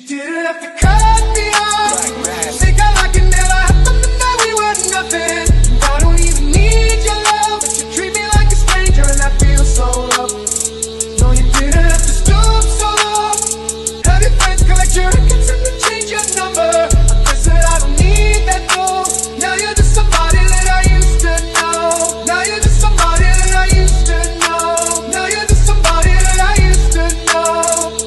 Didn't have to cut me off. Think I like it never happened, and that we were nothing. I don't even need your love, but you treat me like a stranger, and I feel so loved. No, you didn't have to stoop so low. Have your friends collect your records and then change your number. I guess that I don't need that though. Now you're just somebody that I used to know. Now you're just somebody that I used to know. Now you're just somebody that I used to know.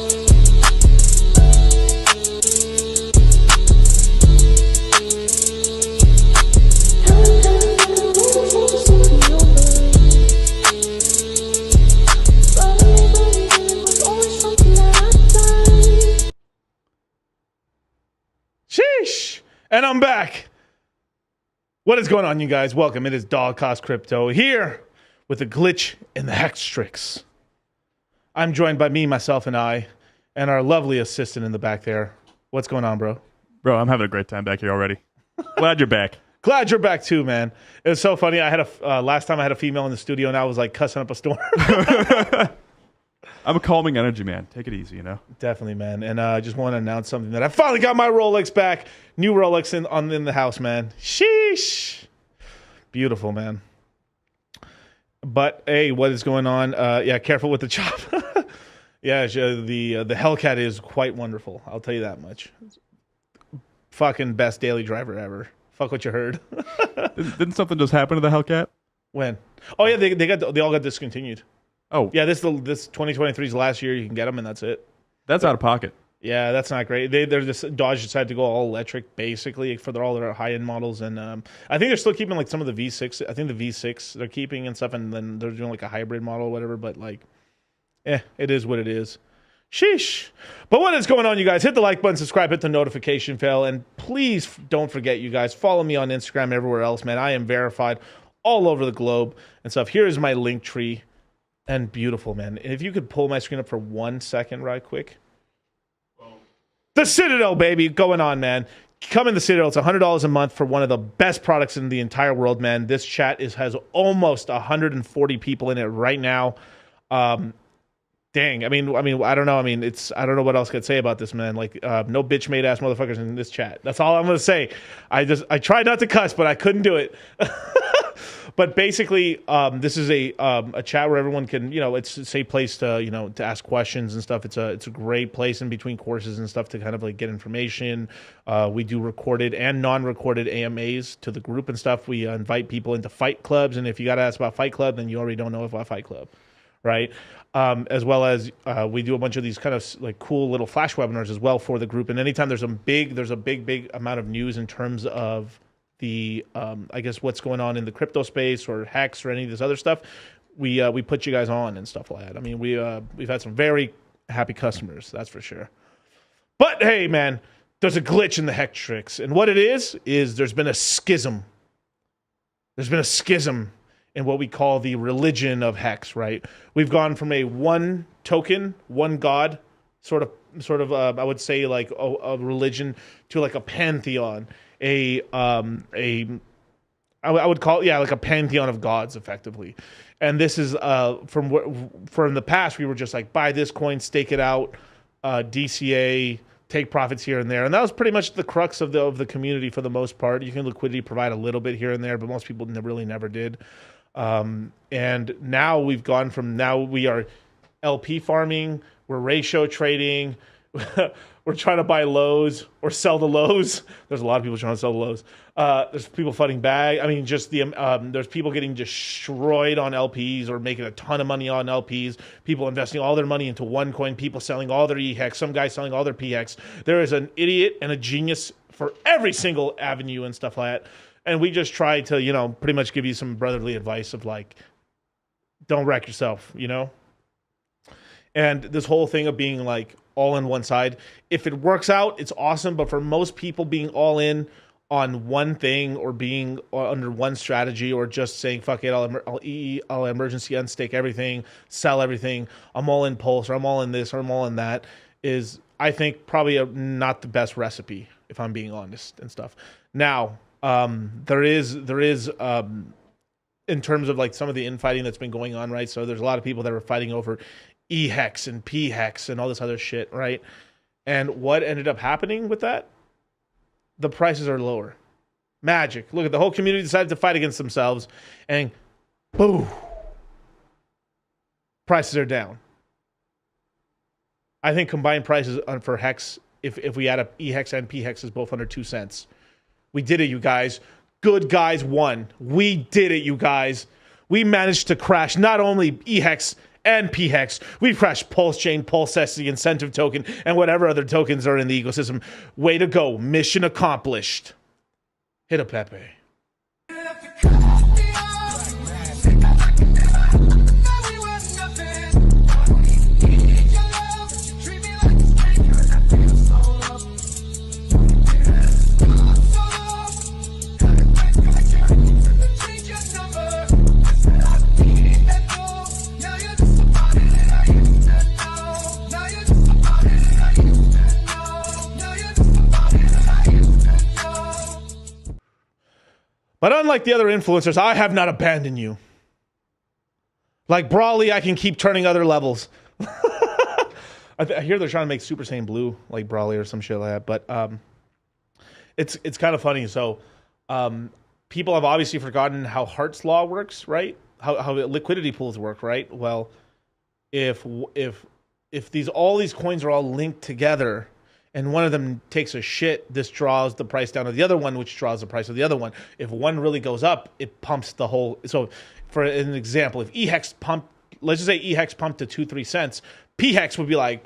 Sheesh! And I'm back. What is going on, you guys? Welcome. It is Dog Cost Crypto here with the glitch in the Hextrix. I'm joined by me, myself, and I, and our lovely assistant in the back there. What's going on, bro? Bro, I'm having a great time back here already. Glad you're back. Glad you're back too, man. It was so funny. I had last time I had a female in the studio, and I was like cussing up a storm. I'm a calming energy, man. Take it easy, you know? Definitely, man. And I just want to announce something that I finally got my Rolex back. New Rolex in the house, man. Sheesh. Beautiful, man. But, hey, what is going on? Yeah, careful with the chop. Yeah, the Hellcat is quite wonderful. I'll tell you that much. Fucking best daily driver ever. Fuck what you heard. Didn't something just happen to the Hellcat? When? Oh, yeah, they all got discontinued. Oh. Yeah, this 2023's last year. You can get them, and that's it. That's out of pocket. Yeah, that's not great. They're just Dodge decided to go all electric basically for all their high end models, and I think they're still keeping like some of the V6. I think the V6 they're keeping and stuff, and then they're doing like a hybrid model or whatever. But like, it is what it is. Sheesh. But what is going on, you guys? Hit the like button, subscribe, hit the notification bell, and please don't forget, you guys, follow me on Instagram, everywhere else, man. I am verified all over the globe and stuff. Here is my link tree. And beautiful, man. If you could pull my screen up for 1 second right quick. The Citadel, baby. Going on, man. Come in the Citadel. It's $100 a month for one of the best products in the entire world, man. This chat has almost 140 people in it right now. Dang. I mean, I don't know. I don't know what else I could say about this, man. Like, no bitch made ass motherfuckers in this chat. That's all I'm going to say. I tried not to cuss, but I couldn't do it. But basically, this is a chat where everyone can, it's a safe place to, to ask questions and stuff. It's a great place in between courses and stuff to kind of like get information. We do recorded and non-recorded AMAs to the group and stuff. We invite people into fight clubs, and if you got to ask about fight club, then you already don't know about fight club, right? As well as we do a bunch of these kind of like cool little flash webinars as well for the group. And anytime there's a big amount of news in terms of the I guess what's going on in the crypto space or Hex or any of this other stuff, we put you guys on and stuff like that. I mean, we've had some very happy customers, that's for sure. But hey, man, there's a glitch in the Hextrix. And what it is there's been a schism. There's been a schism in what we call the religion of Hex, right? We've gone from a one token, one god, sort of, I would say like a religion to like a pantheon, I would call it, yeah, like a pantheon of gods, effectively. And this is from the past, we were just like, buy this coin, stake it out, DCA, take profits here and there. And that was pretty much the crux of the community for the most part. You can liquidity provide a little bit here and there, but most people really never did. And now we've gone from, now we are LP farming, we're ratio trading, we're trying to buy lows or sell the lows. There's a lot of people trying to sell the lows. There's people fighting back. I mean, just there's people getting destroyed on LPs or making a ton of money on LPs. People investing all their money into one coin. People selling all their EHEX. Some guys selling all their PHEX. There is an idiot and a genius for every single avenue and stuff like that. And we just try to, pretty much give you some brotherly advice of like, don't wreck yourself, And this whole thing of being like all in one side, if it works out, it's awesome. But for most people, being all in on one thing or being under one strategy or just saying, fuck it, I'll emergency unstake everything, sell everything, I'm all in Pulse or I'm all in this or I'm all in that, is, I think, probably not the best recipe, if I'm being honest and stuff. Now, there is in terms of like some of the infighting that's been going on, right? So there's a lot of people that are fighting over EHEX and PHEX and all this other shit, right? And what ended up happening with that? The prices are lower. Magic. Look at the whole community decided to fight against themselves, and boom, prices are down. I think combined prices for Hex, if we add up EHEX and PHEX, is both under 2 cents. We did it, you guys. Good guys won. We did it, you guys. We managed to crash not only EHEX and PHEX. We've crashed PulseChain, PulseS, the incentive token, and whatever other tokens are in the ecosystem. Way to go. Mission accomplished. Hit a Pepe. But unlike the other influencers, I have not abandoned you. Like Brawly, I can keep turning other levels. I hear they're trying to make Super Saiyan Blue like Brawly or some shit like that. But it's kind of funny. So people have obviously forgotten how Hart's Law works, right? How liquidity pools work, right? Well, if all these coins are all linked together, and one of them takes a shit, this draws the price down of the other one, which draws the price of the other one. If one really goes up, it pumps the whole. So, for an example, if EHEX pumped, let's just say EHEX pumped to 2-3 cents, PHEX would be like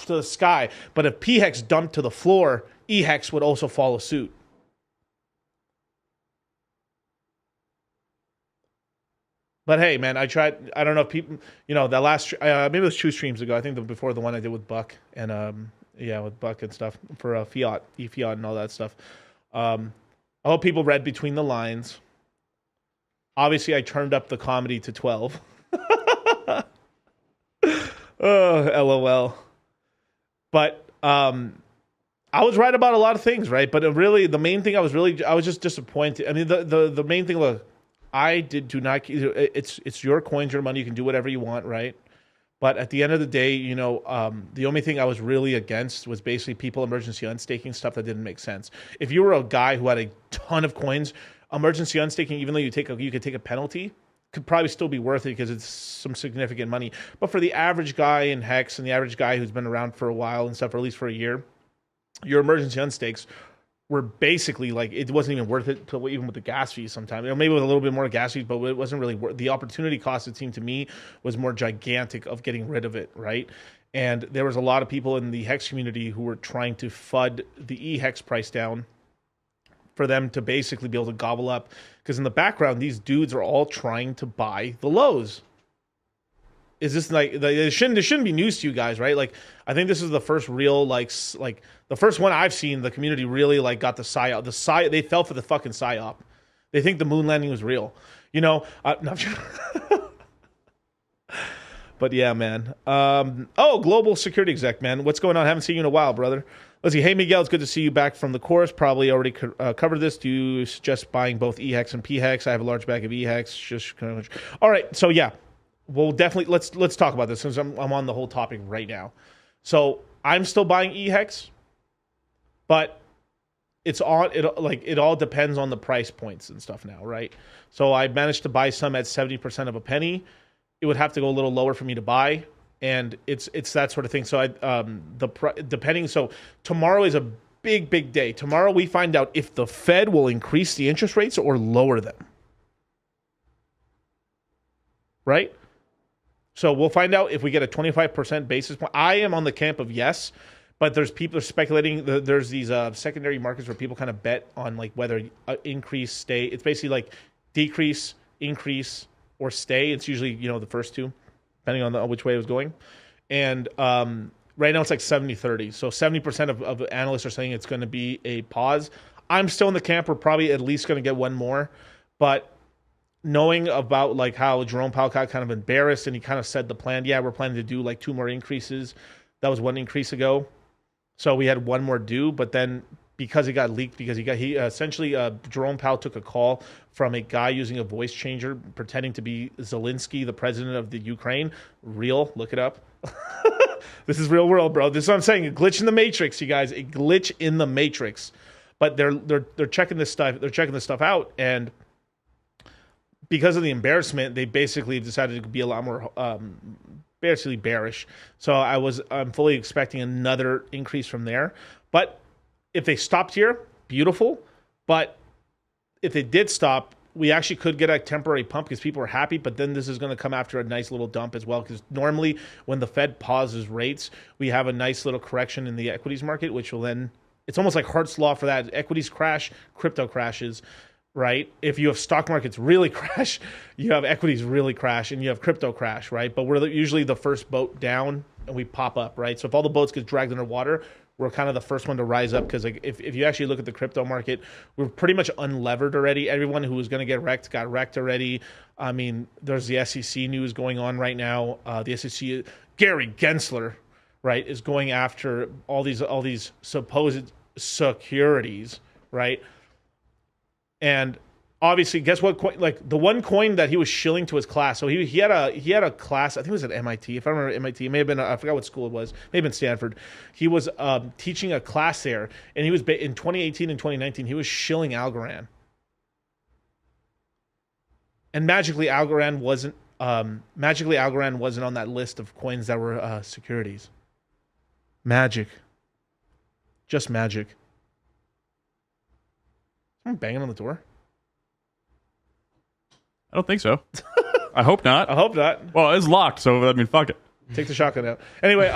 to the sky. But if PHEX dumped to the floor, EHEX would also follow suit. But hey, man, I tried. I don't know if people, that last maybe it was 2 streams ago. I think before the one I did with Buck and yeah, with Buck and stuff for Fiat, eFiat, and all that stuff. I hope people read between the lines. Obviously, I turned up the comedy to 12. Oh, LOL. But I was right about a lot of things, right? But really, the main thing I was just disappointed. I mean, the main thing was do not. It's your coins, your money. You can do whatever you want, right? But at the end of the day, the only thing I was really against was basically people emergency unstaking stuff that didn't make sense. If you were a guy who had a ton of coins, emergency unstaking, even though you could take a penalty, could probably still be worth it because it's some significant money. But for the average guy in Hex and the average guy who's been around for a while and stuff, or at least for a year, your emergency unstakes were basically like, it wasn't even worth it to, even with the gas fees sometimes. Maybe with a little bit more gas fees, but it wasn't really worth the opportunity cost. It seemed to me was more gigantic of getting rid of it, right? And there was a lot of people in the Hex community who were trying to FUD the EHEX price down for them to basically be able to gobble up. Because in the background, these dudes are all trying to buy the lows. is this like it shouldn't be news to you guys, right? Like I think this is the first real like the first one I've seen the community really like got the psyop. They fell for the fucking psyop. They think the moon landing was real. You know, no, but yeah, man. Global security exec, man. What's going on? Haven't seen you in a while, brother. Let's see. Hey, Miguel, it's good to see you back from the course. Probably already covered this. Do you suggest buying both EHEX and PHEX? I have a large bag of EHEX. Just kind of. All right. So yeah, we'll definitely let's talk about this since I'm on the whole topic right now. So I'm still buying EHEX, but it all depends on the price points and stuff now, right? So I managed to buy some at 70% of a penny. It would have to go a little lower for me to buy. And it's that sort of thing. So so tomorrow is a big day. Tomorrow we find out if the Fed will increase the interest rates or lower them. Right? So we'll find out if we get a 25% basis point. I am on the camp of yes, but there's people speculating. There's these secondary markets where people kind of bet on like whether increase, stay. It's basically like decrease, increase, or stay. It's usually the first two, depending on which way it was going. And right now it's like 70-30. So 70% of analysts are saying it's going to be a pause. I'm still in the camp. We're probably at least going to get one more. But knowing about like how Jerome Powell got kind of embarrassed and he kind of said the plan, yeah, we're planning to do like 2 more increases. That was 1 increase ago. So we had 1 more due. But then because it got leaked, because he essentially Jerome Powell took a call from a guy using a voice changer pretending to be Zelensky, the president of the Ukraine. Real, look it up. This is real world, bro. This is what I'm saying. A glitch in the matrix, you guys. A glitch in the matrix. But they're checking this stuff. They're checking this stuff out, and because of the embarrassment, they basically decided to be a lot more basically bearish. So I'm fully expecting another increase from there. But if they stopped here, beautiful. But if they did stop, we actually could get a temporary pump because people are happy. But then this is going to come after a nice little dump as well. Because normally when the Fed pauses rates, we have a nice little correction in the equities market, which will then, it's almost like Hart's Law for that. Equities crash, crypto crashes, right? If you have stock markets really crash, you have equities really crash, and you have crypto crash, right? But we're usually the first boat down and we pop up, right? So if all the boats get dragged underwater, we're kind of the first one to rise up because like, if you actually look at the crypto market, we're pretty much unlevered already. Everyone who was going to get wrecked got wrecked already. I mean, there's the SEC news going on right now. The SEC, Gary Gensler, right, is going after all these supposed securities, right? And obviously, guess what? Like the one coin that he was shilling to his class. So he had a class. I think it was at MIT. If I remember MIT, it may have been. I forgot what school it was. May have been Stanford. He was teaching a class there, and he was in 2018 and 2019. He was shilling Algorand, and magically Algorand wasn't on that list of coins that were securities. Magic, just magic. Someone banging on the door. I don't think so. I hope not. I hope not. Well, it's locked, so I mean, fuck it. Take the shotgun out. Anyway,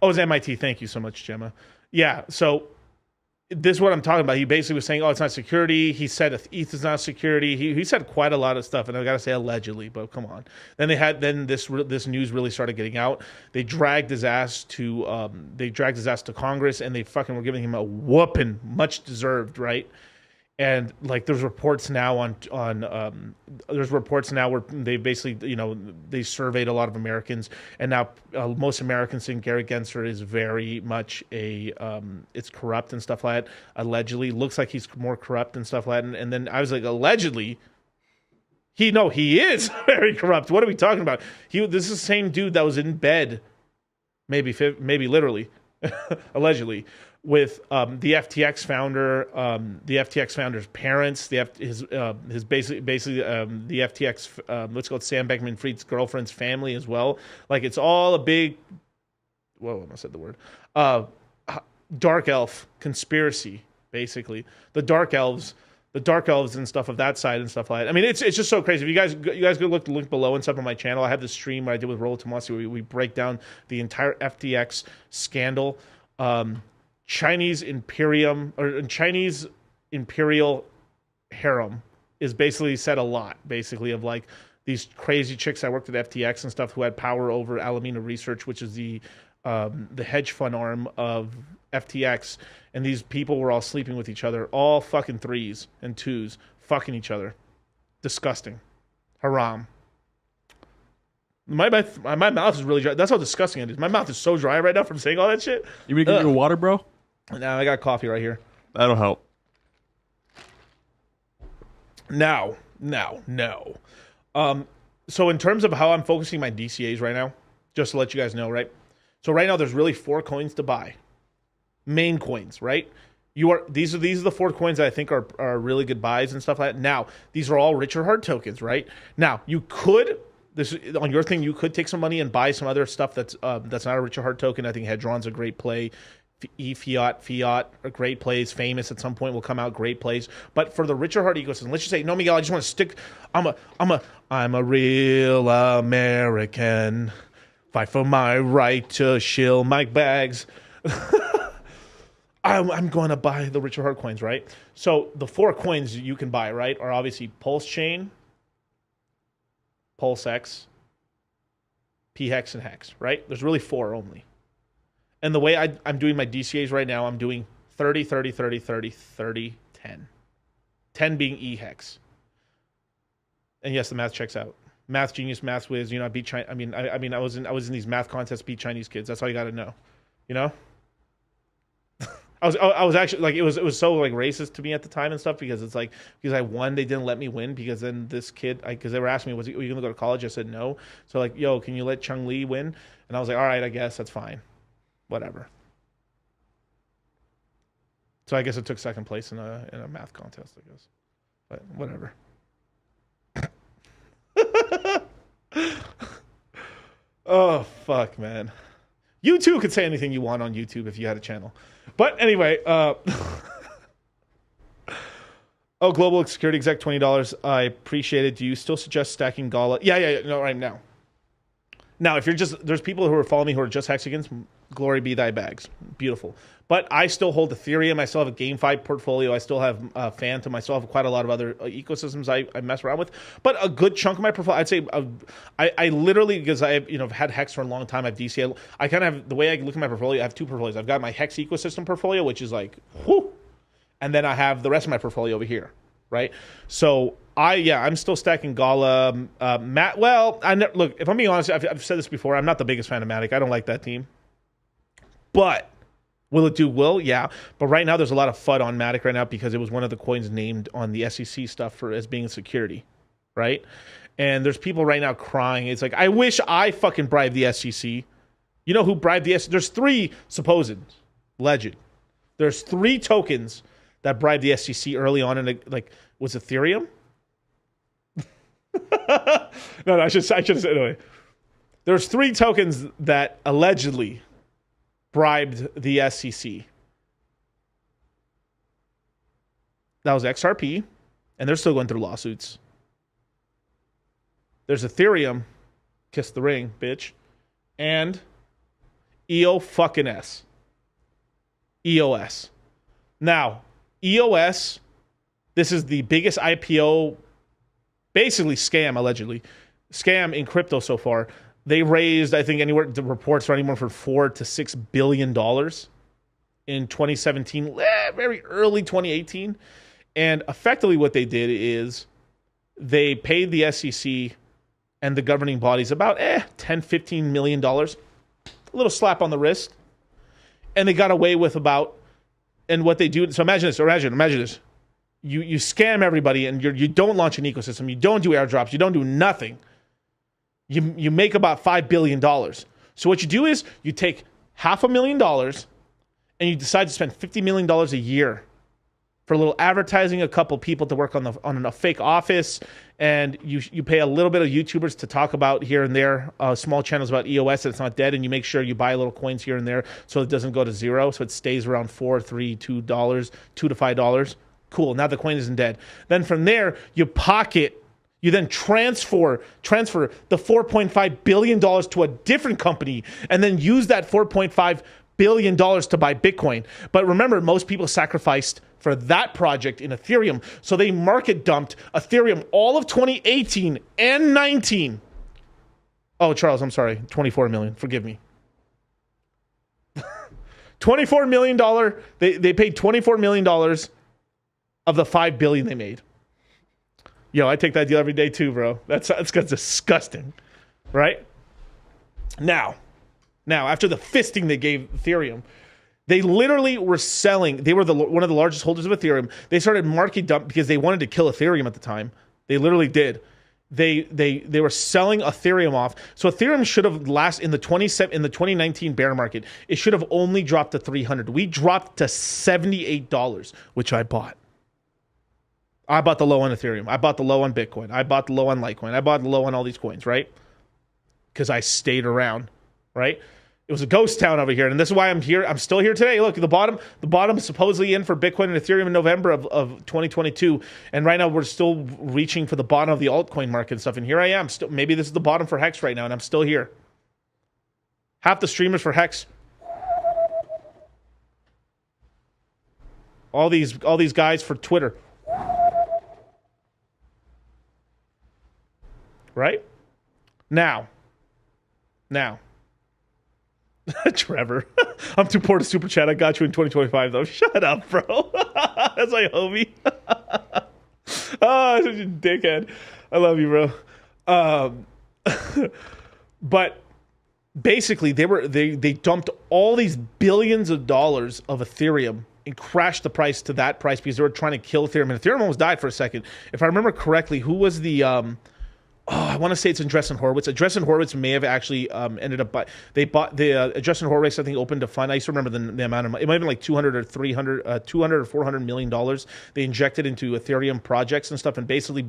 it's MIT. Thank you so much, Gemma. Yeah, so this is what I'm talking about. He basically was saying, it's not security. He said ETH is not security. He said quite a lot of stuff, and I got to say allegedly, but come on. Then this news really started getting out. They dragged his ass to Congress, and they fucking were giving him a whooping, much deserved, right? And like there's reports now where they basically they surveyed a lot of Americans, and now most Americans think Gary Gensler is very much it's corrupt and stuff like that. Allegedly, looks like he's more corrupt and stuff like that. And then I was like, allegedly, he is very corrupt. What are we talking about? This is the same dude that was in bed, maybe literally, allegedly, with the FTX founder, the FTX founder's parents, his basically the FTX let's go with Sam Bankman-Fried's girlfriend's family as well. Like it's all a big, I almost said the word, dark elf conspiracy. Basically, the dark elves and stuff of that side and stuff like that. I mean, it's just so crazy. If you guys go look the link below and stuff on my channel. I have this stream I did with Rolex Tomasi where we break down the entire FTX scandal. Chinese imperial harem is basically said a lot, basically, of like these crazy chicks that worked at FTX and stuff who had power over Alameda Research, which is the hedge fund arm of FTX, and these people were all sleeping with each other, all fucking 3s and 2s, fucking each other. Disgusting. Haram. My mouth is really dry. That's how disgusting it is. My mouth is so dry right now from saying all that shit. You want to get you a water, bro? Now I got coffee right here. That'll help. Now. So in terms of how I'm focusing my DCAs right now, just to let you guys know, right? So right now there's really 4 coins to buy. Main coins, right? These are the 4 coins that I think are really good buys and stuff like that. Now, these are all Richard Hart tokens, right? Now, you could on your thing, you could take some money and buy some other stuff that's not a Richard Hart token. I think Hedron's a great play. Fiat are great plays. Famous at some point will come out, great plays. But for the Richard Hart ecosystem, let's just say, no, Miguel, I just want to stick. I'm a real American. Fight for my right to shill my bags. I'm going to buy the Richard Hart coins, right? So the 4 coins you can buy, right, are obviously PulseChain, PulseX, PHEX, and Hex, right? There's really 4 only. And the way I'm doing my DCAs right now, I'm doing 30, 30, 30, 30, 30, 10. 10 being EHEX. And yes, the math checks out. Math genius, math whiz. You know, I beat China. I was in these math contests, beat Chinese kids. That's all you got to know. You know. I was actually like, it was so like racist to me at the time and stuff, because it's like, because I won, they didn't let me win, because then this kid, because they were asking me, were you gonna go to college? I said no. So like, yo, can you let Chung Lee win? And I was like, all right, I guess that's fine, whatever. So I guess it took second place in a math contest, I guess, but whatever. Oh fuck, man. You too could say anything you want on YouTube if you had a channel. But anyway, oh, Global Security Exec, $20. I appreciate it. Do you still suggest stacking Gala? Yeah, no, right now. Now, if you're just, there's people who are following me who are just Hexagons, glory be thy bags. Beautiful. But I still hold Ethereum. I still have a GameFi portfolio. I still have Phantom. I still have quite a lot of other ecosystems I mess around with. But a good chunk of my portfolio, I'd say, I literally, because I've had Hex for a long time, I've DCA. I kind of have, the way I look at my portfolio, I have 2 portfolios. I've got my Hex ecosystem portfolio, which is like, whoo. And then I have the rest of my portfolio over here, right? So I'm still stacking Gala. Matt, well, look, if I'm being honest, I've said this before, I'm not the biggest fan of Matic. I don't like that team. But will it do well? Yeah. But right now there's a lot of FUD on Matic right now because it was one of the coins named on the SEC stuff as being security, right? And there's people right now crying. It's like, I wish I fucking bribed the SEC. You know who bribed the SEC? There's 3 supposed legend. There's 3 tokens that bribed the SEC early on, and like, was Ethereum? No, I should say anyway. There's 3 tokens that allegedly bribed the SEC. That was XRP, and they're still going through lawsuits. There's Ethereum, kiss the ring, bitch, and EOS. Now, EOS, this is the biggest IPO, basically scam, allegedly, scam in crypto so far. They raised, I think, the reports are anywhere from $4 to $6 billion in 2017, very early 2018. And effectively what they did is they paid the SEC and the governing bodies about $10, $15 million, a little slap on the wrist. And they got away with and what they do, so imagine this. You scam everybody, and you don't launch an ecosystem, you don't do airdrops, you don't do nothing. You make about $5 billion. So what you do is you take $500,000 and you decide to spend $50 million a year for a little advertising, a couple people to work on a fake office, and you pay a little bit of YouTubers to talk about here and there, small channels about EOS that it's not dead, and you make sure you buy little coins here and there so it doesn't go to zero, so it stays around $4, $3, $2, $2 to $5. Cool, now the coin isn't dead. Then from there, you then transfer the $4.5 billion to a different company, and then use that $4.5 billion to buy Bitcoin. But remember, most people sacrificed for that project in Ethereum. So they market dumped Ethereum all of 2018 and 19. Oh, Charles, I'm sorry. 24 million. Forgive me. $24 million. They paid $24 million of the $5 billion they made. Yo, I take that deal every day too, bro. That's disgusting, right? Now, after the fisting they gave Ethereum, they literally were selling. They were one of the largest holders of Ethereum. They started market dump because they wanted to kill Ethereum at the time. They literally did. They were selling Ethereum off. So Ethereum should have in the 2019 bear market. It should have only dropped to 300. We dropped to $78, which I bought. I bought the low on Ethereum. I bought the low on Bitcoin. I bought the low on Litecoin. I bought the low on all these coins, right? Because I stayed around, right? It was a ghost town over here, and this is why I'm here. I'm still here today. Look, the bottom is supposedly in for Bitcoin and Ethereum in November of 2022, and right now we're still reaching for the bottom of the altcoin market and stuff. And here I am. Still, maybe this is the bottom for Hex right now, and I'm still here. Half the streamers for Hex. All these guys for Twitter. Right? Now. Trevor, I'm too poor to super chat. I got you in 2025 though. Shut up, bro. That's my homie. Oh, such a dickhead. I love you, bro. But basically, they dumped all these billions of dollars of Ethereum and crashed the price to that price because they were trying to kill Ethereum. And Ethereum almost died for a second. If I remember correctly, who was the I want to say it's Andreessen Horowitz. Andreessen Horowitz may have actually ended up they bought the Andreessen Horowitz, I think, opened a fund. I used to remember the amount of money. It might have been like 200 or 400 million dollars. They injected into Ethereum projects and stuff, and basically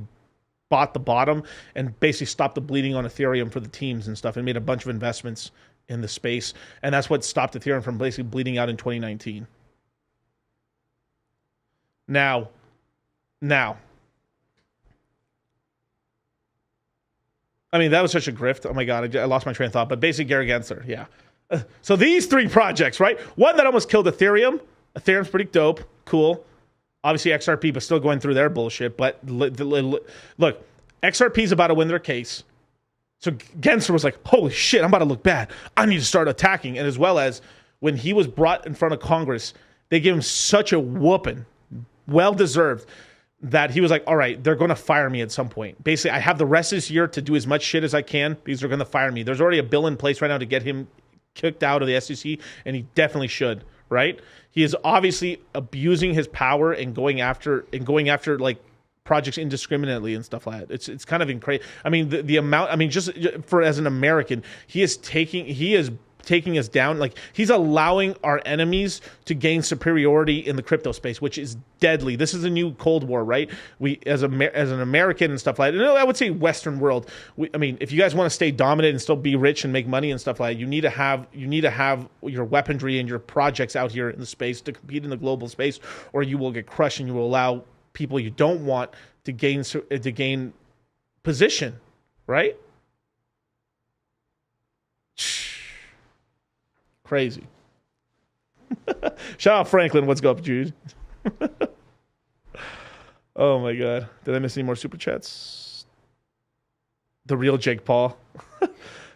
bought the bottom and basically stopped the bleeding on Ethereum for the teams and stuff, and made a bunch of investments in the space. And that's what stopped Ethereum from basically bleeding out in 2019. Now. I mean, that was such a grift. Oh my God, I lost my train of thought. But basically, Gary Gensler, yeah. So these three projects, right? One that almost killed Ethereum. Ethereum's pretty dope, cool. Obviously, XRP, but still going through their bullshit. But look, XRP's about to win their case. So Gensler was like, holy shit, I'm about to look bad. I need to start attacking. And as well as when he was brought in front of Congress, they gave him such a whooping, well-deserved, that he was like, all right, they're going to fire me at some point. Basically, I have the rest of this year to do as much shit as I can because they're going to fire me. There's already a bill in place right now to get him kicked out of the SEC, and he definitely should, right? He is obviously abusing his power and going after like projects indiscriminately and stuff like that. It's kind of crazy. I mean, the amount, I mean, just for as an American, he is taking us down. Like, he's allowing our enemies to gain superiority in the crypto space, which is deadly. This is a new Cold War, right? We, as an American and stuff like that, I would say Western world. I mean, if you guys want to stay dominant and still be rich and make money and stuff like that, you need to have your weaponry and your projects out here in the space to compete in the global space, or you will get crushed and you will allow people you don't want to gain position, right? Crazy. Shout out Franklin. What's up, dude? Oh my God. Did I miss any more super chats? The real Jake Paul.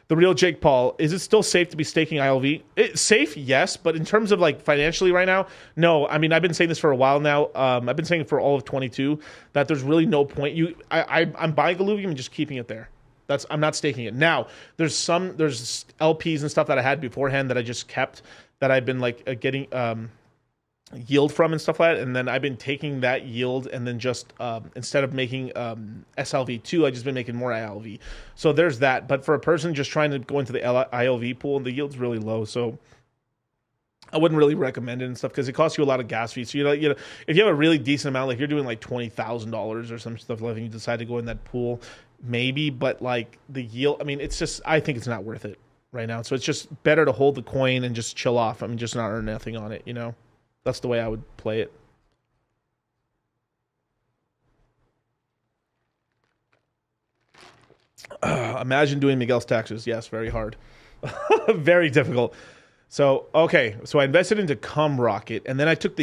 The real Jake Paul. Is it still safe to be staking ILV? It's safe, yes, but in terms of like financially right now, no. I mean, I've been saying this for a while now. I've been saying it for all of 22 that there's really no point. I'm buying Illuvium and just keeping it there. I'm not staking it. Now, there's LPs and stuff that I had beforehand that I just kept, that I've been like getting yield from and stuff like that. And then I've been taking that yield and then just instead of making SLV2, I've just been making more ILV. So there's that. But for a person just trying to go into the ILV pool, the yield's really low. So I wouldn't really recommend it and stuff because it costs you a lot of gas fees. So you know, if you have a really decent amount, like you're doing like $20,000 or some stuff, like, and you decide to go in that pool, maybe. But like the yield, I mean, I think it's not worth it right now. So it's just better to hold the coin and just chill off. I mean, just not earn nothing on it. You know, that's the way I would play it. Imagine doing Miguel's taxes. Yes, very hard. Very difficult. So okay, so I invested into Cum Rocket, and then I took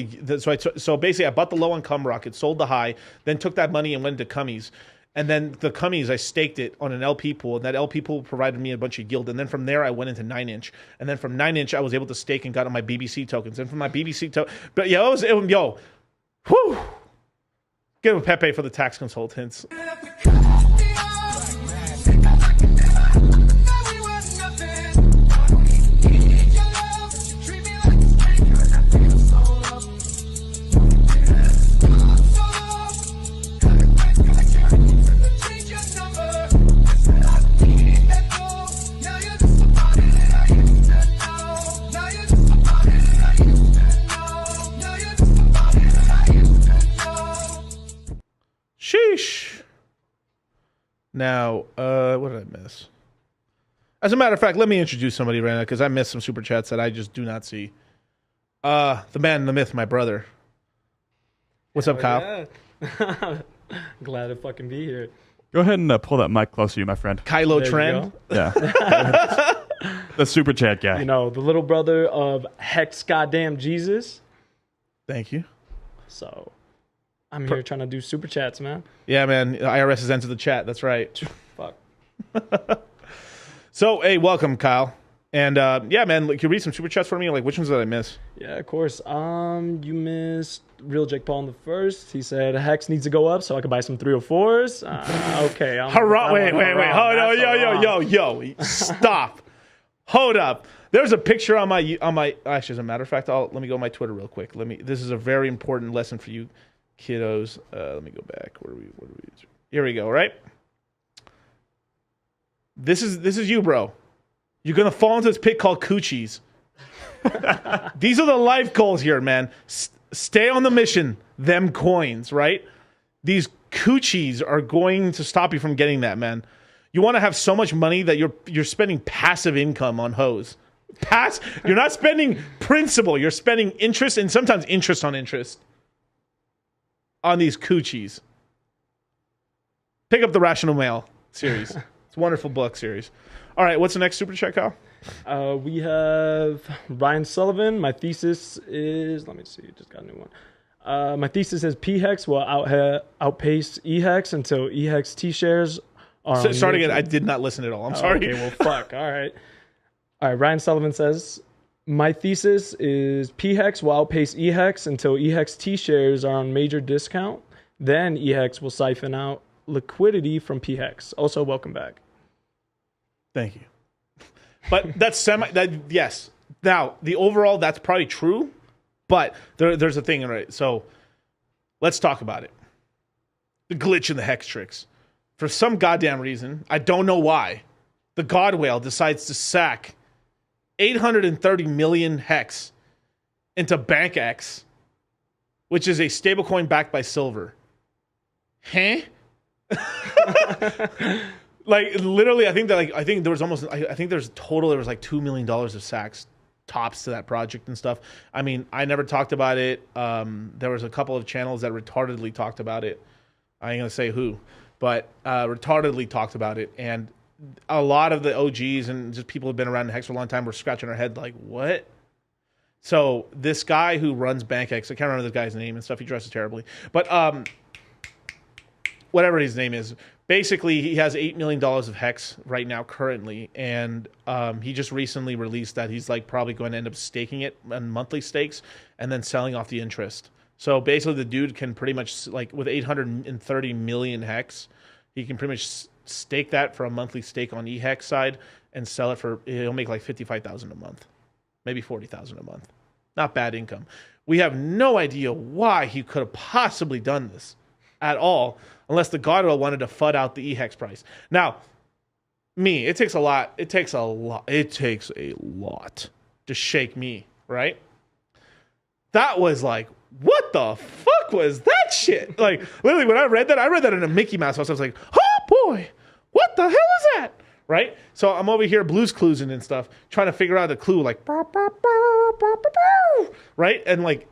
so basically I bought the low on Cum Rocket, sold the high, then took that money and went into Cummies, and then the Cummies I staked it on an LP pool, and that LP pool provided me a bunch of yield, and then from there I went into 9-inch, and then from 9-inch I was able to stake and got on my BBC tokens, and from my BBC but yeah, whew, give a Pepe for the tax consultants. Sheesh. Now, what did I miss? As a matter of fact, let me introduce somebody right now because I missed some super chats that I just do not see. The man, the myth, my brother. What's up, Kyle? Yeah. Glad to fucking be here. Go ahead and pull that mic closer to you, my friend. Kylo There you Trend. go. Yeah. The super chat guy. You know, the little brother of Hex goddamn Jesus. Thank you. So I'm here trying to do super chats, man. Yeah, man. IRS has entered the chat. That's right. Fuck. So, hey, welcome, Kyle. And yeah, man, like, you read some super chats for me? Like, which ones did I miss? Yeah, of course. You missed Real Jake Paul in the first. He said Hex needs to go up so I can buy some 304s. Okay. Wait. Hold on. Yo. Stop. Hold up. There's a picture on my actually, as a matter of fact, let me go on my Twitter real quick. This is a very important lesson for you kiddos. Let me go back. What are we? Here we go, right? This is you, bro. You're gonna fall into this pit called coochies. These are the life goals here, man. Stay on the mission. Them coins, right? These coochies are going to stop you from getting that, man. You want to have so much money that you're spending passive income on hoes. You're not spending principal. You're spending interest and sometimes interest on interest on these coochies. Pick up the Rational Mail series. It's a wonderful book series. All right, what's the next super chat, Kyle? We have Ryan Sullivan. My thesis is, let me see, just got a new one. My thesis is P-Hex will outpace E-Hex until E-Hex T-shares are... Start again. I did not listen at all. I'm sorry. Okay, well, fuck. All right. Ryan Sullivan says, my thesis is P-Hex will outpace E-Hex until E-Hex T-shares are on major discount. Then E-Hex will siphon out liquidity from P-Hex. Also, welcome back. Thank you. But that's yes. Now, the overall, that's probably true, but there's a thing, right? So let's talk about it. The glitch in the Hextrix. For some goddamn reason, I don't know why, the God Whale decides to sack 830 million Hex into BankX, which is a stablecoin backed by silver. Huh? Like literally, I think there was a total. There was like $2 million of sacks tops to that project and stuff. I mean, I never talked about it. There was a couple of channels that retardedly talked about it. I ain't gonna say who, but retardedly talked about it, and a lot of the OGs and just people who've been around in Hex for a long time were scratching their head like, what? So this guy who runs BankX, I can't remember the guy's name and stuff. He dresses terribly, but whatever his name is. Basically, he has $8 million of Hex right now currently, and he just recently released that he's like probably going to end up staking it on monthly stakes and then selling off the interest. So basically, the dude can pretty much, like with 830 million Hex, he can pretty much stake that for a monthly stake on eHex side and sell it for, he'll make like $55,000 a month, maybe $40,000 a month. Not bad income. We have no idea why he could have possibly done this at all, unless the God Whale wanted to FUD out the eHex price. Now, it takes a lot to shake me, right? That was like, what the fuck was that shit? Like, literally, when I read that in a Mickey Mouse house. I was like, oh boy, what the hell is that? Right? So I'm over here Blue's Cluesing and stuff, trying to figure out the clue, like, right? And like,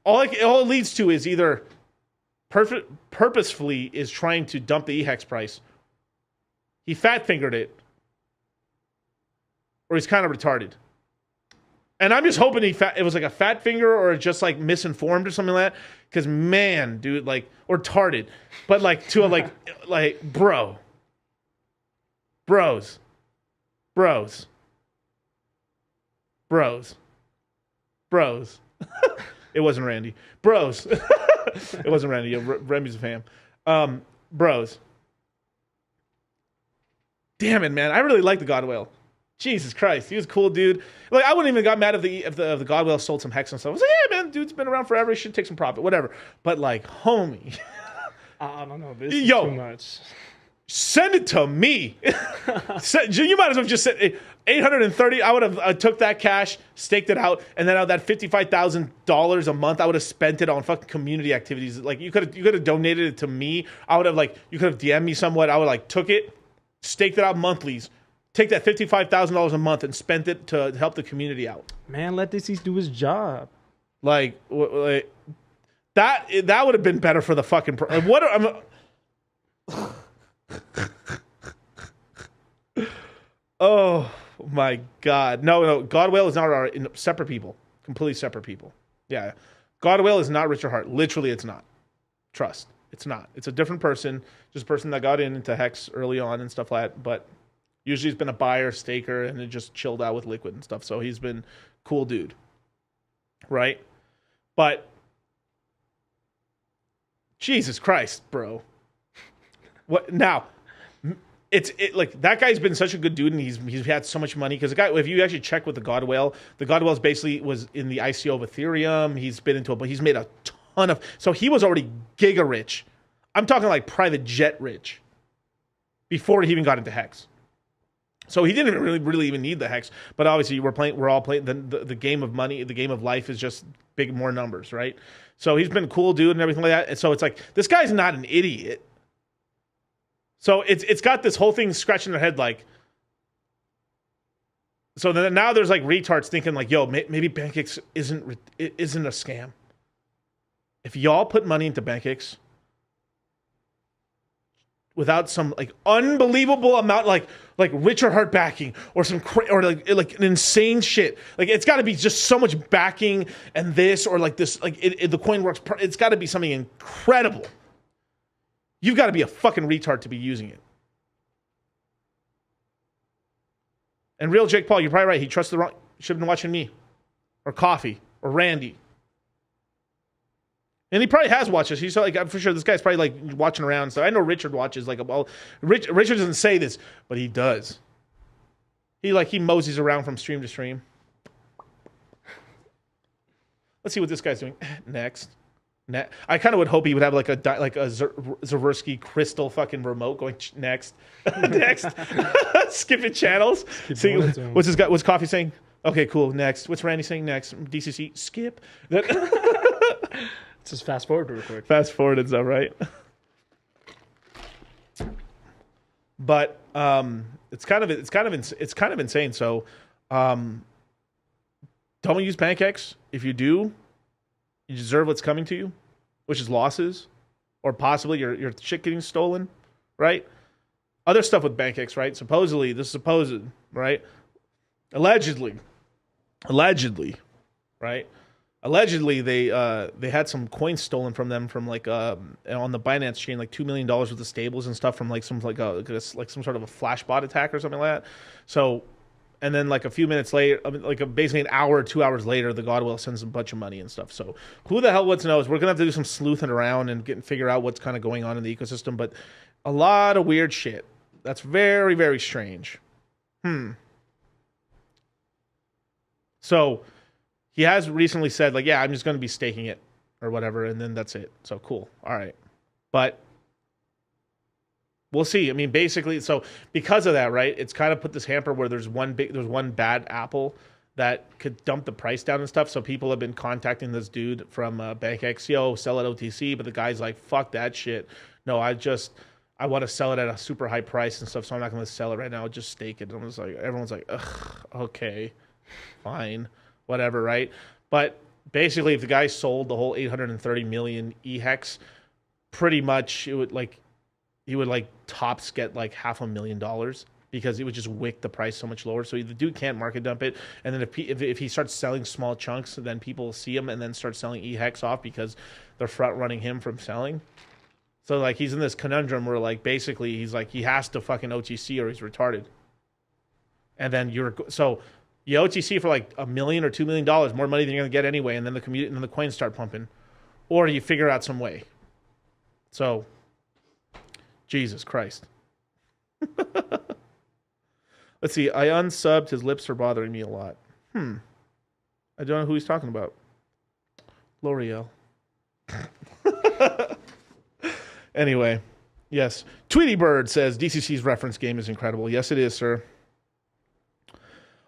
all it leads to is either purposefully is trying to dump the eHex price. He fat fingered it, or he's kind of retarded. And I'm just hoping it was like a fat finger or just like misinformed or something like that. Because man, dude, like, or tarded, but like to a like bros. It wasn't Randy. Bros. It wasn't Randy. Remy's a fam. Bros. Damn it, man. I really like the God Whale. Jesus Christ, he was a cool dude. Like, I wouldn't even got mad if the God Whale sold some hex and stuff. I was like, yeah, man, dude's been around forever. He should take some profit, whatever. But like, homie, I don't know. This is too much. Send it to me. You might as well just said 830. I would have took that cash, staked it out, and then out of that $55,000 a month, I would have spent it on fucking community activities. Like, you could have donated it to me. I would have you could have DM'd me somewhat. I would took it, staked it out monthlies. Take that $55,000 a month and spent it to help the community out. Man, let this do his job. That would have been better for the fucking. Oh my God! No. God Whale is not our separate people. Completely separate people. Yeah, God Whale is not Richard Hart. Literally, it's not. Trust, it's not. It's a different person. Just a person that got into Hex early on and stuff like that. But usually, he's been a buyer, staker, and then just chilled out with liquid and stuff. So he's been cool dude, right? But Jesus Christ, bro. What now? It's like that guy's been such a good dude, and he's had so much money because the guy. If you actually check with the God Whale basically was in the ICO of Ethereum. He's been into it, but he's made a ton of. So he was already giga rich. I'm talking like private jet rich before he even got into Hex. So he didn't really even need the Hex. But obviously, we're all playing the game of money. The game of life is just more numbers, right? So he's been a cool dude and everything like that. And so it's like this guy's not an idiot. So it's got this whole thing scratching their head like. So then now there's like retards thinking like, yo, maybe BankX isn't a scam. If y'all put money into BankX without some like unbelievable amount like Richard Hart backing or some or like an insane shit, like it's got to be just so much backing and this or like this like the coin works. It's got to be something incredible. You've got to be a fucking retard to be using it. And real Jake Paul, you're probably right. He trusted the wrong. Should have been watching me, or Coffee, or Randy. And he probably has watched us. He's like, I'm for sure this guy's probably like watching around. So I know Richard watches. Like, well, Richard doesn't say this, but he does. He moseys around from stream to stream. Let's see what this guy's doing next. I kind of would hope he would have like a Zversky crystal fucking remote going next, skipping channels. See what's this guy? What's Coffee saying? Okay, cool. Next. What's Randy saying next? DCC skip. Let's just fast forward real quick. Fast forward and stuff, right? But it's kind of insane. So don't use PancakeX. If you do, you deserve what's coming to you, which is losses, or possibly your shit getting stolen, right? Other stuff with BankX, right? Supposedly, this is supposed, right? Allegedly, right? Allegedly, they had some coins stolen from them from like on the Binance chain, like $2 million worth of stables and stuff from like some sort of a flash bot attack or something like that. So. And then, like a few minutes later, basically an hour or 2 hours later, the God Whale sends a bunch of money and stuff. So, who the hell knows? We're gonna have to do some sleuthing around and figure out what's kind of going on in the ecosystem. But a lot of weird shit. That's very, very strange. So, he has recently said, like, yeah, I'm just gonna be staking it or whatever, and then that's it. So cool. All right, but. We'll see. I mean, basically, so because of that, right? It's kind of put this hamper where there's one bad apple that could dump the price down and stuff. So people have been contacting this dude from BankX, yo, sell at OTC, but the guy's like, fuck that shit. No, I want to sell it at a super high price and stuff, so I'm not going to sell it right now. I'll just stake it. And everyone's like, ugh, okay, fine, whatever, right? But basically, if the guy sold the whole 830 million EHEX, pretty much it would like. He would like tops get like $500,000 because it would just wick the price so much lower. So the dude can't market dump it. And then if he starts selling small chunks, then people will see him and then start selling EHEX off because they're front running him from selling. So like he's in this conundrum where like basically he's like he has to fucking OTC or he's retarded. And then you OTC for like $1 million or $2 million, more money than you're gonna get anyway, and then the coins start pumping, or you figure out some way. So, Jesus Christ. Let's see. I unsubbed. His lips are bothering me a lot. I don't know who he's talking about. L'Oreal. Anyway, yes. Tweety Bird says DCC's reference game is incredible. Yes, it is, sir.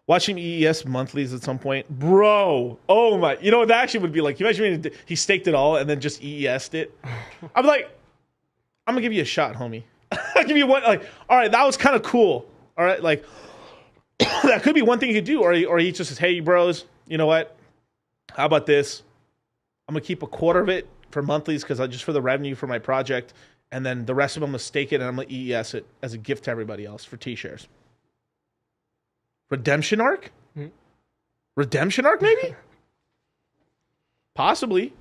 Watching EES monthlies at some point. Bro. Oh my. You know what that actually would be like? You imagine he staked it all and then just EES'd it. I'm like, I'm going to give you a shot, homie. I'll give you one. Like, all right, that was kind of cool. All right, like, that could be one thing you could do. Or he just says, hey, bros, you know what? How about this? I'm going to keep a quarter of it for monthlies because just for the revenue for my project. And then the rest of them, I'm going to stake it and I'm going to EES it as a gift to everybody else for T-shares. Redemption arc? Redemption arc, maybe? Possibly.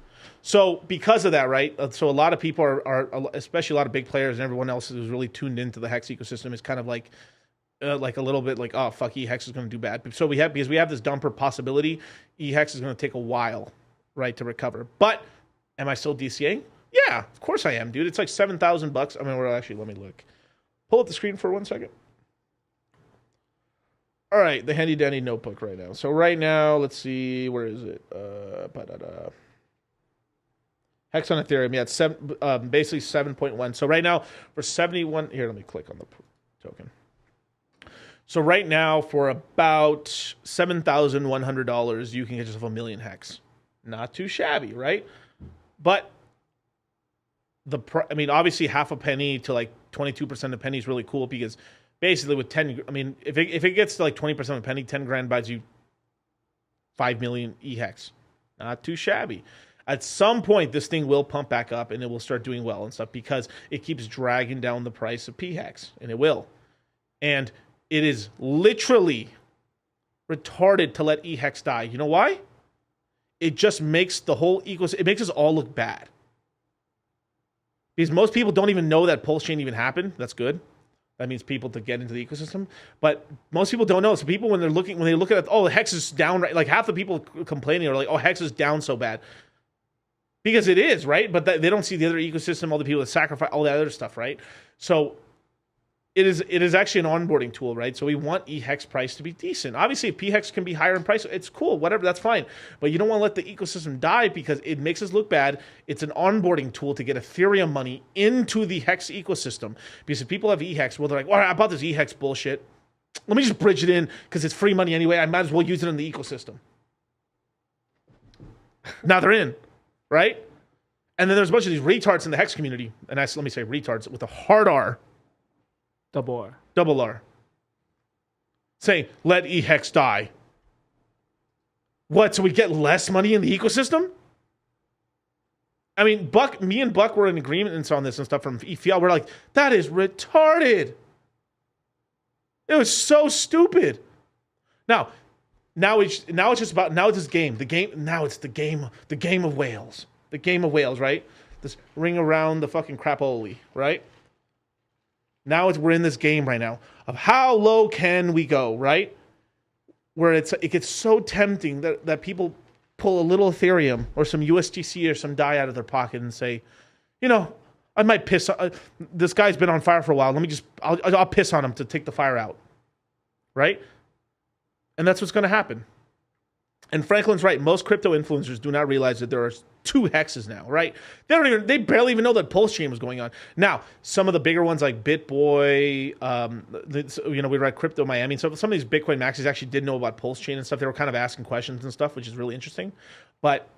So because of that, right? So a lot of people are, especially a lot of big players and everyone else who's really tuned into the Hex ecosystem is kind of like a little bit like, oh, fuck, EHEX is going to do bad. So because we have this dumper possibility, EHEX is going to take a while, right, to recover. But am I still DCAing? Yeah, of course I am, dude. It's like $7,000. I mean, well, actually, let me look. Pull up the screen for 1 second. All right, the handy dandy notebook right now. So right now, let's see, where is it? Hex on Ethereum, yeah, it's basically 7.1. So right now, for 71, here, let me click on the token. So right now, for about $7,100, you can get yourself 1 million Hex. Not too shabby, right? But I mean, obviously, half a penny to like 22% of penny is really cool because basically with 10, I mean, if it gets to like 20% of a penny, 10 grand buys you 5 million EHEX. Not too shabby. At some point, this thing will pump back up and it will start doing well and stuff because it keeps dragging down the price of PHEX, and it will. And it is literally retarded to let EHEX die. You know why? It just makes the whole ecosystem, it makes us all look bad. Because most people don't even know that PulseChain even happened. That's good. That means people to get into the ecosystem. But most people don't know. So people, when they look at, oh, Hex is down, right? Like half the people complaining are like, oh, Hex is down so bad. Because it is, right? But they don't see the other ecosystem, all the people that sacrifice, all that other stuff, right? So it is actually an onboarding tool, right? So we want EHEX price to be decent. Obviously, if PHEX can be higher in price, it's cool, whatever, that's fine. But you don't want to let the ecosystem die because it makes us look bad. It's an onboarding tool to get Ethereum money into the Hex ecosystem. Because if people have EHEX, well, they're like, well, I bought this EHEX bullshit. Let me just bridge it in because it's free money anyway. I might as well use it in the ecosystem. Now they're in, right? And then there's a bunch of these retards in the Hex community. And let me say retards with a hard R. Double R. Saying, let EHEX die. What, so we get less money in the ecosystem? I mean, me and Buck were in agreement on this and stuff from EFL. We're like, that is retarded. It was so stupid. Now it's just about, now it's this game. Now it's the game of whales. The game of whales, right? This ring around the fucking crapoli, right? Now we're in this game right now of how low can we go, right? Where it gets so tempting that people pull a little Ethereum or some USDC or some DAI out of their pocket and say, you know, I might piss. This guy's been on fire for a while. I'll piss on him to take the fire out, right? And that's what's going to happen. And Franklin's right. Most crypto influencers do not realize that there are 2 hexes now, right? They barely even know that PulseChain was going on. Now, some of the bigger ones like BitBoy, we read Crypto Miami. So some of these Bitcoin maxis actually did know about PulseChain and stuff. They were kind of asking questions and stuff, which is really interesting. But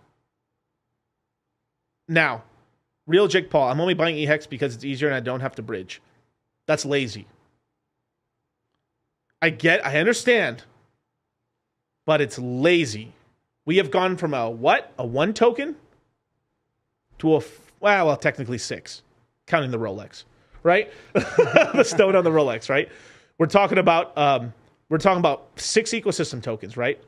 now, real Jake Paul, I'm only buying EHEX because it's easier and I don't have to bridge. That's lazy. I understand. But it's lazy. We have gone from a 1 token to technically 6, counting the Rolex, right? The stone on the Rolex, right? we're talking about 6 ecosystem tokens, right?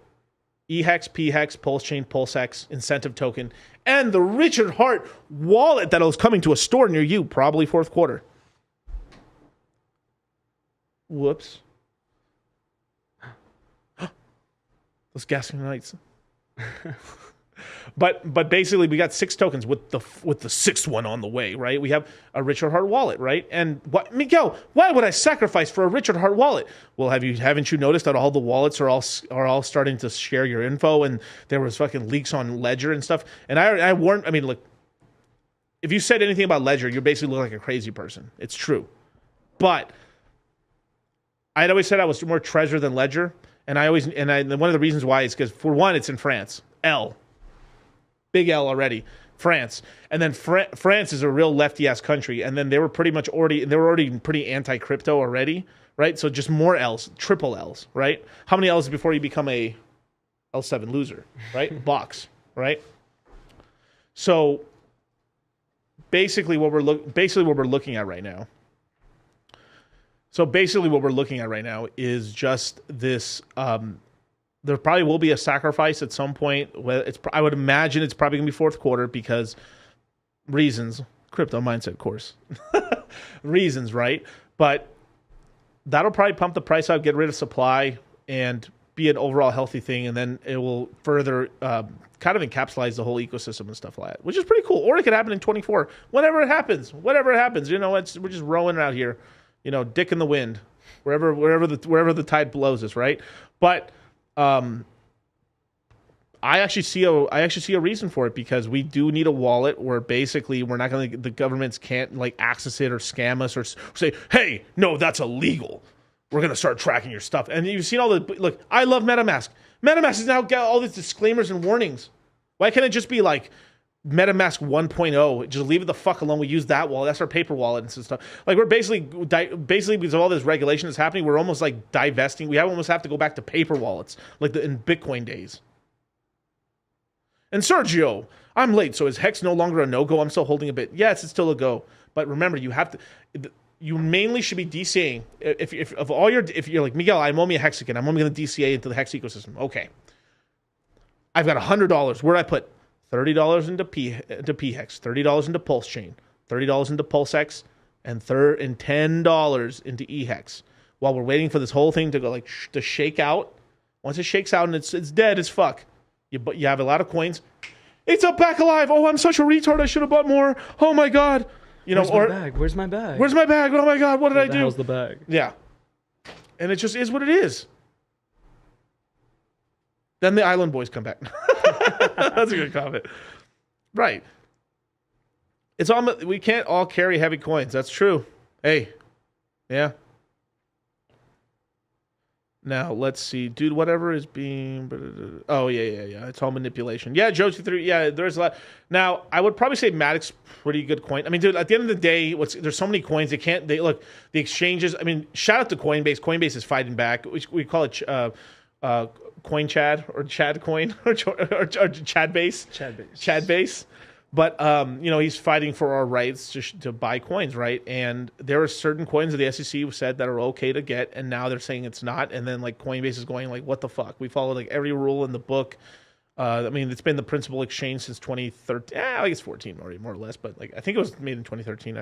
eHex, PHex, PulseChain, PulseX, incentive token, and the Richard Hart wallet that is coming to a store near you, probably fourth quarter. Whoops. Those gasoline lights. But basically, we got 6 tokens with the 6th one on the way, right? We have a Richard Hart wallet, right? And Miguel, why would I sacrifice for a Richard Hart wallet? Well, haven't you noticed that all the wallets are all starting to share your info, and there was fucking leaks on Ledger and stuff. And I warned. I mean, look, if you said anything about Ledger, you basically look like a crazy person. It's true, but I'd always said I was more Trezor than Ledger, and one of the reasons why is because, for one, it's in France. Big L already, France. And then France is a real lefty-ass country, and then they were already pretty anti-crypto already, right? So just more L's, triple L's, right? How many L's before you become a L7 loser, right? Box, right? So basically what we're looking at right now. So basically what we're looking at right now is just this there probably will be a sacrifice at some point. I would imagine it's probably going to be fourth quarter because reasons, crypto mindset course, reasons, right? But that'll probably pump the price up, get rid of supply, and be an overall healthy thing. And then it will further kind of encapsulate the whole ecosystem and stuff like that, which is pretty cool. Or it could happen in 24, whatever it happens. You know, we're just rowing out here, you know, dick in the wind, wherever the tide blows us, right? But I actually see a reason for it, because we do need a wallet where basically the governments can't like access it or scam us or say, hey, no, that's illegal. We're going to start tracking your stuff. And you've seen look, I love MetaMask. MetaMask has now got all these disclaimers and warnings. Why can't it just be like MetaMask 1.0? Just leave it the fuck alone. We use that wallet. That's our paper wallet and stuff. Like, we're basically because of all this regulation that's happening, we're almost like divesting. We almost have to go back to paper wallets, like in Bitcoin days. And Sergio, I'm late, so is Hex no longer a no-go? I'm still holding a bit. Yes, it's still a go. But remember, you mainly should be DCAing. If you're like, Miguel, I'm only a Hexican. I'm only going to DCA into the Hex ecosystem. Okay. I've got $100. Where do I put? $30 into PHex, $30 into PulseChain, $30 into PulseX, and $10 into eHex. While we're waiting for this whole thing to go to shake out. Once it shakes out and it's dead as fuck, you have a lot of coins. It's up back alive. Oh, I'm such a retard. I should have bought more. Oh my god. Where's my bag? Where's my bag? Where's my bag? Oh my god, what did I do? How's the bag? Yeah. And it just is what it is. Then the Island Boys come back. That's a good comment. Right. We can't all carry heavy coins. That's true. Hey. Yeah. Now, let's see. Dude, whatever is being... Oh, yeah. It's all manipulation. Yeah, Joe 23. Yeah, there's a lot. Now, I would probably say Matic's pretty good coin. I mean, dude, at the end of the day, there's so many coins. Look, the exchanges... I mean, shout out to Coinbase. Coinbase is fighting back. We call it Coin Chad or Chad Coin or Chad Base. Chad Base. But, he's fighting for our rights to buy coins, right? And there are certain coins that the SEC said that are okay to get, and now they're saying it's not. And then, like, Coinbase is going, like, what the fuck? We follow, like, every rule in the book. I mean, it's been the principal exchange since 2013. I think it's 14 already, more or less. But, like, I think it was made in 2013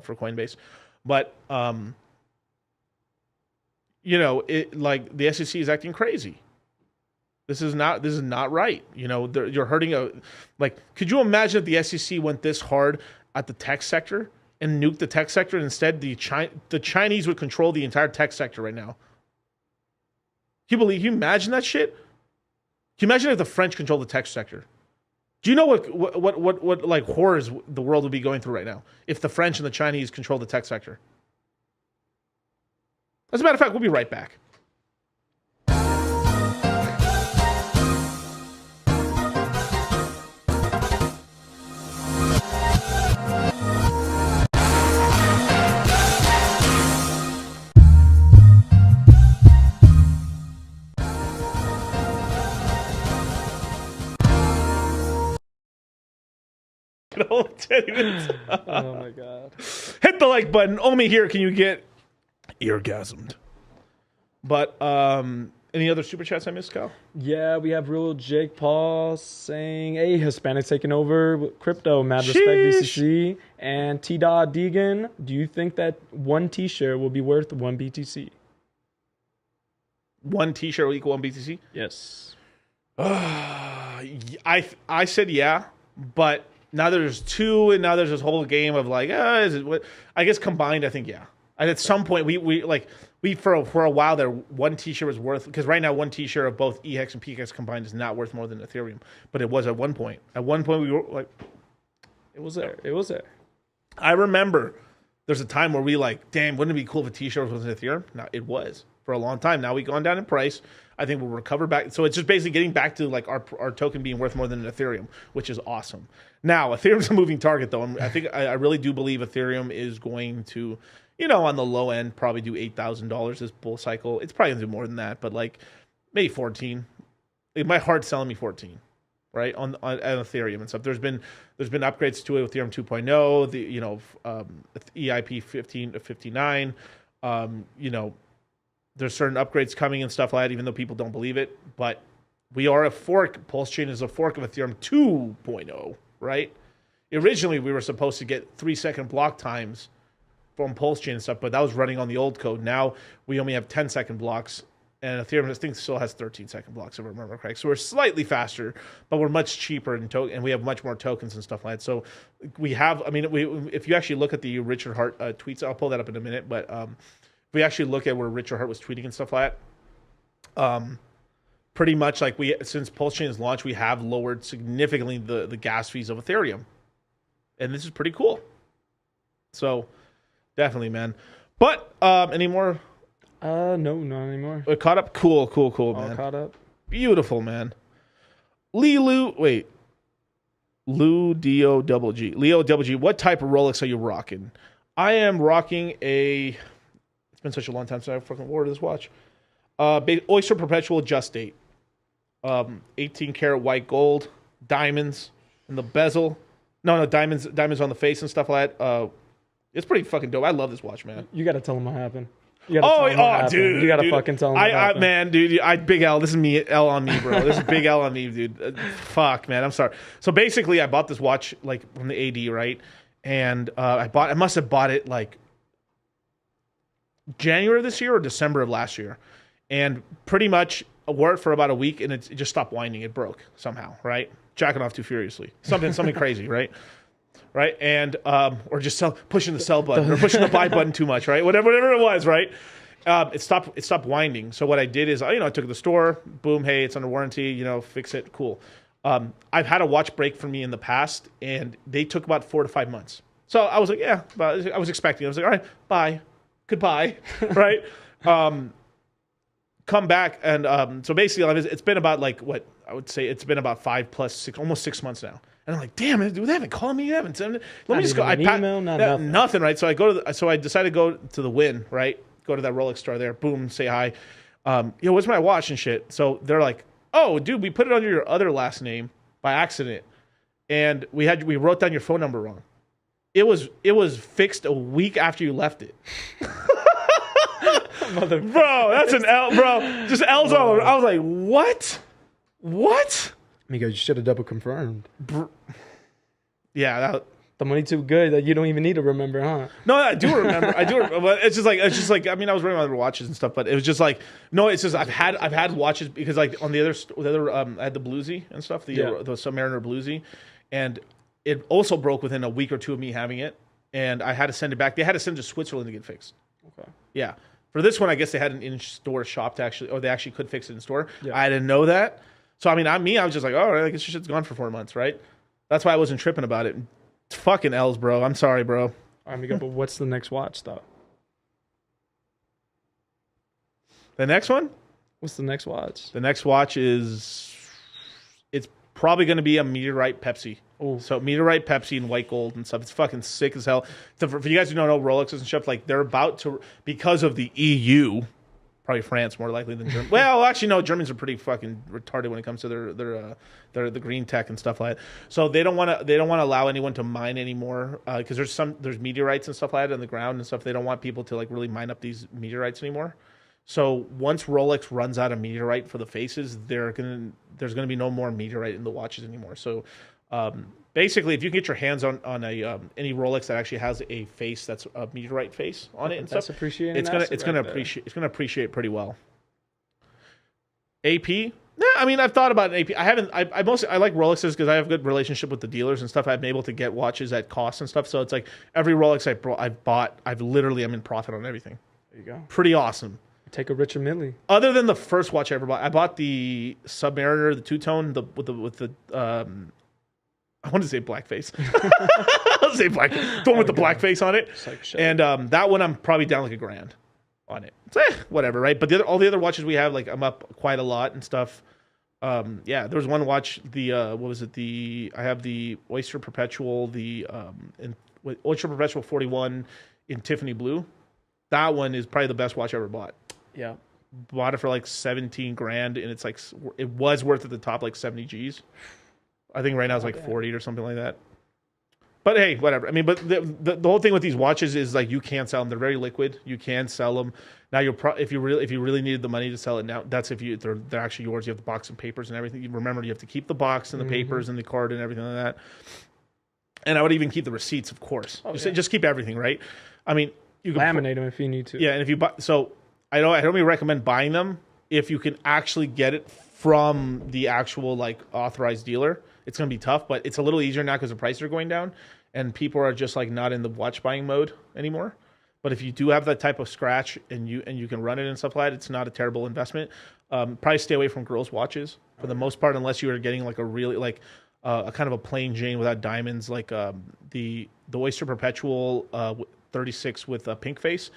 for Coinbase. But, the SEC is acting crazy. This is not right. You're hurting could you imagine if the SEC went this hard at the tech sector and nuked the tech sector, and instead the Chinese would control the entire tech sector right now? Can you imagine that shit? Can you imagine if the French controlled the tech sector? Do you know what like horrors the world would be going through right now if the French and the Chinese control the tech sector? As a matter of fact, we'll be right back. Oh my god. Hit the like button. Only here can you get orgasmed. But any other super chats I missed, Kyle? Yeah, we have real Jake Paul saying, "Hey, Hispanics taking over with crypto. Mad respect, DCC." And T. Deegan, do you think that one T-shirt will be worth one BTC? One T-shirt will equal one BTC? Yes. I said yeah, but now there's two, and now there's this whole game of like, is it what? I guess combined, I think yeah. And at some point, we for a while there, one T-shirt was worth, because right now one T-shirt of both EHEX and PHEX combined is not worth more than Ethereum, but it was at one point. At one point, we were like, It was there. It was there. I remember there's a time where we like, damn, wouldn't it be cool if a T-shirt was Ethereum? No, it was for a long time. Now we've gone down in price. I think we'll recover back. So it's just basically getting back to like our token being worth more than an Ethereum, which is awesome. Now, Ethereum's a moving target, though. I really do believe Ethereum is going to, on the low end, probably do $8,000 this bull cycle. It's probably going to do more than that, but like maybe 14. My heart's telling me 14, right? On Ethereum and stuff. There's been upgrades to it with Ethereum 2.0, the EIP 15 to 59. There's certain upgrades coming and stuff like that, even though people don't believe it. But we are a fork. PulseChain is a fork of Ethereum 2.0, right? Originally, we were supposed to get 3-second block times from PulseChain and stuff, but that was running on the old code. Now we only have 10-second blocks, and Ethereum, I think, still has 13-second blocks, if I remember correct. So we're slightly faster, but we're much cheaper and we have much more tokens and stuff like that. So we have, if you actually look at the Richard Hart tweets, I'll pull that up in a minute, but if we actually look at where Richard Hart was tweeting and stuff like that, pretty much like since PulseChain is launched, we have lowered significantly the gas fees of Ethereum. And this is pretty cool. So definitely, man. But any more? No, not anymore. We're caught up? Cool, All man. caught up. Beautiful, man. Lou D-O-double-G. Leo double G, what type of Rolex are you rocking? I am rocking it's been such a long time since I fucking wore this watch. Oyster Perpetual Just Date. 18 karat white gold, diamonds in the bezel. No, diamonds on the face and stuff like that. It's pretty fucking dope. I love this watch, man. You got to tell him what happened. You gotta dude. You got to fucking tell him what happened. Man, dude, big L. This is me, L on me, bro. This is big L on me, dude. Fuck, man. I'm sorry. So basically, I bought this watch like from the AD, right? And I must have bought it like January of this year or December of last year, and pretty much wore it for about a week, and it just stopped winding. It broke somehow, right? Jacking off too furiously, something crazy, right? And or just pushing the sell button or pushing the buy button too much, right? Whatever it was, right? It stopped winding. So what I did is, I took it to the store. Boom, hey, it's under warranty. Fix it. Cool. I've had a watch break for me in the past, and they took about 4 to 5 months. So I was like, yeah, but I was expecting. I was like, all right, bye, goodbye, right? Come back, and so basically, it's been about like what I would say it's been about 5 plus 6, almost 6 months now. And I'm like, damn it, dude, they haven't called me. They haven't sent it. Let me just go. Nothing, right? So I decided to go to the Win, right? Go to that Rolex store there. Boom, say hi. Where's my watch and shit? So they're like, oh, dude, we put it under your other last name by accident, and we wrote down your phone number wrong. It was fixed a week after you left it. Bro, that's an L, bro. Just L's all over. I was like, what? Amigo, you should have double confirmed. Yeah, the money too good that you don't even need to remember, huh? No, I do remember. But it's just like I mean, I was wearing other watches and stuff, but it was just like no. It's just I've had watches because like on the other I had the Bluesy and stuff, the Submariner Bluesy, and it also broke within a week or two of me having it, and I had to send it back. They had to send it to Switzerland to get fixed. Okay. Yeah. For this one, I guess they had an in-store shop or they actually could fix it in store. Yeah. I didn't know that. So, I mean, I was just like, oh, I guess your shit's gone for 4 months, right? That's why I wasn't tripping about it. It's fucking L's, bro. I'm sorry, bro. All right, amigo, but what's the next watch, though? The next one? What's the next watch? The next watch it's probably going to be a Meteorite Pepsi. Ooh. So Meteorite Pepsi and white gold and stuff. It's fucking sick as hell. So for you guys who don't know Rolexes and stuff, like they're about to, because of the EU, probably France more likely than Germany. Well, actually, no, Germans are pretty fucking retarded when it comes to their the green tech and stuff like that. So they don't want to allow anyone to mine anymore because there's meteorites and stuff like that on the ground and stuff. They don't want people to like really mine up these meteorites anymore. So once Rolex runs out of meteorite for the faces, there's gonna be no more meteorite in the watches anymore. So basically, if you can get your hands on a any Rolex that actually has a face that's a meteorite face on it and That's stuff, appreciating. it's gonna appreciate pretty well. AP. Yeah, I mean, I've thought about an AP. I haven't. I like Rolexes because I have a good relationship with the dealers and stuff. I've been able to get watches at cost and stuff. So it's like every Rolex I've bought, I'm in profit on everything. There you go. Pretty awesome. Take a Richard Mille. Other than the first watch I ever bought, I bought the Submariner, the two-tone, with the I want to say blackface. I'll say black. The one with the blackface on it. Like shit. And that one I'm probably down like $1,000 on it. It's, whatever, right? But all the other watches we have, like I'm up quite a lot and stuff. Yeah, there was one watch. The what was it? I have the Oyster Perpetual, Oyster Perpetual 41 in Tiffany blue. That one is probably the best watch I ever bought. Yeah. Bought it for like $17,000, and it's like it was worth at the top like 70 G's. I think right now it's like 40 or something like that. But hey, whatever. I mean, but the whole thing with these watches is like you can't sell them. They're very liquid. You can sell them. Now if you really needed the money to sell it now, that's if they're actually yours. You have the box and papers and everything. Remember, you have to keep the box and the papers and the card and everything like that. And I would even keep the receipts, of course. Just keep everything, right? I mean, you can Laminate them if you need to. Yeah, and if you buy, so I don't really recommend buying them if you can actually get it from the actual like authorized dealer. It's going to be tough, but it's a little easier now because the prices are going down and people are just like not in the watch buying mode anymore. But if you do have that type of scratch and you can run it and stuff like that, it's not a terrible investment. Probably stay away from girls' watches for the most part, unless you are getting like a really like a kind of a plain Jane without diamonds, like the Oyster Perpetual 36 with a pink face.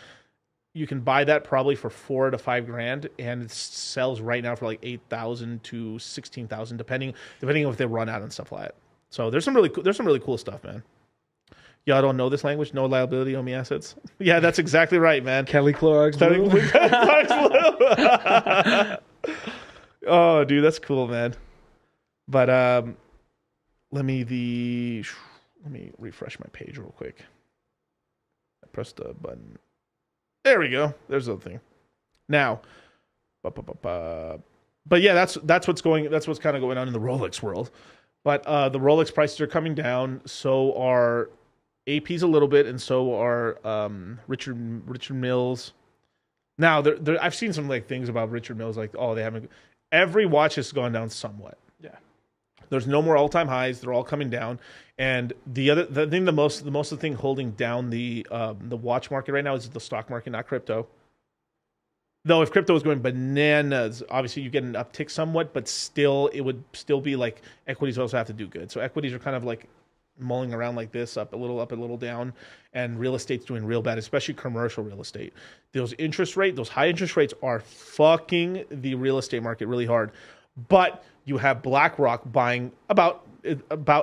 You can buy that probably for $4,000 to $5,000, and it sells right now for like $8,000 to $16,000, depending on if they run out and stuff like that. So there's some really cool stuff, man. Y'all don't know this language? No liability, owe me assets. Yeah, that's exactly right, man. Kelly Clorox Blue. Oh, dude, that's cool, man. But let me refresh my page real quick. I pressed the button. There we go. There's the thing. Now, but yeah, that's what's kind of going on in the Rolex world. But the Rolex prices are coming down. So are APs a little bit, and so are Richard Milles. Now, I've seen some like things about Richard Milles, like they haven't. Every watch has gone down somewhat. Yeah. There's no more all-time highs. They're all coming down. And the most thing holding down the watch market right now is the stock market, not crypto. Though if crypto is going bananas, obviously you get an uptick somewhat, but still it would still be like equities also have to do good. So equities are kind of like mulling around like this, up a little down, and real estate's doing real bad, especially commercial real estate. Those high interest rates are fucking the real estate market really hard. But you have BlackRock buying about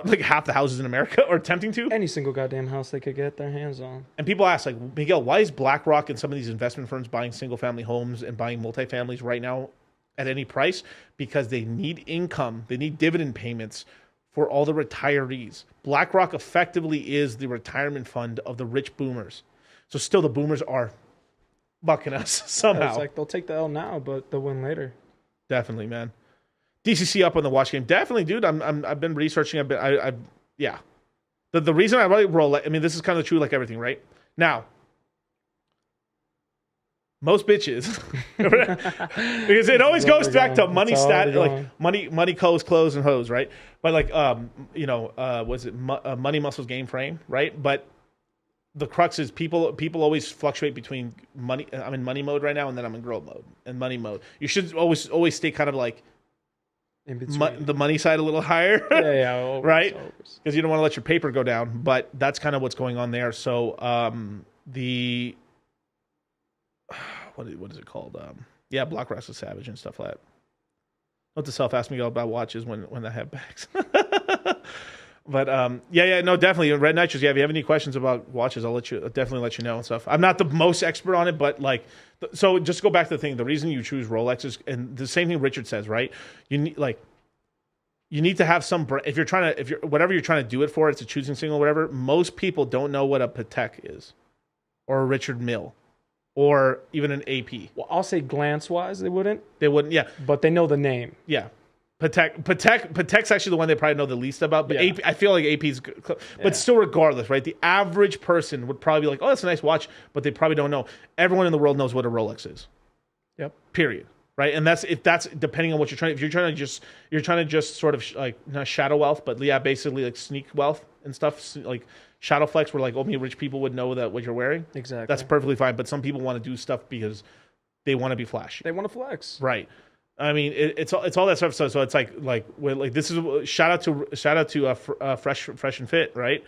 like half the houses in America, or attempting to. Any single goddamn house they could get their hands on. And people ask, like, Miguel, why is BlackRock and some of these investment firms buying single-family homes and buying multifamilies right now at any price? Because they need income. They need dividend payments for all the retirees. BlackRock effectively is the retirement fund of the rich boomers. So still the boomers are bucking us somehow. It's like they'll take the L now, but they'll win later. Definitely, man. DCC up on the watch game. Definitely, dude. I've been researching. Yeah. The reason I really Rolex. I mean, this is kind of true, like everything, right? Now, most bitches, because it always goes back to money stat, like money, clothes, and hoes, right? But like, was it money, muscles, game, frame, right? But the crux is people always fluctuate between money. I'm in money mode right now, and then I'm in girl mode and money mode. You should always stay kind of like in between. The money side a little higher. Yeah, always, right? Because you don't want to let your paper go down. But that's kind of what's going on there. So what is it called? BlackRock's a savage and stuff like that. Note to self, ask me about watches when I have bags. But no, definitely. Red Nitrous, if you have any questions about watches, I'll definitely let you know and stuff. I'm not the most expert on it, but like, so just go back to the thing. The reason you choose Rolex is, and the same thing Richard says, right? You need to have some, if you're whatever you're trying to do it for, it's a choosing signal, whatever. Most people don't know what a Patek is or a Richard Mille. or even an AP. Well, I'll say glance-wise, they wouldn't, They wouldn't. Yeah, but they know the name. yeah. Patek's actually the one they probably know the least about. But Yeah. AP, I feel like AP's, but still, regardless, right? The average person would probably be like, "Oh, that's a nice watch," but they probably don't know. Everyone in the world knows what a Rolex is. Yep. Period. Right, and that's depending on what you're trying. If you're trying to just sort of like not shadow wealth, but yeah, basically like sneak wealth and stuff, like shadow flex, where like only rich people would know that what you're wearing. Exactly. That's perfectly fine. But some people want to do stuff because they want to be flashy. They want to flex. Right. I mean, it's all that stuff. So it's like this is shout out to fresh and fit, right?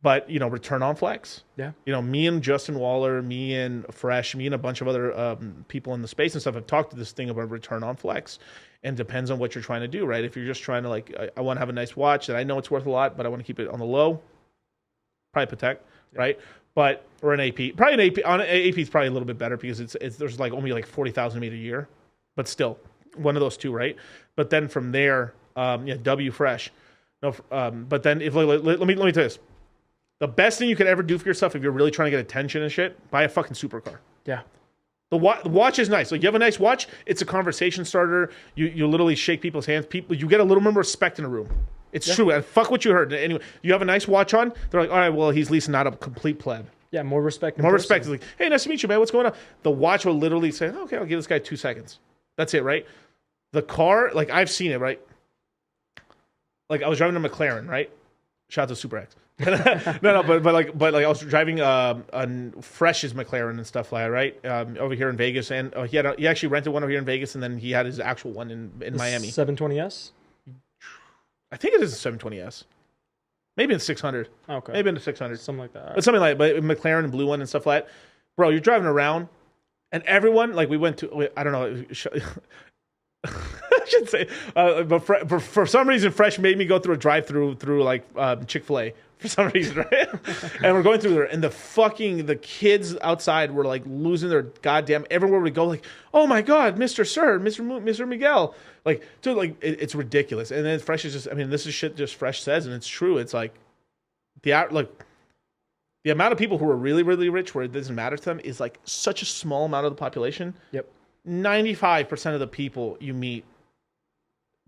But return on flex. Yeah. Me and Justin Waller, me and Fresh, me and a bunch of other people in the space and stuff have talked to this thing about return on flex, and depends on what you're trying to do, right? If you're just trying to I want to have a nice watch that I know it's worth a lot, but I want to keep it on the low, probably Patek, right? But or an AP, probably an AP. On AP is probably a little bit better because it's there's like only like 40,000 made a year, but still. One of those two, right? But then from there, W Fresh. No, but then if let me tell you this: the best thing you could ever do for yourself if you're really trying to get attention and shit, buy a fucking supercar. Yeah. The watch is nice. Like you have a nice watch, it's a conversation starter. You literally shake people's hands. You get a little more respect in a room. It's true. And fuck what you heard. Anyway, you have a nice watch on. They're like, all right, well, he's at least not a complete pleb. Yeah, more respect. More respect. It's like, hey, nice to meet you, man. What's going on? The watch will literally say, okay, I'll give this guy 2 seconds. That's it, right? The car, like I've seen it, right? Like I was driving a McLaren, right? Shout out to Super X. no, but I was driving a Fresh's McLaren and stuff like that, right? Over here in Vegas, and he actually rented one over here in Vegas, and then he had his actual one in Miami. 720S. I think it is a 720S. Maybe in 600. Okay. Maybe in the 600. Something like that. But something like but McLaren blue one and stuff like that. Bro, you're driving around, and everyone like we went to I don't know. I should say, but for some reason, Fresh made me go through a drive-through through like Chick-fil-A for some reason, right? And we're going through there, and the kids outside were like losing their goddamn. Everywhere we go, like, oh my god, Mr. Miguel, like, dude, like it's ridiculous. And then Fresh is just, I mean, this is shit just Fresh says, and it's true. It's like the amount of people who are really, really rich where it doesn't matter to them is like such a small amount of the population. Yep. 95% of the people you meet,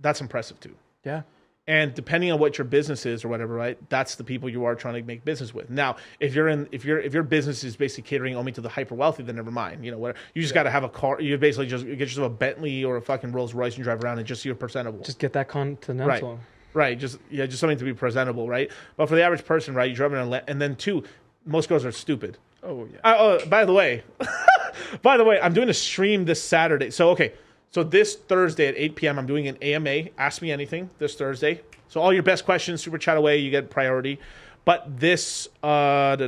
that's impressive too. Yeah. And depending on what your business is or whatever, right? That's the people you are trying to make business with. Now, if your business is basically catering only to the hyper wealthy, then never mind. You just got to have a car. You basically just get yourself a Bentley or a fucking Rolls Royce and drive around and just see you're presentable. Just get that Continental. Right. Just something to be presentable, right? But for the average person, right? You're driving and then two, most girls are stupid. Oh yeah. By the way, I'm doing a stream this Saturday. So this Thursday at 8 p.m. I'm doing an AMA. Ask me anything this Thursday. So all your best questions, super chat away. You get priority. But this But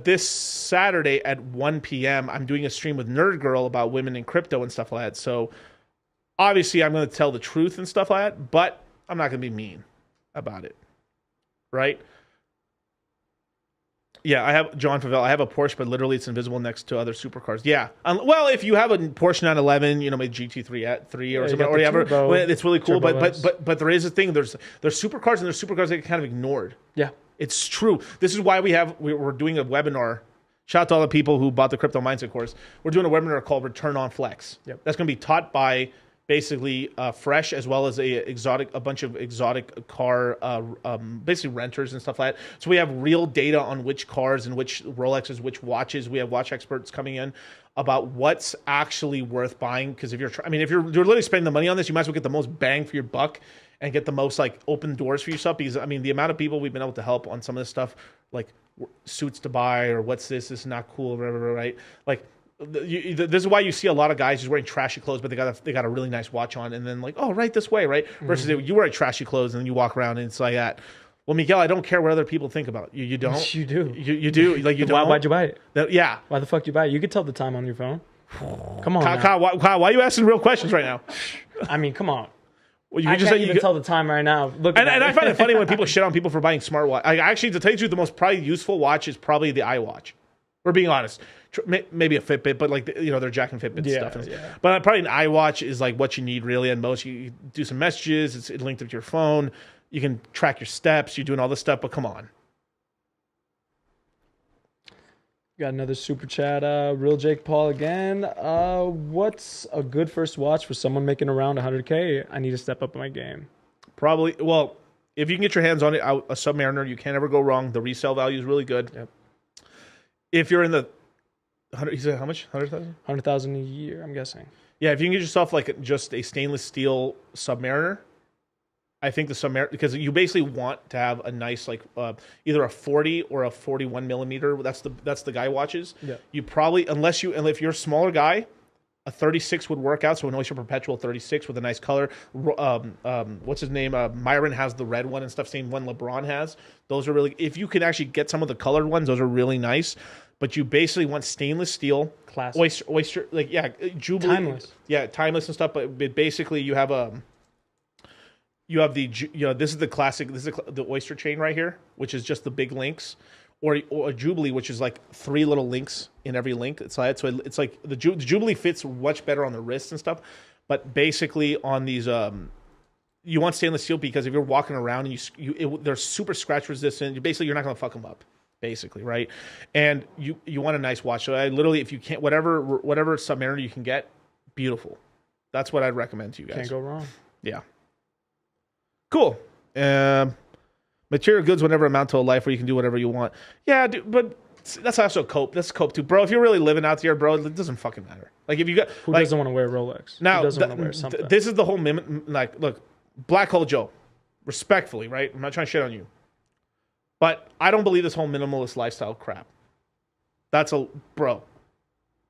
this Saturday at 1 p.m. I'm doing a stream with Nerd Girl about women in crypto and stuff like that. So obviously I'm going to tell the truth and stuff like that, but I'm not going to be mean about it. Right? Yeah, I have John Favell. I have a Porsche, but literally it's invisible next to other supercars. Yeah, well, if you have a Porsche 911, maybe GT3 at 3 or something, or whatever, it's really cool. But there is a thing. There's supercars and there's supercars that get kind of ignored. Yeah, it's true. This is why we're doing a webinar. Shout out to all the people who bought the Crypto Mindset course. We're doing a webinar called Return on Flex. Yep. That's going to be taught by basically Fresh, as well as a bunch of exotic car basically renters and stuff like that. So we have real data on which cars and which Rolexes, which watches. We have watch experts coming in about what's actually worth buying. Because if you're literally spending the money on this, you might as well get the most bang for your buck and get the most like open doors for yourself. Because I mean, the amount of people we've been able to help on some of this stuff, like suits to buy or what's this is not cool, whatever, right? Like. This is why you see a lot of guys just wearing trashy clothes, but they got a really nice watch on, and then like, oh, right this way, right? Versus you wear trashy clothes and then you walk around and it's like that. Well, Miguel, I don't care what other people think about you. You don't. You do. You do. Like you don't. Why'd you buy it? Yeah. Why the fuck you buy it? You could tell the time on your phone. Come on. Kyle, why are you asking real questions right now? I mean, come on. Well, you I just can't even tell the time right now. Look. And I find it funny when people shit on people for buying smartwatch. Actually, to tell you the truth, the most probably useful watch is probably the iWatch. We're being honest. Maybe a Fitbit, but like they're Jack and Fitbit stuff. Yeah. But probably an iWatch is like what you need really. And most you do some messages. It's linked up to your phone. You can track your steps. You're doing all this stuff. But come on. Got another super chat. Real Jake Paul again. What's a good first watch for someone making around 100K? I need to step up my game. Probably, well, if you can get your hands on it, a Submariner, you can't ever go wrong. The resale value is really good. Yep. If you're in the 100, he said how much? 100,000? 100,000 a year, I'm guessing. Yeah, if you can get yourself like just a stainless steel Submariner, I think the Submariner, because you basically want to have a nice like either a 40 or a 41 millimeter. That's the guy watches. Yeah. You probably, unless if you're a smaller guy, a 36 would work out. So an Oyster Perpetual 36 with a nice color. What's his name? Myron has the red one and stuff. Same one LeBron has. Those are really, if you can actually get some of the colored ones, those are really nice. But you basically want stainless steel, classic, oyster, like Jubilee, timeless, timeless and stuff. But basically, you have this is the classic. This is the Oyster chain right here, which is just the big links, or a Jubilee, which is like 3 little links in every link. It's like the Jubilee fits much better on the wrists and stuff. But basically, on these, you want stainless steel because if you're walking around and they're super scratch resistant. You're not going to fuck them up. Basically, right? And you want a nice watch. So I literally, if you can't, whatever Submariner you can get, beautiful. That's what I'd recommend to you guys. Can't go wrong. Yeah. Cool. Material goods will never amount to a life where you can do whatever you want. Yeah, dude, but that's also cope. That's cope too, bro. If you're really living out there, bro, it doesn't fucking matter. Like if you got who doesn't want to wear Rolex? Now, who doesn't want to wear something? This is the whole look, Black Hole Joe, respectfully, right? I'm not trying to shit on you. But I don't believe this whole minimalist lifestyle crap. Bro.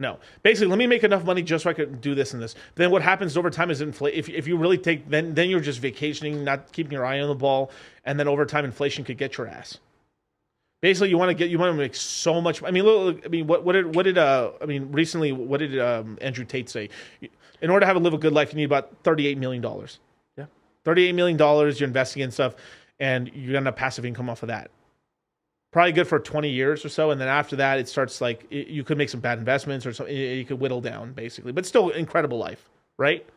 No. Basically, let me make enough money just so I can do this and this. Then what happens over time is if you really take, then you're just vacationing, not keeping your eye on the ball, and then over time inflation could get your ass. Basically, you want to make so much. I mean, look, recently, what did Andrew Tate say? In order to live a good life, you need about $38 million. Yeah. $38 million you're investing in stuff, and you're going to have passive income off of that. Probably good for 20 years or so, and then after that, it starts you could make some bad investments or something. You could whittle down, basically. But still, incredible life, right?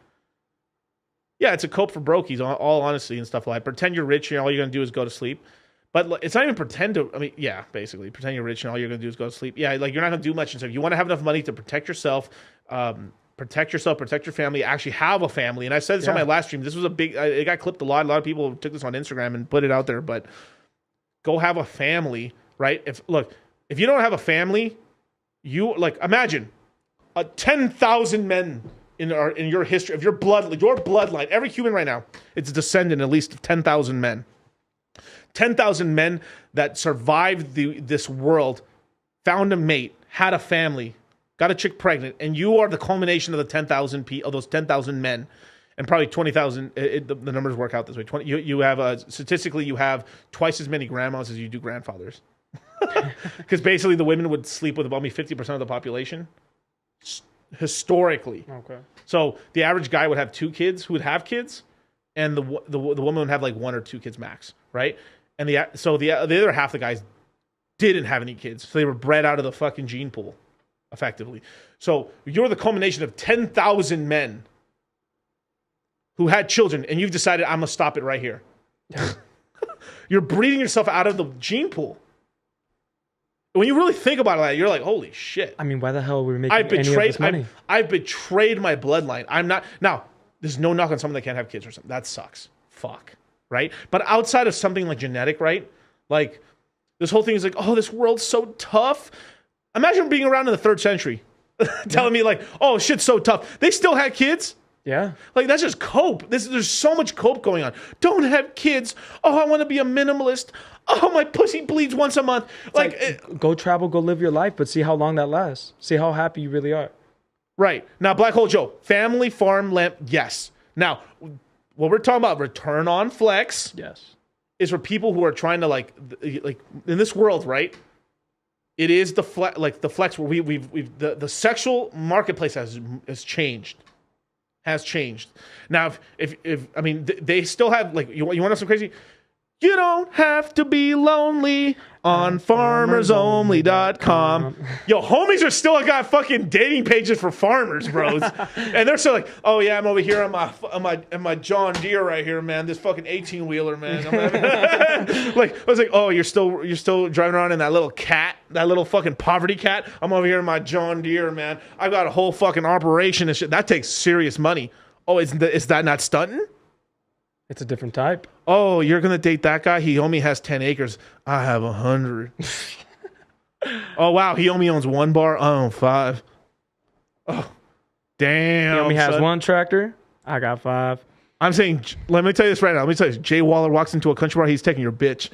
Yeah, it's a cope for brokies, all honesty and stuff like that. Pretend you're rich and all you're going to do is go to sleep. But it's not even pretend to, basically. Pretend you're rich and all you're going to do is go to sleep. Yeah, like you're not going to do much and stuff. You want to have enough money to protect yourself, protect your family, actually have a family. And I said this on my last stream. This was it got clipped a lot. A lot of people took this on Instagram and put it out there, but go have a family, right? If you don't have a family, imagine 10,000 men in your history of your bloodline, every human right now, it's a descendant at least of 10,000 men. 10,000 men that survived this world, found a mate, had a family, got a chick pregnant, and you are the culmination of the 10,000 of those 10,000 men, and probably 20,000. The numbers work out this way. You have statistically you have twice as many grandmas as you do grandfathers, because basically the women would sleep with about 50% of the population historically. Okay. So the average guy would have 2 kids who would have kids, and the woman would have like 1 or 2 kids max, right? And the other half of the guys didn't have any kids, so they were bred out of the fucking gene pool, effectively. So you're the culmination of 10,000 men who had children, and you've decided I'm gonna stop it right here. You're breeding yourself out of the gene pool. When you really think about it, you're like, holy shit. I mean, why the hell are we making any of this money? I've betrayed my bloodline. I'm not now. There's no knock on someone that can't have kids or something. That sucks. Fuck. Right? But outside of something like genetic, right? Like, this whole thing is like, oh, this world's so tough. Imagine being around in the 3rd century telling me like, oh, shit's so tough. They still had kids? Yeah. Like, that's just cope. There's so much cope going on. Don't have kids. Oh, I want to be a minimalist. Oh, my pussy bleeds once a month. Go travel, go live your life, but see how long that lasts. See how happy you really are. Right. Now, Black Hole Joe, family, farm, lamp, yes. Now, what we're talking about, return on flex, yes, is for people who are trying to like in this world, right? It is the flex, where the sexual marketplace has changed. Has changed. Now, if they still have, like, you want to know something crazy? You don't have to be lonely on farmersonly.com. Yo, homies are still got fucking dating pages for farmers, bros. And they're still like, oh yeah, I'm over here on my John Deere right here, man. This fucking 18-wheeler, man. Like, I was like, oh, you're still driving around in that little cat, that little fucking poverty cat. I'm over here in my John Deere, man. I've got a whole fucking operation and shit. That takes serious money. Oh, is that not stunting? It's a different type. Oh, you're going to date that guy? He only has 10 acres. I have 100. Oh, wow. He only owns 1 bar. I own 5. Oh, damn. He only has son. 1 tractor. I got 5. I'm saying, let me tell you this right now. Let me tell you this. Jay Waller walks into a country bar. He's taking your bitch.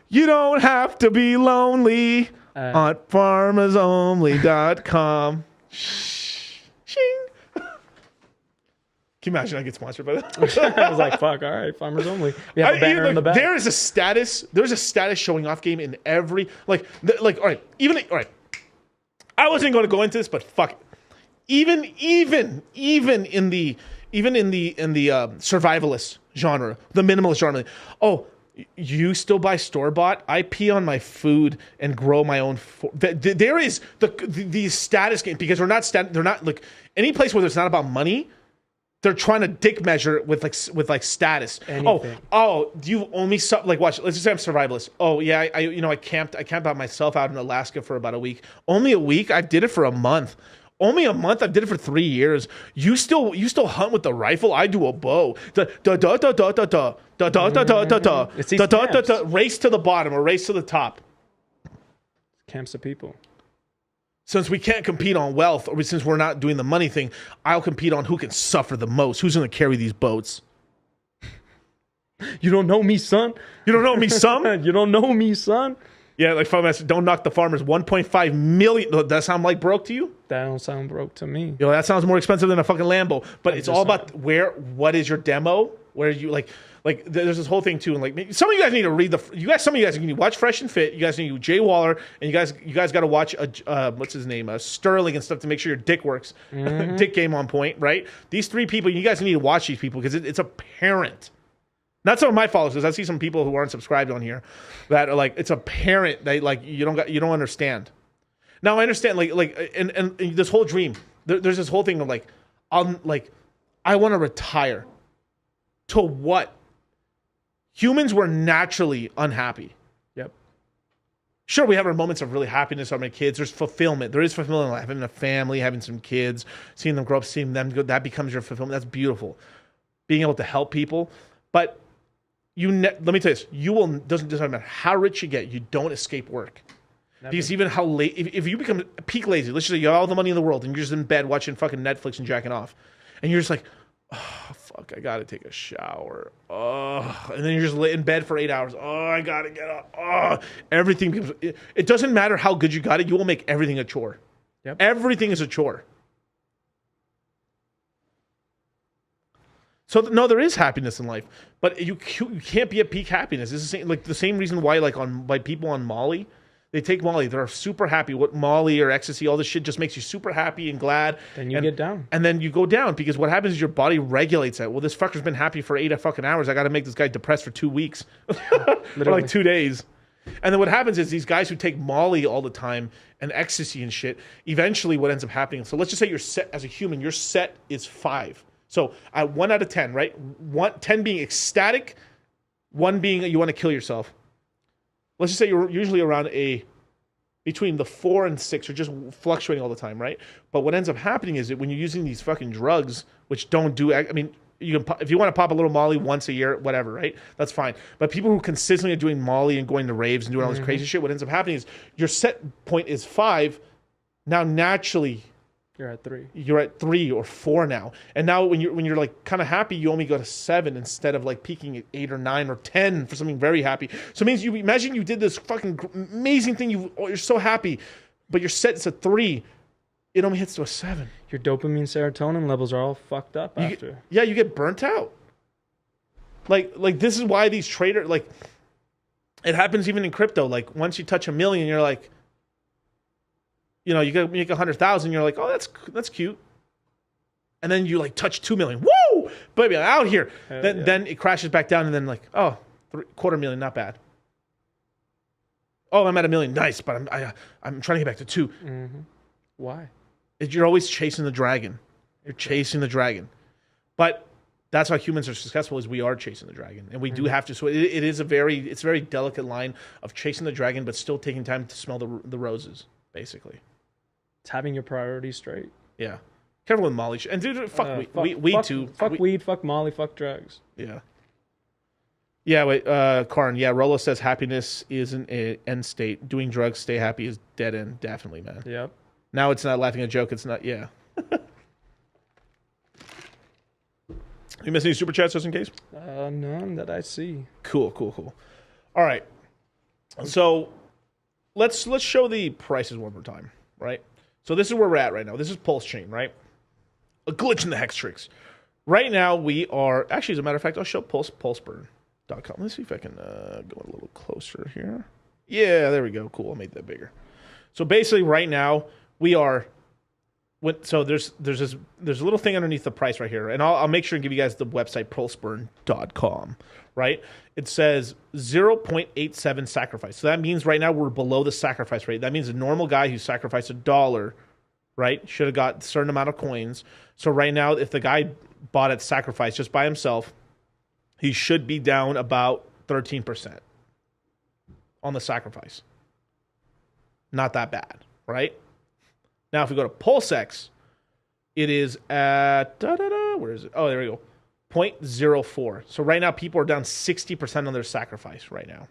You don't have to be lonely on farmersonly.com. Shing. Can you imagine I get sponsored by that? I was like, fuck, all right, farmers only. We have a banner in the back. There's a status showing off game in every all right, I wasn't going to go into this, but fuck it. Even in the survivalist genre, the minimalist genre. Oh, you still buy store-bought? I pee on my food and grow my own. There is the status game because they're not like any place where it's not about money. They're trying to dick measure with status. Anything. Oh, do you only like watch? Let's just say I'm survivalist. Oh yeah, I camped by myself out in Alaska for about a week. Only a week. I did it for a month. Only a month. I did it for 3 years. You still hunt with the rifle. I do a bow. Race to the bottom or race to the top. Camps of people. Since we can't compete on wealth, or since we're not doing the money thing, I'll compete on who can suffer the most. Who's going to carry these boats? You don't know me, son. You don't know me, son? You don't know me, son. Yeah, like don't knock the farmers. 1.5 million. Does that sound like broke to you? That don't sound broke to me. Yo, that sounds more expensive than a fucking Lambo. But it's all about what is your demo? Where you like there's this whole thing too, and like some of you guys need to read some of you guys need to watch Fresh and Fit. You guys need to Jay Waller, and you guys got to watch what's his name, Sterling and stuff to make sure your dick works, dick game on point, right? These 3 people, you guys need to watch these people because it's apparent. Not some of my followers, because I see some people who aren't subscribed on here that are like, it's apparent that like you don't understand. Now I understand and this whole dream. There's this whole thing of I want to retire. To what? Humans were naturally unhappy. Yep. Sure, we have our moments of really happiness. Having kids, there's fulfillment. There is fulfillment in life. Having a family, having some kids, seeing them grow up, seeing them go. That becomes your fulfillment. That's beautiful. Being able to help people, but let me tell you this: doesn't matter how rich you get, you don't escape work. Never. Because even how late, if you become peak lazy, let's just say you have all the money in the world and you're just in bed watching fucking Netflix and jacking off, and you're just like, oh fuck, I gotta take a shower. Oh, and then you're just in bed for 8 hours. Oh, I gotta get up. Oh, everything becomes. It doesn't matter how good you got it. You will make everything a chore. Yep. Everything is a chore. So no, there is happiness in life, but you can't be at peak happiness. It's the same reason why people on Molly, they take Molly. They're super happy. What Molly or ecstasy, all this shit just makes you super happy and glad. Then you get down. And then you go down because what happens is your body regulates that. Well, this fucker's been happy for 8 fucking hours. I got to make this guy depressed for 2 weeks. For like 2 days. And then what happens is these guys who take Molly all the time and ecstasy and shit, eventually what ends up happening. So let's just say you're set as a human. Your set is 5. So at 1 out of 10, right? 10 being ecstatic, 1 being you want to kill yourself. Let's just say you're usually around between the 4 and 6, or just fluctuating all the time, right? But what ends up happening is that when you're using these fucking drugs, which don't do, I mean, you can, if you want to pop a little Molly once a year, whatever, right? That's fine. But people who consistently are doing Molly and going to raves and doing all this crazy shit, what ends up happening is your set point is 5. Now naturally, You're at 3 or 4 now, and now when you're like kind of happy, you only go to 7 instead of like peaking at 8 or 9 or 10 for something very happy. So it means you imagine you did this fucking amazing thing. You're so happy, but your set is a 3. It only hits to a 7. Your dopamine, serotonin levels are all fucked up after. You get burnt out. Like this is why these traders, like, it happens even in crypto. Like once you touch 1 million, you're like, you know, you make 100,000. You're like, oh, that's cute. and then you like touch 2 million. Woo, baby, I'm out here. Yeah. Then it crashes back down, and then like, oh, $250,000, not bad. Oh, I'm at $1 million, nice, but I'm trying to get back to 2. Mm-hmm. Why? You're always chasing the dragon. You're chasing the dragon, but that's how humans are successful. Is we are chasing the dragon, and we do have to. So it's a very delicate line of chasing the dragon, but still taking time to smell the roses. Basically, It's having your priorities straight. yeah. Careful with Molly. And dude, fuck weed too. Fuck weed, fuck Molly, fuck drugs. Yeah. Yeah, wait, Karn, yeah, Rolo says happiness isn't an end state. Doing drugs, stay happy is dead end. Definitely, man. Yep. Now it's not laughing at a joke. It's not, yeah. You miss any super chats just in case? None that I see. Cool. All right. So let's show the prices one more time, right? So this is where we're at right now. This is PulseChain, right? A glitch in the Hextrix. Right now we are, actually, as a matter of fact, I'll show pulseburn.com. Let's see if I can go a little closer here. Yeah, there we go. Cool. I made that bigger. So basically right now we are, so there's a little thing underneath the price right here, and I'll make sure and give you guys the website pulseburn.com, right? It says 0.87 sacrifice. So that means right now we're below the sacrifice rate. That means a normal guy who sacrificed $1, right, should have got a certain amount of coins. So right now, if the guy bought at sacrifice just by himself, he should be down about 13% on the sacrifice. Not that bad, right? Now, if we go to PulseX, it is at, where is it? Oh, there we go. 0.04. So right now, people are down 60% on their sacrifice right now.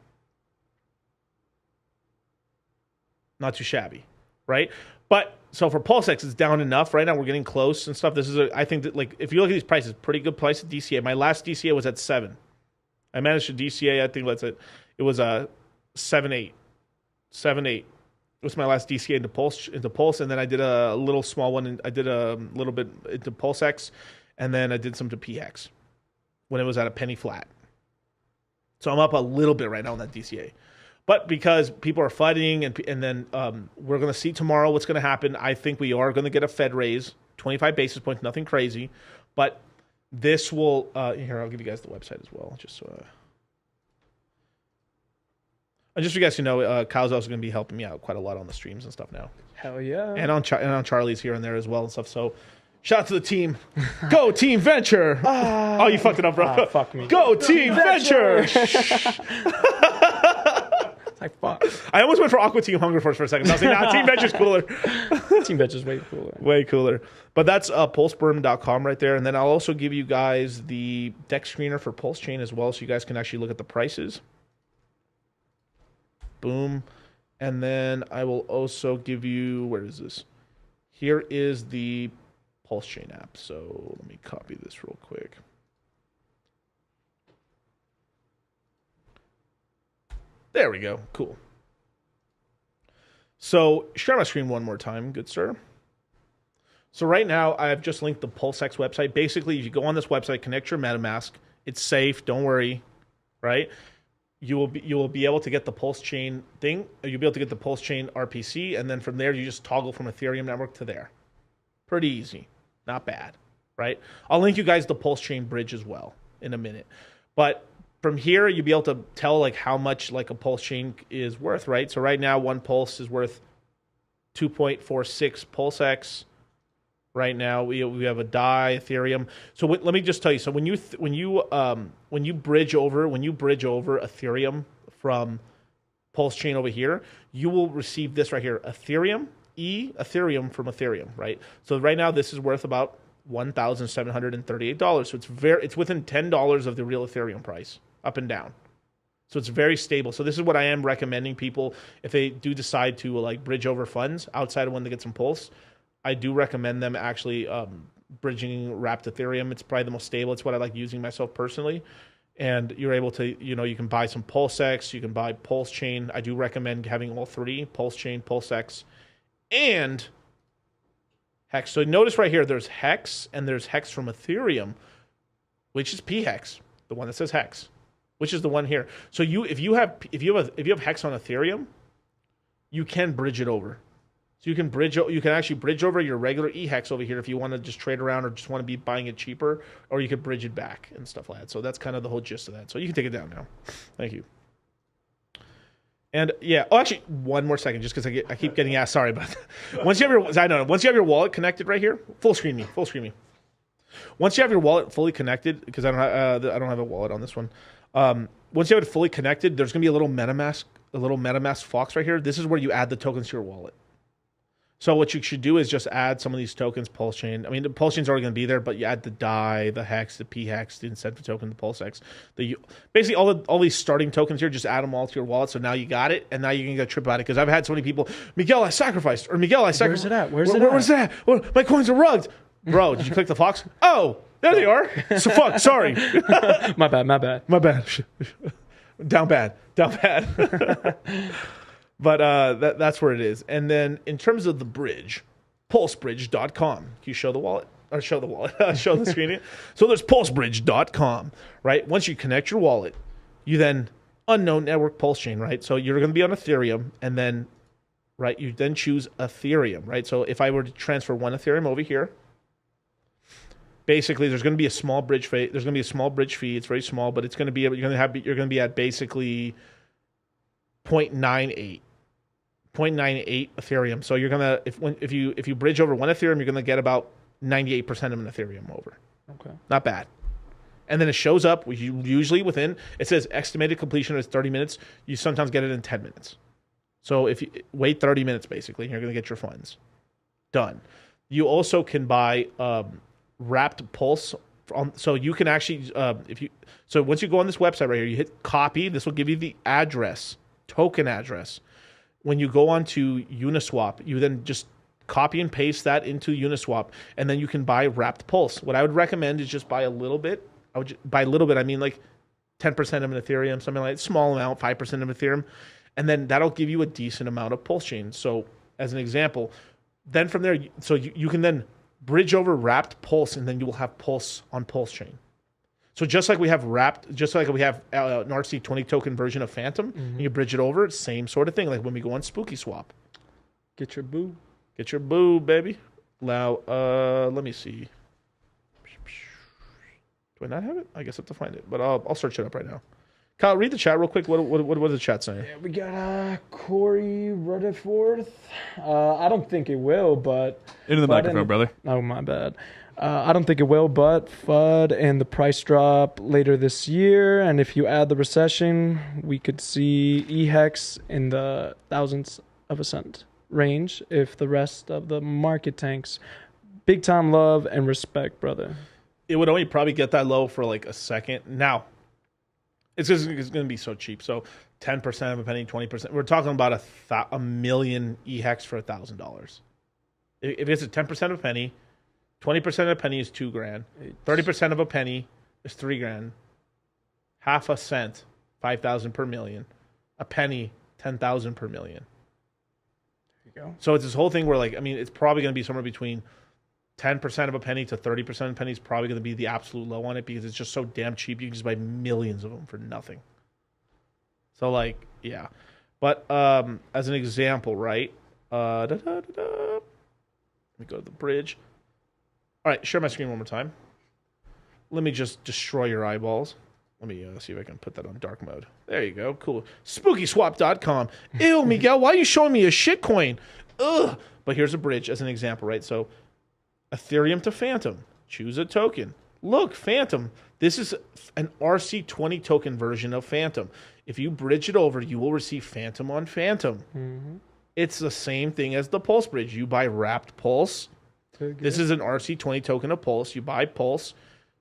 Not too shabby, right? But, so for PulseX, it's down enough. Right now, we're getting close and stuff. This is, I think that, like, if you look at these prices, pretty good price at DCA. My last DCA was at 7. I managed to DCA, I think that's it. It was a 7.8. 7.8. It was my last DCA into Pulse, and then I did a little small one, and I did a little bit into PulseX, and then I did some to PX when it was at a penny flat. So I'm up a little bit right now on that DCA. But because people are fighting, and then we're going to see tomorrow what's going to happen. I think we are going to get a Fed raise, 25 basis points, nothing crazy. But this will, here, I'll give you guys the website as well, just so... just so you guys can know, Kyle's also going to be helping me out quite a lot on the streams and stuff now. Hell yeah. And on Charlie's here and there as well and stuff. So shout out to the team. Go Team Venture. Oh, you fucked it up, bro. Fuck me. Go Team Venture. Like, fuck. I almost went for Aqua Team Hunger Force for a second. I was like, nah, Team Venture's cooler. Team Venture's way cooler. Way cooler. But that's pulseburn.com right there. And then I'll also give you guys the deck screener for PulseChain as well, so you guys can actually look at the prices. Boom. And then I will also give you, where is this? Here is the PulseChain app. So let me copy this real quick. There we go. Cool. So share my screen one more time, good sir. So right now I've just linked the PulseX website. Basically, if you go on this website, connect your MetaMask. It's safe. Don't worry. Right? You will be able to get the PulseChain thing. You'll be able to get the PulseChain RPC, and then from there you just toggle from Ethereum network to there. Pretty easy, not bad, right? I'll link you guys the PulseChain bridge as well in a minute. But from here you'll be able to tell like how much like a PulseChain is worth, right? So right now one Pulse is worth 2.46 PulseX. Right now we have a DAI Ethereum. So let me just tell you. So when you bridge over Ethereum from PulseChain over here, you will receive this right here, Ethereum from Ethereum, right? So right now this is worth about $1,738. So it's within $10 of the real Ethereum price, up and down. So it's very stable. So this is what I am recommending people if they do decide to like bridge over funds outside of when they get some Pulse. I do recommend them actually bridging wrapped Ethereum. It's probably the most stable. It's what I like using myself personally. And you're able to, you can buy some PulseX, you can buy PulseChain. I do recommend having all three, PulseChain, PulseX, and Hex. So notice right here, there's Hex and there's Hex from Ethereum, which is PHEX, the one that says Hex, which is the one here. So if you have Hex on Ethereum, you can bridge it over. So you can actually bridge over your regular eHex over here if you want to just trade around or just want to be buying it cheaper, or you could bridge it back and stuff like that. So that's kind of the whole gist of that. So you can take it down now. Thank you. And yeah, actually, one more second, just because I keep getting asked. Sorry about that. Once you have your wallet connected right here, full screen me. Once you have your wallet fully connected, because I don't have a wallet on this one. Once you have it fully connected, there's gonna be a little MetaMask box right here. This is where you add the tokens to your wallet. So what you should do is just add some of these tokens, PulseChain. I mean, the PulseChain's already going to be there, but you add the DAI, the Hex, the PHEX, the incentive token, the PulseX. Basically, all these starting tokens here, just add them all to your wallet. So now you got it, and now you can get a trip about it. Because I've had so many people, Miguel, I sacrificed. Or Miguel, I sacrificed. Where's it at? Where's that? Well, my coins are rugged. Bro, did you click the fox? Oh, there they are. So fuck, sorry. My bad. Down bad. But that's where it is. And then in terms of the bridge, pulsebridge.com. Can you show the wallet? Or show the wallet. Show the screen. So there's pulsebridge.com, right? Once you connect your wallet, you then unknown network PulseChain, right? So you're going to be on Ethereum, and then, right, you then choose Ethereum, right? So if I were to transfer one Ethereum over here, basically there's going to be a small bridge fee. There's going to be a small bridge fee. It's very small, but it's going to be you're going to be at basically 0.98 Ethereum. So you're gonna if you bridge over one Ethereum, you're gonna get about 98% of an Ethereum over. Okay, not bad. And then it shows up usually within. It says estimated completion is 30 minutes. You sometimes get it in 10 minutes. So if you wait 30 minutes, basically, you're gonna get your funds. Done. You also can buy wrapped pulse. So you can actually so once you go on this website right here, you hit copy. This will give you the address. Token address. When you go on to Uniswap, you then just copy and paste that into Uniswap, and then you can buy wrapped pulse. What I would recommend is just buy a little bit. By a little bit, I mean like 10% of an Ethereum, something like that, small amount, 5% of Ethereum, and then that'll give you a decent amount of PulseChain. So as an example, then from there, so you can then bridge over wrapped pulse, and then you will have pulse on PulseChain. So just like we have an RC20 token version of Phantom, and you bridge it over, same sort of thing. Like when we go on Spooky Swap. get your boo. Get your boo, baby. Now, let me see. Do I not have it? I guess I have to find it, but I'll search it up right now. Kyle, read the chat real quick. What does the chat say? Yeah, we got Corey Rutherford. I don't think it will, but Into the microphone, brother. Oh, my bad. I don't think it will, but FUD and the price drop later this year. And if you add the recession, we could see eHex in the thousandths of a cent range if the rest of the market tanks. Big time love and respect, brother. It would only probably get that low for like a second. Now, it's going to be so cheap. So 10% of a penny, 20%. We're talking about a million eHex for $1,000. If it's a 10% of a penny, 20% of a penny is $2,000. 30% of a penny is $3,000. Half a cent, 5,000 per million. A penny, 10,000 per million. There you go. So it's this whole thing where, like, I mean, it's probably going to be somewhere between 10% of a penny to 30% of a penny is probably going to be the absolute low on it because it's just so damn cheap. You can just buy millions of them for nothing. So, like, yeah. But as an example, right? Let me go to the bridge. All right, share my screen one more time. Let me just destroy your eyeballs. Let me see if I can put that on dark mode. There you go. Cool. SpookySwap.com. Ew, Miguel, why are you showing me a shitcoin? Ugh. But here's a bridge as an example, right? So Ethereum to Phantom. Choose a token. Look, Phantom. This is an RC20 token version of Phantom. If you bridge it over, you will receive Phantom on Phantom. Mm-hmm. It's the same thing as the Pulse bridge. You buy wrapped Pulse. This is an RC20 token of Pulse. You buy Pulse.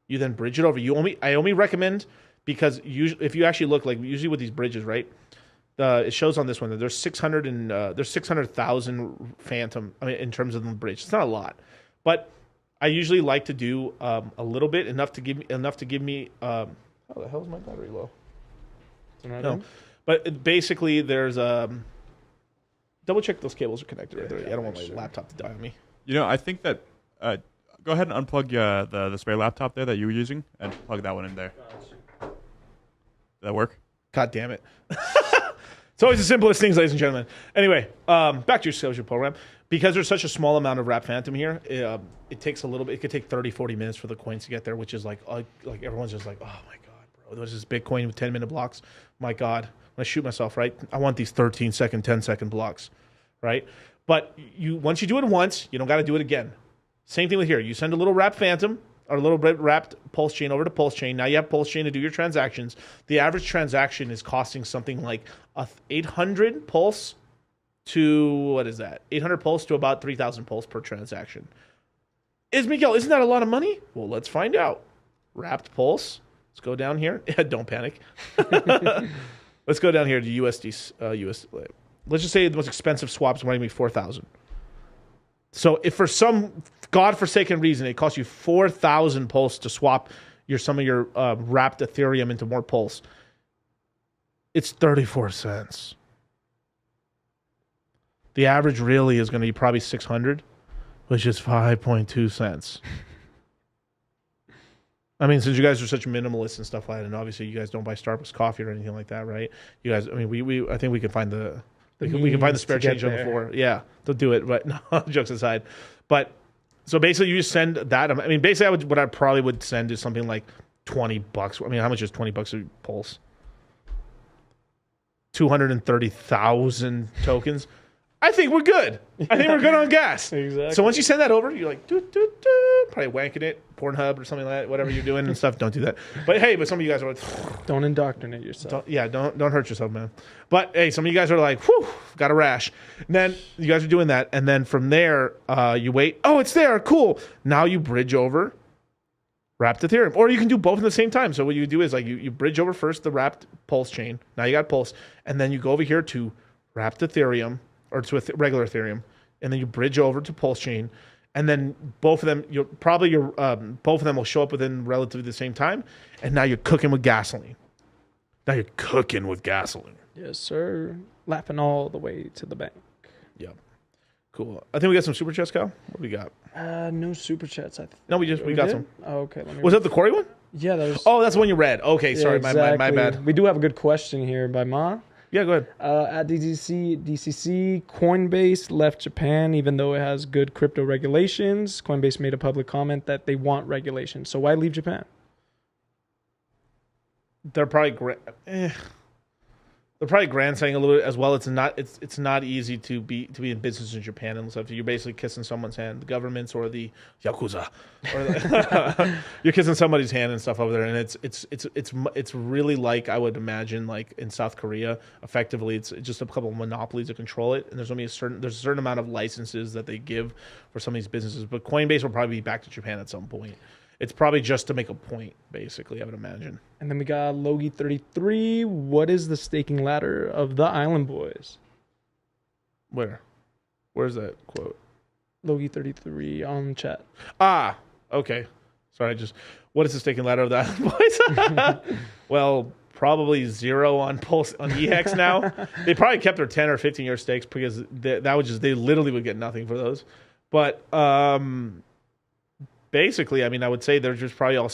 You then bridge it over. I only recommend, because if you actually look, like usually with these bridges, right? It shows on this one that there's 600,000 Phantom. I mean, in terms of the bridge, it's not a lot, but I usually like to do a little bit, enough to give me. How the hell is my battery low? No, but basically there's double check those cables are connected. Yeah, right there. I don't want my laptop to die on me. You know, I think that go ahead and unplug the spare laptop there that you were using and plug that one in there. Did that work? God damn it. It's always the simplest things, ladies and gentlemen. Anyway, back to your social program. because there's such a small amount of wrap phantom here, it takes a little bit. It could take 30, 40 minutes for the coins to get there, which is like everyone's just like, oh my god, bro, there's this big coin with 10-minute blocks. My god, when I shoot myself, right? I want these 13-second, 10-second blocks, right? But once you do it once, you don't got to do it again. Same thing with here. You send a little wrap phantom or a little bit wrapped PulseChain over to PulseChain. Now you have PulseChain to do your transactions. The average transaction is costing something like 800 pulse to, what is that? 800 pulse to about 3,000 pulse per transaction. Miguel, isn't that a lot of money? Well, let's find out. Wrapped pulse. Let's go down here. Don't panic. Let's go down here to USD. Let's just say the most expensive swap is running me 4,000. So if for some godforsaken reason it costs you 4,000 pulse to swap some of your wrapped Ethereum into more pulse, it's 34 cents. The average really is going to be probably 600, which is 5.2 cents. I mean, since you guys are such minimalists and stuff like that, and obviously you guys don't buy Starbucks coffee or anything like that, right? You guys, I mean, I think we can find we can find the spare change on the floor. Yeah, they'll do it. But no, jokes aside. But so basically, you just send that. I mean, basically, what I probably would send is something like $20. I mean, how much is $20 a pulse? 230,000 tokens. I think we're good. I think we're good on gas. Exactly. So once you send that over, you're like, probably wanking it, Pornhub or something like that, whatever you're doing and stuff. Don't do that. But hey, some of you guys are like, don't indoctrinate yourself. Don't hurt yourself, man. But hey, some of you guys are like, whew, got a rash. And then you guys are doing that. And then from there, you wait. Oh, it's there. Cool. Now you bridge over wrapped Ethereum. Or you can do both at the same time. So what you do is like you bridge over first the wrapped Pulse chain. Now you got Pulse. And then you go over here to wrapped Ethereum or to regular Ethereum. And then you bridge over to Pulse chain. And then both of them, both of them will show up within relatively the same time. And now you're cooking with gasoline. Yes, sir. Laughing all the way to the bank. Yep. Cool. I think we got some super chats, Kyle. What do we got? No super chats. We got some. Oh, okay. Was that the Corey one? Yeah, that was. Oh, that's the one you read. Okay, sorry, exactly. my bad. We do have a good question here by Ma. Yeah, go ahead. At DCC, Coinbase left Japan even though it has good crypto regulations. Coinbase made a public comment that they want regulation. So why leave Japan? They're probably grandstanding a little bit as well. It's not easy to be in business in Japan and stuff. You're basically kissing someone's hand, the governments or the yakuza, or you're kissing somebody's hand and stuff over there. And it's really like, I would imagine, like in South Korea. Effectively, it's just a couple of monopolies to control it, and there's only a certain amount of licenses that they give for some of these businesses. But Coinbase will probably be back to Japan at some point. It's probably just to make a point, basically, I would imagine. And then we got Logie33. What is the staking ladder of the Island Boys? Where's that quote? Logie33 on chat. Ah, okay. Sorry, what is the staking ladder of the Island Boys? Well, probably 0 on Pulse on EHEX now. They probably kept their 10 or 15-year stakes because they literally would get nothing for those. But basically, I mean, I would say they're just probably all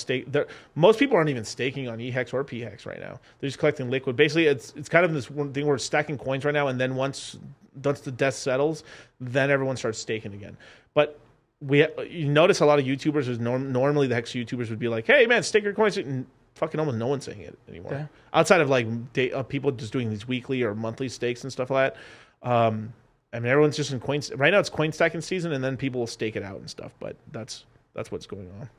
most people aren't even staking on EHEX or PHEX right now. They're just collecting liquid. Basically, it's kind of this one thing where we're stacking coins right now, and then once the dust settles, then everyone starts staking again. But you notice a lot of YouTubers, normally the Hex YouTubers would be like, hey, man, stake your coins. And fucking almost no one's saying it anymore. Yeah. Outside of like people just doing these weekly or monthly stakes and stuff like that. I mean, everyone's just in coins. Right now, it's coin stacking season, and then people will stake it out and stuff. But that's what's going on.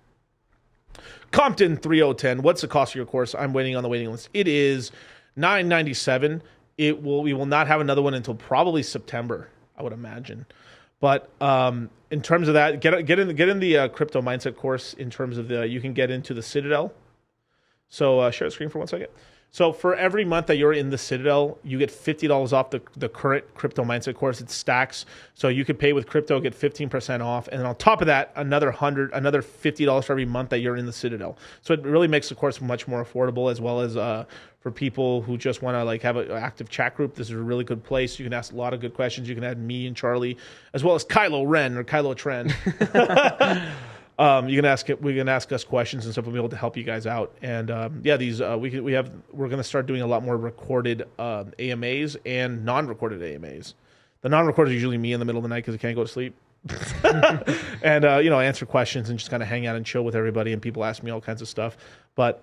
Compton 3010. What's the cost of your course? I'm waiting on the waiting list. It is $997. We will not have another one until probably September, I would imagine. But in terms of that, get in the crypto mindset course. In terms of you can get into the Citadel. So share the screen for 1 second. So for every month that you're in the Citadel, you get $50 off the current crypto mindset course. It stacks. So you could pay with crypto, get 15% off. And then on top of that, another $50 for every month that you're in the Citadel. So it really makes the course much more affordable, as well as for people who just want to like have an active chat group. This is a really good place. You can ask a lot of good questions. You can add me and Charlie, as well as Kylo Ren or Kylo Tren. We can ask us questions and stuff. We'll be able to help you guys out. And we're going to start doing a lot more recorded AMAs and non-recorded AMAs The non-recorder is usually me in the middle of the night because I can't go to sleep. And answer questions and just kind of hang out and chill with everybody, and people ask me all kinds of stuff. But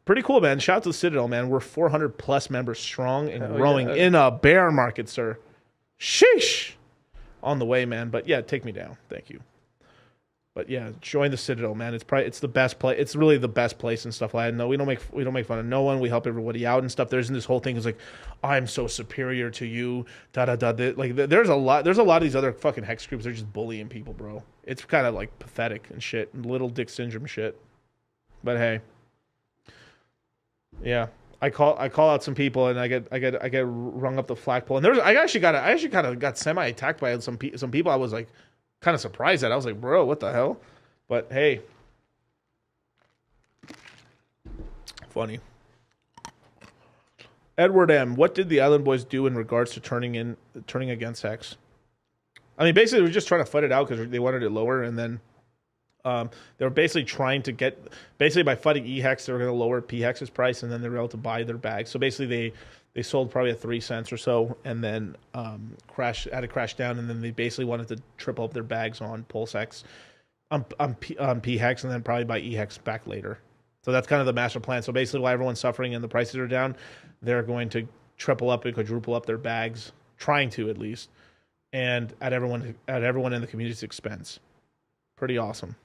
pretty cool, man. Shout out to the Citadel, man. We're 400 plus members strong and growing in a bear market, sir. Sheesh. On the way, man. But yeah, take me down. Thank you. But yeah, join the Citadel, man. It's the best place. It's really the best place and stuff like that. No, we don't make fun of no one. We help everybody out and stuff. There isn't this whole thing is like, I'm so superior to you. Da da da. Like there's a lot of these other fucking hex groups. They're just bullying people, bro. It's kind of like pathetic and shit, and little dick syndrome shit. But hey, yeah, I call out some people and I get rung up the flagpole. And I actually kind of got semi attacked by some people. I was like, kind of surprised at. I was like, bro, what the hell? But hey, funny. Edward M, what did the Island Boys do in regards to turning against Hex? I mean, basically, we were just trying to fight it out because they wanted it lower, and then they were basically trying to by fighting E-Hex, they were going to lower P-Hex's price, and then they were able to buy their bags. So basically, they sold probably at 3 cents or so, and then had to crash down, and then they basically wanted to triple up their bags on PulseX, on P-Hex, and then probably buy E-Hex back later. So that's kind of the master plan. So basically, while everyone's suffering and the prices are down, they're going to triple up and quadruple up their bags, trying to at least, and at everyone in the community's expense. Pretty awesome.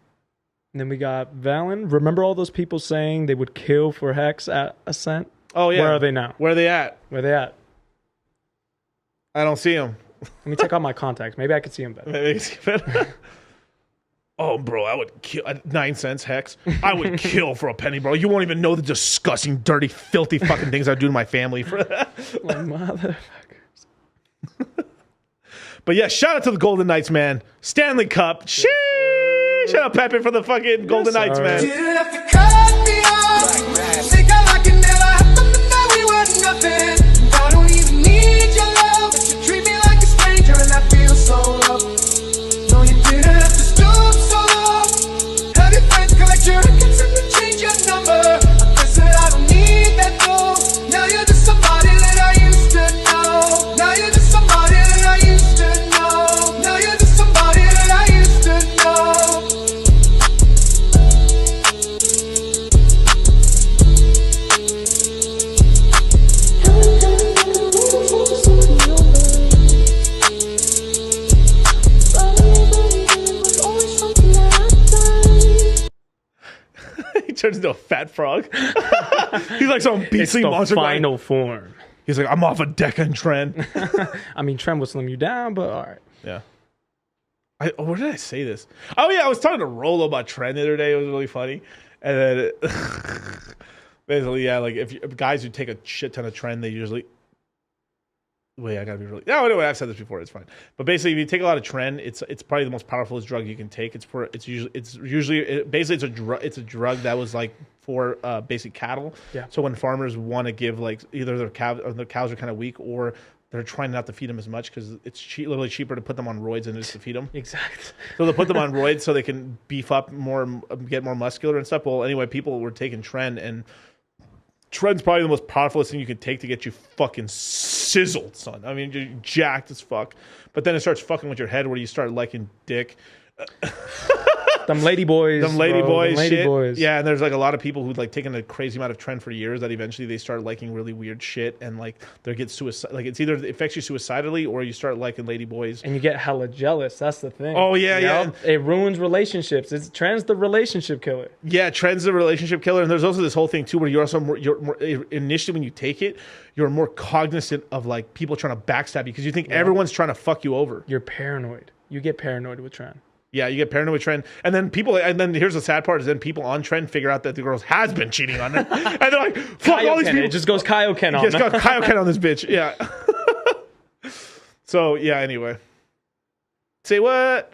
And then we got Valen. Remember all those people saying they would kill for Hex at Ascent? Oh, yeah. Where are they now? Where are they at? I don't see them. Let me check out my contacts. Maybe I could see them better. Oh, bro, I would kill at 9 cents Hex. I would kill for a penny, bro. You won't even know the disgusting, dirty, filthy fucking things I do to my family for that. Like motherfuckers. But yeah, shout out to the Golden Knights, man. Stanley Cup. Sheesh. Shout out Pepe for the fucking Golden Knights, man. Didn't have to cut me off. Think I like it never happened, that we were nothing. I don't even need your love, but you treat me like a stranger, and I feel so loved. No, you didn't have to stoop so low. Have your friends collect your records and then change your number. I said I don't need that though. Now you're just somebody that I used to know. Now you're just somebody that I used to know. Now you're just somebody that I used to know. He turns into a fat frog. He's like some beastly monster. Final form. He's like, I'm off a deck on Trent. I mean, Trent will slim you down, but all right. Yeah. Where did I say this? Oh, yeah, I was talking to Rolo about Trent the other day. It was really funny. And then, basically, yeah, like if guys who take a shit ton of Trent, they usually... Wait, I gotta be really... No, anyway, I've said this before. It's fine. But basically, if you take a lot of Trend, it's probably the most powerful drug you can take. It's a drug that was like for basic cattle. Yeah. So when farmers want to give like either their cows are kind of weak, or they're trying not to feed them as much because it's literally cheaper to put them on roids than it is to feed them. Exactly. So they'll put them on roids so they can beef up more, get more muscular and stuff. Well, anyway, people were taking Trend, and Trend's probably the most powerful thing you can take to get you fucking sizzled, son. I mean, you're jacked as fuck. But then it starts fucking with your head where you start liking dick. Them lady boys. Them lady boys shit. Boys. Yeah, and there's like a lot of people who've like taken a crazy amount of Trend for years that eventually they start liking really weird shit, and like they get suicide. Like it's either it affects you suicidally or you start liking lady boys. And you get hella jealous. That's the thing. Oh yeah, yeah. It ruins relationships. Trend's the relationship killer. Yeah, Trend's the relationship killer, and there's also this whole thing too where you're also you're more initially when you take it, you're more cognizant of like people trying to backstab you because you think everyone's trying to fuck you over. You're paranoid. You get paranoid with Trend. Yeah, you get paranoid with Trend, and then here's the sad part: is then people on Trend figure out that the girl has been cheating on them, and they're like, "Fuck all these people!" It just goes Kaioken on. Just got Kaioken on this bitch. Yeah. So yeah. Anyway, say what?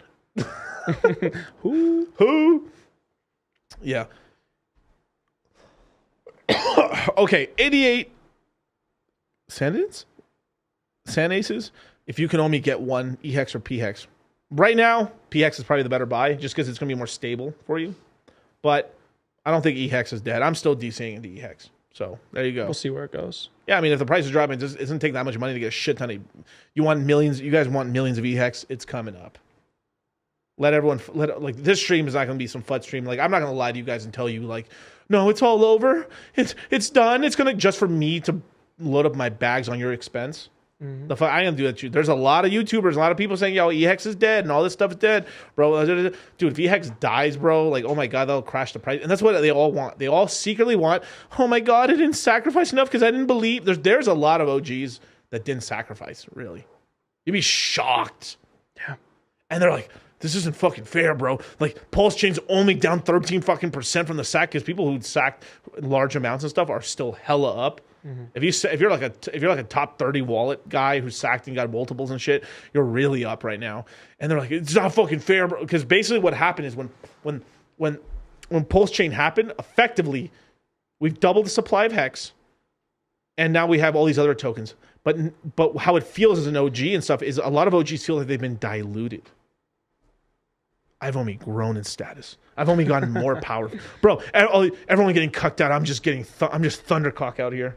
Who? Yeah. Okay, 88 Sand Aces. If you can only get one E-Hex or P-Hex. Right now, P-Hex is probably the better buy just because it's going to be more stable for you. But I don't think E-Hex is dead. I'm still DCing into E-Hex. So there you go. We'll see where it goes. Yeah, I mean, if the price is dropping, it doesn't take that much money to get a shit ton of. You want millions. You guys want millions of EHEX. It's coming up. Let everyone like this stream is not going to be some FUD stream. Like I'm not going to lie to you guys and tell you like, no, it's all over. It's done. It's going to just for me to load up my bags on your expense. I am do that. There's a lot of YouTubers, a lot of people saying, "Yo, EHEX is dead and all this stuff is dead, bro." Dude, if EHEX dies, bro, like, oh my god, that'll crash the price. And that's what they all want. They all secretly want. Oh my god, I didn't sacrifice enough because I didn't believe. There's a lot of OGs that didn't sacrifice. Really, you'd be shocked. Yeah, and they're like, this isn't fucking fair, bro. Like PulseChain's only down 13% from the sack because people who sacked large amounts and stuff are still hella up. If you're like a top 30 wallet guy who sacked and got multiples and shit, you're really up right now. And they're like, it's not fucking fair, bro. Because basically what happened is when PulseChain happened, effectively we've doubled the supply of Hex, and now we have all these other tokens. But how it feels as an OG and stuff is a lot of OGs feel like they've been diluted. I've only grown in status. I've only gotten more powerful, bro. Everyone getting cucked out. I'm just Thundercock out here.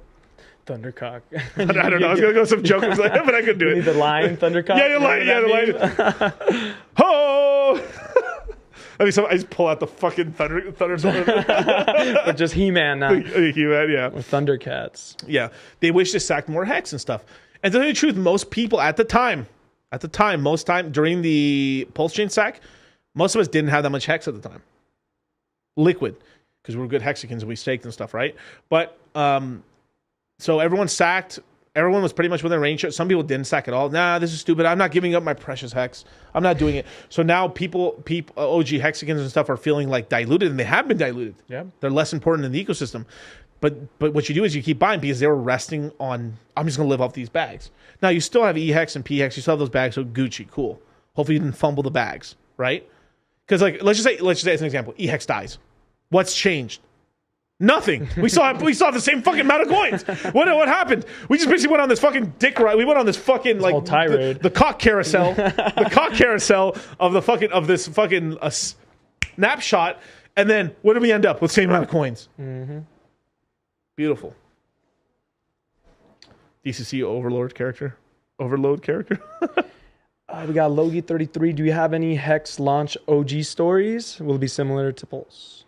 Thundercock. I don't know. I was gonna go some joke, but I couldn't do it. The lion, Thundercock. Yeah, the lion. Ho! I just pull out the fucking thunder. Or just He-Man now. He-Man, yeah. Or Thundercats. Yeah, they wish to sack more Hex and stuff. And to tell you the truth, most people at the time, during the PulseChain sack, most of us didn't have that much Hex at the time. Liquid, because we were good Hexicans and we staked and stuff, right? But so everyone sacked. Everyone was pretty much within range. Some people didn't sack at all. Nah, this is stupid. I'm not giving up my precious Hex. I'm not doing it. So now people, OG Hexicans and stuff are feeling like diluted, and they have been diluted. Yeah, they're less important in the ecosystem. But what you do is you keep buying because they were resting on, I'm just going to live off these bags. Now, you still have EHEX and PHEX. You still have those bags, so Gucci, cool. Hopefully you didn't fumble the bags, right? Because like let's just say as an example, EHEX dies. What's changed? Nothing. We still have the same fucking amount of coins. What happened? We just basically went on this fucking dick ride. We went on this fucking like whole tirade. The cock carousel, of this fucking snapshot, and then what did we end up with? Same amount of coins. Beautiful. DCC overload character. We got Logie33. Do you have any Hex launch OG stories? Will it be similar to Pulse?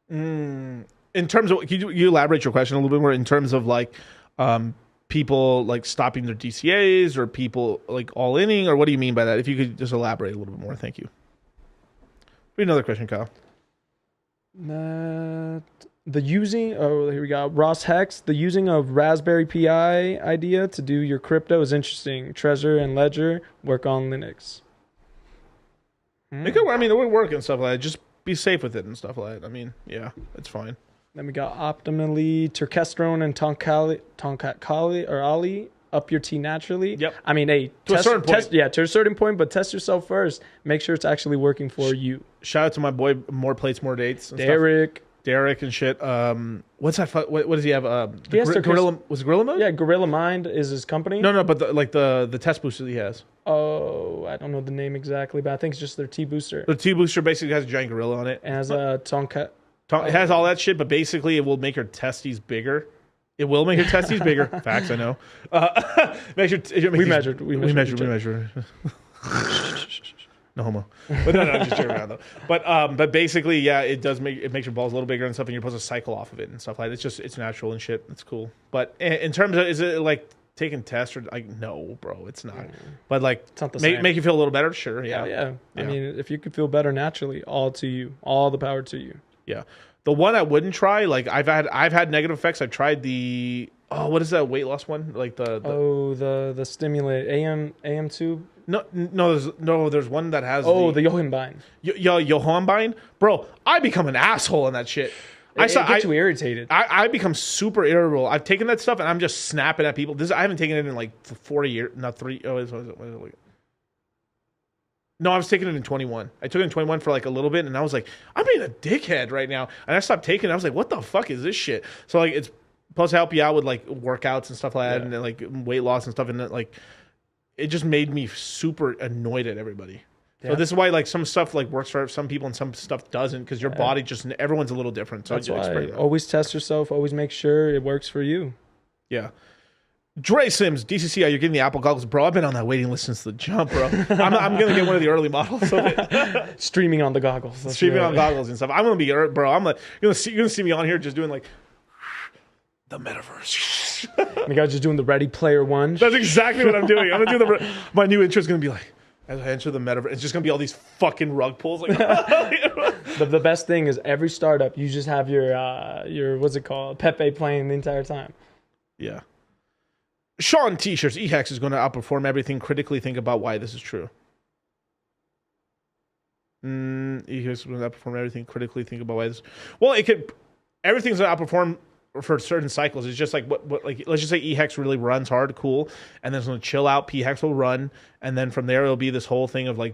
In terms of, can you elaborate your question a little bit more in terms of like people like stopping their DCAs or people like all inning, or what do you mean by that? If you could just elaborate a little bit more, thank you. Read another question, Kyle. Here we go. Ross Hex, the using of Raspberry Pi idea to do your crypto is interesting. Trezor and Ledger work on Linux. It would work and stuff like that. Just be safe with it and stuff like that. I mean, yeah, it's fine. Then we got Optimally, Turkestrone and Tonkat Kali or Ali. Up your tea naturally. Yep. I mean, hey, to a certain point. To a certain point, but test yourself first. Make sure it's actually working for you. Shout out to my boy, More Plates, More Dates. And Derek and shit. What's that? What does he have? Gorilla was it Gorilla Mode? Yeah, Gorilla Mind is his company. No, but the test booster that he has. Oh, I don't know the name exactly, but I think it's just their T booster. The T booster basically has a giant gorilla on it. And has a Tonkat. It has all that shit, but basically it will make your testes bigger. It will make your testes bigger. Facts, I know. We measured. No homo. But no, I'm just joking around though. But basically, yeah, it makes your balls a little bigger and stuff, and you're supposed to cycle off of it and stuff like that. It's natural and shit. It's cool. But in terms of, is it like taking tests or like, no, bro, it's not. But like, it's not the same. Make you feel a little better, sure. Yeah. I mean, if you could feel better naturally, all to you, all the power to you. Yeah. The one I wouldn't try, like I've had negative effects. I tried the what is that weight loss one? Like the stimulate AM2. No, there's one that has the Yohanbein. Yohanbein, bro. I become an asshole in that shit. It gets you irritated. I become super irritable. I've taken that stuff and I'm just snapping at people. I haven't taken it in like 4 years, not 3. No, I was taking it in 21. I took it in 21 for like a little bit, and I was like, I'm being a dickhead right now. And I stopped taking it. I was like, what the fuck is this shit? So like, it's supposed to help you out with like workouts and stuff like that, and then, like weight loss and stuff. And then, like, it just made me super annoyed at everybody. So this is why like some stuff like works for some people and some stuff doesn't, because your body just, everyone's a little different. So That's why always test yourself. Always make sure it works for you. Yeah. Dre Sims, DCC, are you getting the Apple goggles? Bro, I've been on that waiting list since the jump, bro. I'm going to get one of the early models of it. Streaming on the goggles. Streaming on goggles and stuff. I'm going to be, bro, I'm like, you're going to see me on here just doing like the metaverse. You guys just doing the Ready Player One. That's exactly what I'm doing. I'm going to do my new intro is going to be like, as I enter the metaverse, it's just going to be all these fucking rug pulls. Like, the best thing is every startup, you just have your what's it called? Pepe playing the entire time. Yeah. Sean T-shirts, eHex is going to outperform everything. Critically think about why this is true. eHex is going to outperform everything. Critically think about why this. Well, it could. Everything's going to outperform for certain cycles. It's just like what like let's just say eHex really runs hard, cool, and then it's going to chill out. PHex will run, and then from there it'll be this whole thing of like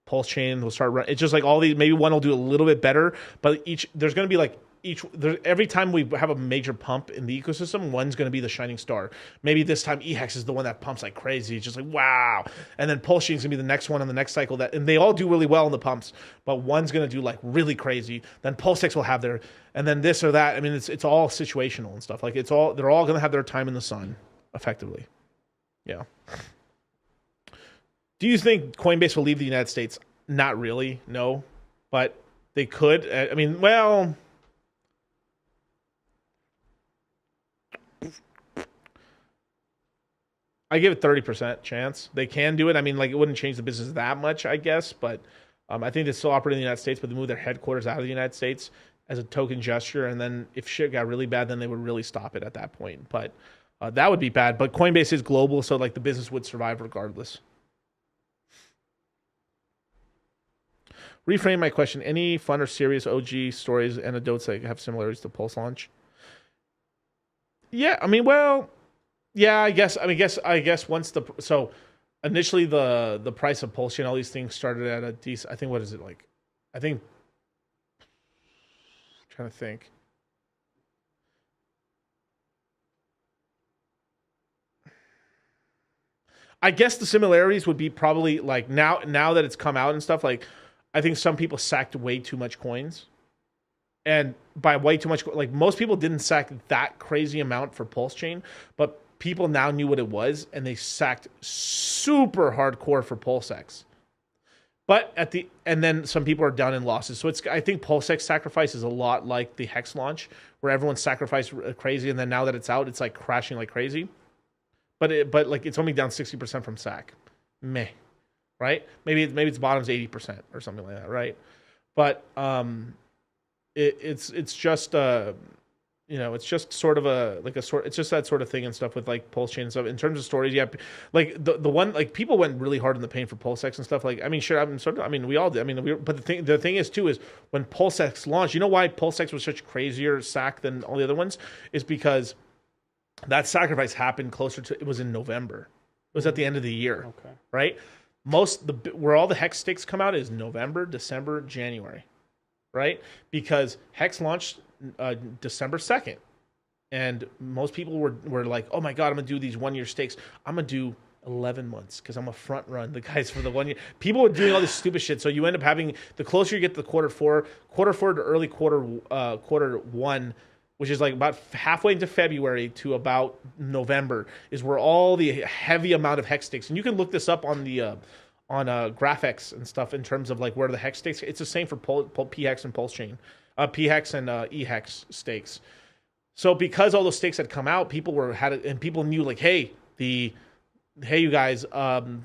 PulseChain will start running. It's just like all these. Maybe one will do a little bit better, but there's going to be like. Every time we have a major pump in the ecosystem, one's going to be the shining star. Maybe this time eHex is the one that pumps like crazy. It's just like, wow. And then PulseChain is going to be the next one on the next cycle. And they all do really well in the pumps, but one's going to do like really crazy. Then PulseX will have their, and then this or that. I mean, it's all situational and stuff. Like they're all going to have their time in the sun, effectively. Yeah. Do you think Coinbase will leave the United States? Not really, no. But they could. I mean, well... I give it 30% chance. They can do it. I mean, like, it wouldn't change the business that much, I guess. But I think they still operate in the United States, but they move their headquarters out of the United States as a token gesture. And then if shit got really bad, then they would really stop it at that point. But that would be bad. But Coinbase is global, so, like, the business would survive regardless. Reframe my question. Any fun or serious OG stories, anecdotes that have similarities to Pulse launch? Yeah, I mean, well... Yeah, I guess once so initially the price of PulseChain, all these things started at a decent. I think what is it like? I'm trying to think. I guess the similarities would be probably like now that it's come out and stuff. Like I think some people sacked way too much coins, and by way too much, like most people didn't sack that crazy amount for PulseChain, but people now knew what it was, and they sacked super hardcore for PulseX. But and then some people are down in losses. So I think PulseX sacrifice is a lot like the Hex launch, where everyone sacrificed crazy, and then now that it's out, it's like crashing like crazy. But like it's only down 60% from sack. Meh, right? Maybe it's bottoms 80% or something like that, right? But it's just it's just sort of it's just that sort of thing and stuff with like PulseChain and stuff. In terms of stories, yeah, like the one, like people went really hard in the paint for PulseX and stuff. Like, I mean, sure, we all did. I mean, but the thing is too, is when PulseX launched, you know why PulseX was such crazier sack than all the other ones? Is because that sacrifice happened it was in November. It was at the end of the year. Okay. Right? Where all the Hex stakes come out is November, December, January. Right? Because Hex launched December 2nd, and most people were like, oh my god, I'm gonna do these 1 year stakes. I'm gonna do 11 months because I'm a front run the guys for the 1 year. People were doing all this stupid shit, so you end up having, the closer you get to quarter four to early quarter one, which is like about halfway into February to about November, is where all the heavy amount of Hex stakes, and you can look this up on the GraphX and stuff in terms of like where the Hex stakes. It's the same for PHex and PulseChain. PHex and eHex stakes. So because all those stakes had come out, people knew like, hey, you guys,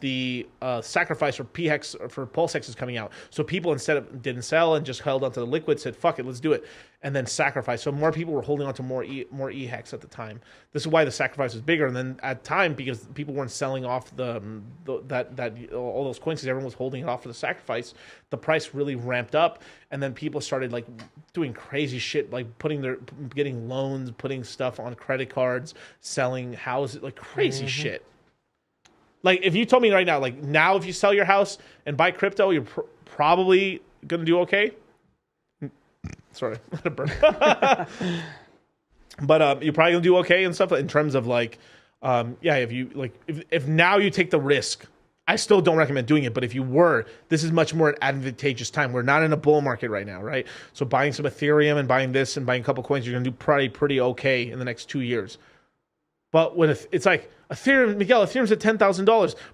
the sacrifice for PHex for PulseX is coming out. So people didn't sell and just held onto the liquid, said fuck it, let's do it, and then sacrifice. So more people were holding on to more eHex at the time. This is why the sacrifice was bigger. And then at time, because people weren't selling off all those coins, because everyone was holding it off for the sacrifice, the price really ramped up. And then people started like doing crazy shit, like getting loans, putting stuff on credit cards, selling houses, like crazy shit. Like, if you told me right now, like, now if you sell your house and buy crypto, you're probably going to do okay. Sorry, let it burn. But you're probably going to do okay and stuff in terms of, like, if now you take the risk. I still don't recommend doing it, but if you were, this is much more an advantageous time. We're not in a bull market right now, right? So buying some Ethereum and buying this and buying a couple coins, you're going to do probably pretty okay in the next 2 years. But when it's like, Ethereum, Miguel, Ethereum's at $10,000.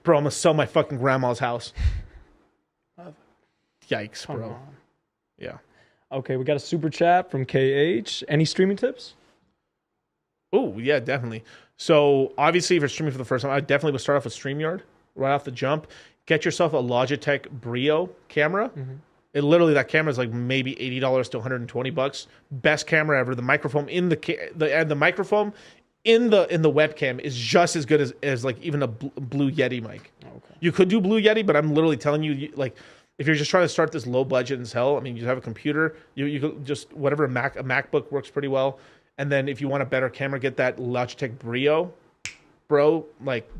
Bro, I'm going to sell my fucking grandma's house. Yikes, bro. Yeah. Okay, we got a super chat from KH. Any streaming tips? Oh, yeah, definitely. So obviously, if you're streaming for the first time, I definitely would start off with StreamYard right off the jump. Get yourself a Logitech Brio camera. It literally, that camera is like maybe $80 to $120. Best camera ever. The microphone in the microphone in the webcam is just as good as like even a Blue Yeti mic. Okay. You could do Blue Yeti, but I'm literally telling you, like, if you're just trying to start this low budget as hell, I mean, you have a computer, you could just whatever a MacBook works pretty well. And then if you want a better camera, get that Logitech Brio, bro. Like,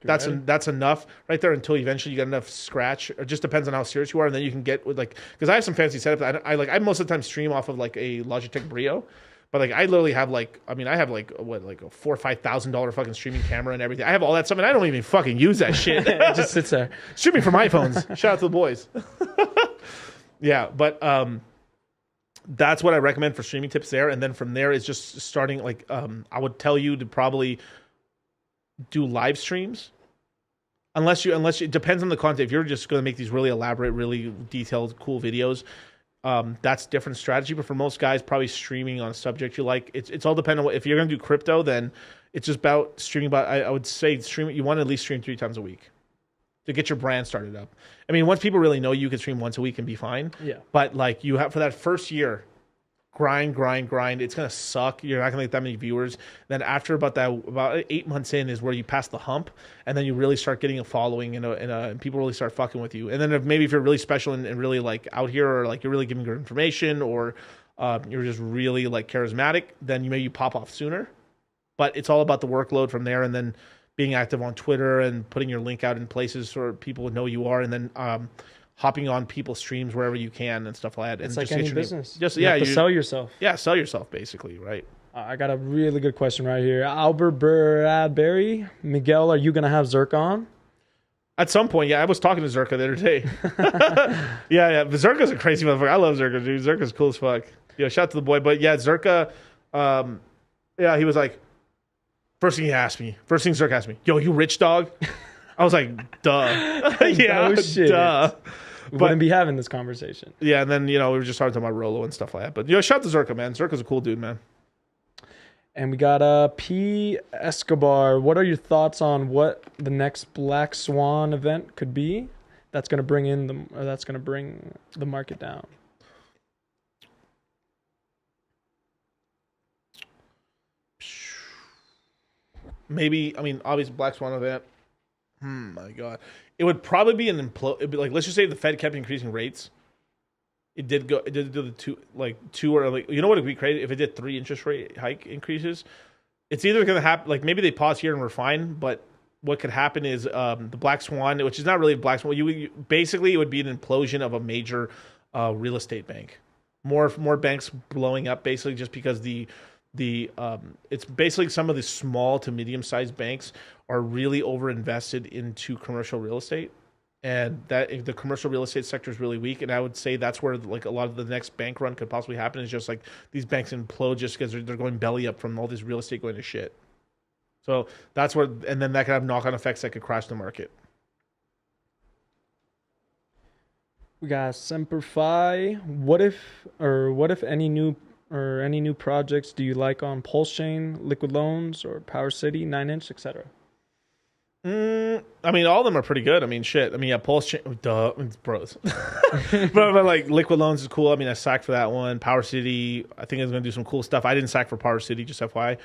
that's enough right there until eventually you get enough scratch. It just depends on how serious you are, and then you can get with like, because I have some fancy setup. I most of the time stream off of like a Logitech Brio, but like I literally have like, I mean, I have like a $4,000 or $5,000 fucking streaming camera and everything. I have all that stuff, and I don't even fucking use that shit. It just sits there. Streaming from iPhones. Shout out to the boys. Yeah, but that's what I recommend for streaming tips there. And then from there is just starting like, I would tell you to probably do live streams. Unless it depends on the content. If you're just going to make these really elaborate, really detailed, cool videos, that's different strategy. But for most guys, probably streaming on a subject you like. It's all dependent on if you're going to do crypto, then it's just about streaming. But I would say you want to at least stream 3 times a week to get your brand started up. I mean, once people really know you can stream once a week and be fine. Yeah. But like you have for that first year, grind. It's gonna suck. You're not gonna get that many viewers. Then after about 8 months in is where you pass the hump, and then you really start getting a following and people really start fucking with you. And then if you're really special and really like out here, or like you're really giving good information, or you're just really like charismatic, then you pop off sooner. But it's all about the workload from there, and then being active on Twitter and putting your link out in places so people would know you are, and then hopping on people's streams wherever you can and stuff like that. It's and like just any business. You have to sell yourself. Yeah, sell yourself basically, right? I got a really good question right here. Albert Bradbury. Miguel, are you going to have Zerk on? At some point, yeah. I was talking to Zerka the other day. yeah. But Zerka's a crazy motherfucker. I love Zerka, dude. Zerka's cool as fuck. Yeah, shout out to the boy. But yeah, Zerka, he was like, first thing Zerka asked me, yo, you rich, dog? I was like, duh. Yeah, no shit. Duh. We wouldn't be having this conversation. Yeah, and then, we were just talking about Rolo and stuff like that. But, shout out to Zerka, man. Zerka's a cool dude, man. And we got P. Escobar. What are your thoughts on what the next Black Swan event could be that's going to bring the market down? Maybe, obviously Black Swan event. My God. It would probably be it'd be like, let's just say the Fed kept increasing rates. It did do the two or like, you know what would be crazy if it did 3 interest rate hike increases? It's either going to happen, like maybe they pause here and we're fine, but what could happen is the Black Swan, which is not really a Black Swan. Basically, it would be an implosion of a major real estate bank. More banks blowing up, basically, just because it's basically some of the small to medium sized banks are really overinvested into commercial real estate, and that if the commercial real estate sector is really weak. And I would say that's where like a lot of the next bank run could possibly happen, is just like these banks implode just because they're going belly up from all this real estate going to shit. So that's where, and then that could have knock-on effects that could crash the market. We got Semper Fi. What if any new projects do you like on PulseChain, Liquid Loans, or Power City, 9-inch, etc.? All of them are pretty good. PulseChain, duh, it's bros. but like Liquid Loans is cool. I sacked for that one. Power City, I think it's going to do some cool stuff. I didn't sack for Power City, just FYI.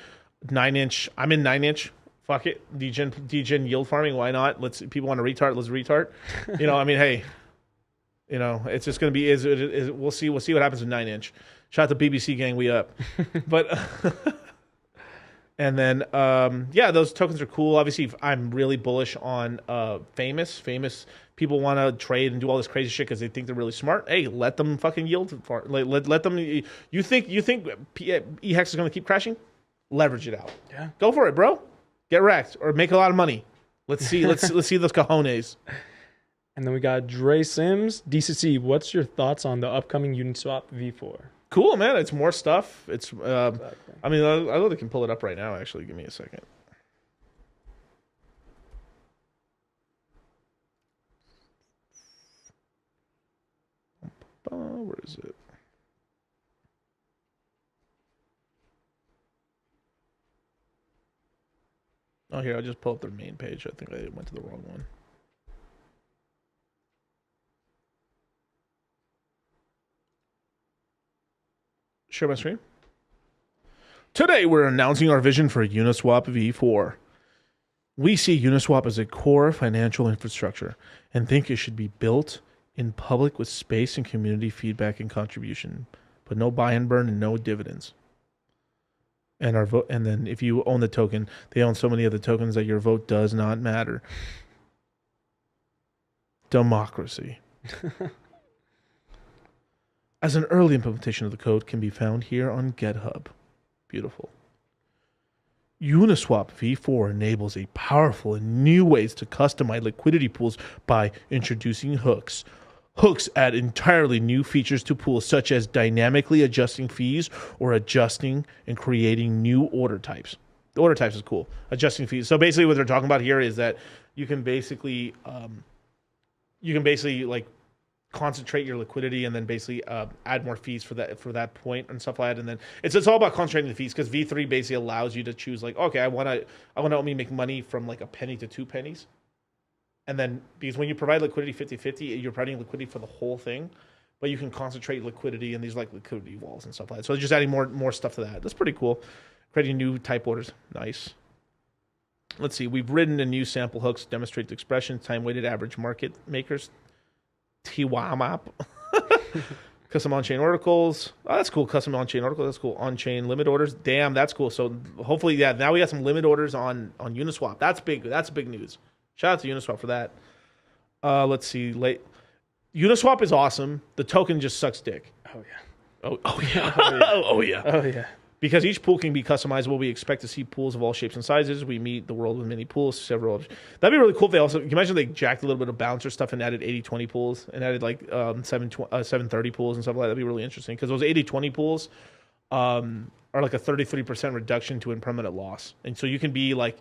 9-inch, I'm in 9-inch. Fuck it. Degen yield farming, why not? People want to retard, let's retard. Hey, it's just going to be, we'll see what happens with 9-inch. Shout out to BBC gang, we up. But and then those tokens are cool. Obviously, I'm really bullish on Famous. People want to trade and do all this crazy shit because they think they're really smart. Hey, let them fucking yield. Let them. You think EHEX is going to keep crashing? Leverage it out. Yeah. Go for it, bro. Get wrecked or make a lot of money. Let's see those cojones. And then we got Dre Sims. DCC, what's your thoughts on the upcoming Uniswap V4? Cool, man. It's more stuff. It's I mean, I love they can pull it up right now. Actually, give me a second. Where is it? Oh, here, I'll just pull up their main page. I think I went to the wrong one. Share my screen. Today, we're announcing our vision for Uniswap V4. We see Uniswap as a core financial infrastructure and think it should be built in public with space and community feedback and contribution, but no buy and burn and no dividends. And our vote, and then if you own the token, they own so many of the tokens that your vote does not matter. Democracy. As an early implementation of the code can be found here on GitHub. Beautiful. Uniswap V4 enables a powerful and new ways to customize liquidity pools by introducing hooks. Hooks add entirely new features to pools, such as dynamically adjusting fees or adjusting and creating new order types. The order types is cool. Adjusting fees. So basically what they're talking about here is that you can basically like concentrate your liquidity and then basically add more fees for that point and stuff like that. And then it's all about concentrating the fees, because V3 basically allows you to choose like, okay, I want to only make money from like a penny to 2 pennies. And then, because when you provide liquidity 50-50, you're providing liquidity for the whole thing, but you can concentrate liquidity in these like liquidity walls and stuff like that. So they're just adding more stuff to that. That's pretty cool. Creating new type orders. Nice. Let's see. We've written a new sample hooks, demonstrate the expression, time-weighted average market makers, TWAMAP, custom on-chain articles. Oh, that's cool. Custom on-chain articles. That's cool. On-chain limit orders. Damn, that's cool. So hopefully, yeah, now we got some limit orders on Uniswap. That's big. That's big news. Shout out to Uniswap for that. Let's see. Uniswap is awesome. The token just sucks dick. Oh, yeah. Oh yeah. Oh yeah. Oh, yeah. Because each pool can be customizable, we expect to see pools of all shapes and sizes. We meet the world with many pools, several. That'd be really cool if they also, can you imagine they jacked a little bit of bouncer stuff and added 80-20 pools and added like 730 pools and stuff like that. That'd be really interesting, because those 80-20 pools are like a 33% reduction to impermanent loss. And so you can be like,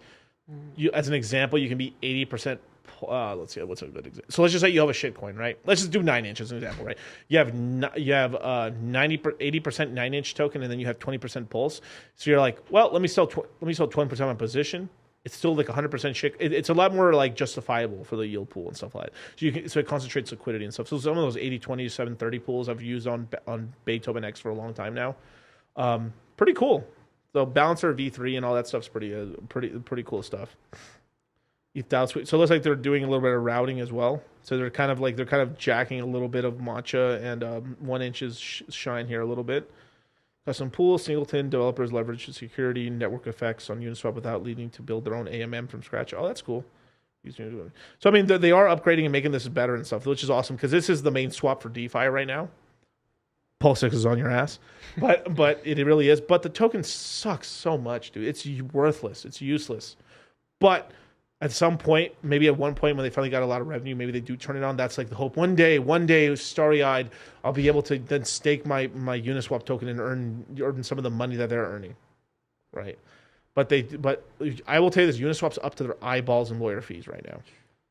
as an example, you can be 80%. Let's see, what's a good example? So let's just say you have a shitcoin, right? Let's just do 9 inch as an example, right? You have 80% 9-inch token, and then you have 20% pulse. So you're like, well, let me sell 20% of my position. It's still like 100% shit. It's a lot more like justifiable for the yield pool and stuff like that. So it concentrates liquidity and stuff. So some of those 80-20, 730 pools I've used on Beethoven X for a long time now. Pretty cool. So balancer V3 and all that stuff's pretty cool stuff. So it looks like they're doing a little bit of routing as well. So they're kind of jacking a little bit of matcha and 1 inch's shine here a little bit. Custom pool, singleton, developers leverage security network effects on Uniswap without needing to build their own AMM from scratch. Oh, that's cool. So I mean, they are upgrading and making this better and stuff, which is awesome, because this is the main swap for DeFi right now. PulseChain is on your ass, but it really is. But the token sucks so much, dude. It's worthless. It's useless. But at some point, maybe at one point when they finally got a lot of revenue, maybe they do turn it on. That's like the hope. One day, starry-eyed, I'll be able to then stake my Uniswap token and earn some of the money that they're earning, right? But I will tell you this: Uniswap's up to their eyeballs in lawyer fees right now.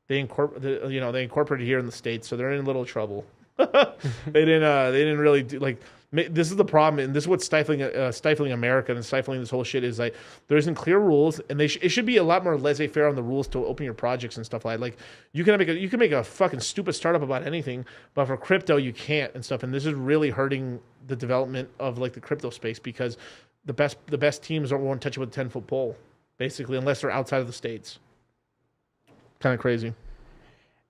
They incorporated here in the States, so they're in a little trouble. They didn't really do, like, this is the problem, and this is what's stifling America and stifling this whole shit, is like there isn't clear rules, and it should be a lot more laissez-faire on the rules to open your projects and stuff like you can make a fucking stupid startup about anything, but for crypto you can't and stuff. And this is really hurting the development of like the crypto space, because the best teams won't touch it with a 10-foot pole, basically, unless they're outside of the States. Kind of crazy.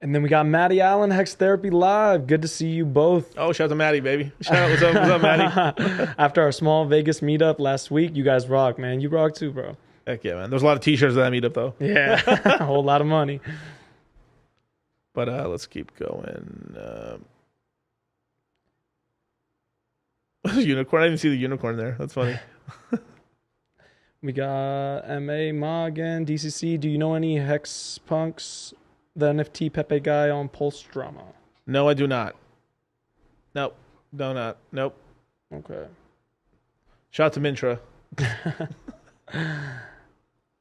And then we got Maddie Allen, Hex Therapy Live. Good to see you both. Oh, shout out to Maddie, baby. Shout out. What's up, Maddie? After our small Vegas meetup last week, you guys rock, man. You rock too, bro. Heck yeah, man. There's a lot of t-shirts at that meetup, though. Yeah, a whole lot of money. But let's keep going. Unicorn. I didn't see the unicorn there. That's funny. We got MA Ma again. DCC. Do you know any Hex Punks? The NFT Pepe guy on Pulse Drama. No, I do not. Nope. No, not. Nope. Okay. Shout out to Mintra.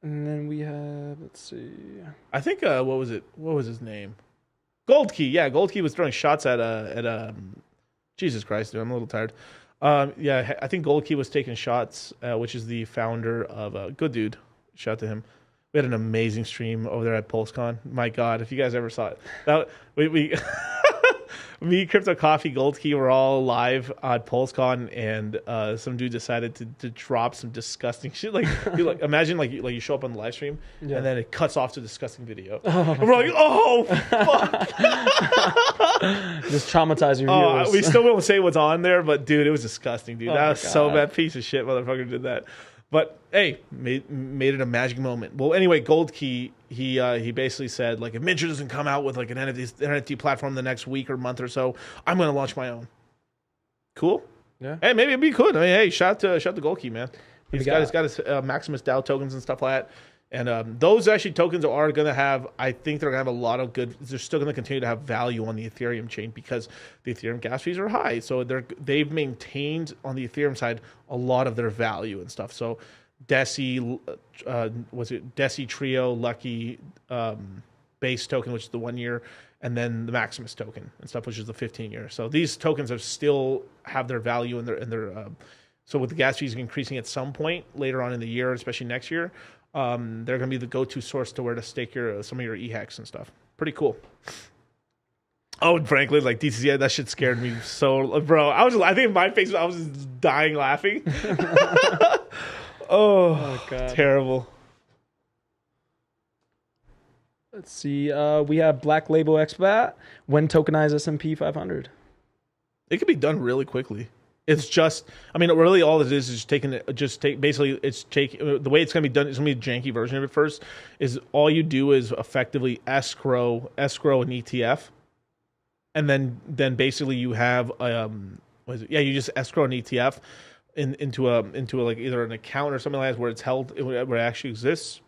And then we have, let's see. I think what was it? What was his name? Gold Key. Yeah, Gold Key was throwing shots at Jesus Christ, dude, I'm a little tired. Yeah, I think Gold Key was taking shots, which is the founder of Good Dude. Shout out to him. We had an amazing stream over there at PulseCon. My God, if you guys ever saw it, that we me, Crypto Coffee, Gold Key were all live at PulseCon, and some dude decided to drop some disgusting shit. Like, dude, imagine you show up on the live stream, and then it cuts off to a disgusting video. And we're like, oh, fuck. Just traumatize your viewers. We still won't say what's on there, but dude, it was disgusting, dude. Oh That was my so God. bad. Piece of shit motherfucker did that. But hey, made it a magic moment. Well, anyway, Gold Key, he basically said, like, if Mintra doesn't come out with like an NFT platform the next week or month or so, I'm gonna launch my own. Cool. Yeah. Hey, maybe it'd be good. I mean, hey, shout out to Gold Key, man. He's got got his Maximus DAO tokens and stuff like that. And those actually tokens are going to have, I think they're going to have a lot of good, they're still going to continue to have value on the Ethereum chain because the Ethereum gas fees are high. So they've maintained on the Ethereum side a lot of their value and stuff. So Deci, Deci Trio, Lucky base token, which is the 1 year, and then the Maximus token and stuff, which is the 15 year. So these tokens are still have their value in their so with the gas fees increasing at some point later on in the year, especially next year, they're going to be the go-to source to where to stake some of your EHEX and stuff. Pretty cool. Oh, and frankly, like DCC, that shit scared me so, bro. I think my face, I was just dying laughing. Oh, God. Terrible. Let's see. We have Black Label Expat. When tokenize S&P 500? It could be done really quickly. It's just, I mean, really all it is basically it's taking, the way it's going to be done, it's going to be a janky version of it first, is all you do is effectively escrow an ETF. And then basically you have, you just escrow an ETF into like either an account or something like that where it's held, where it actually exists.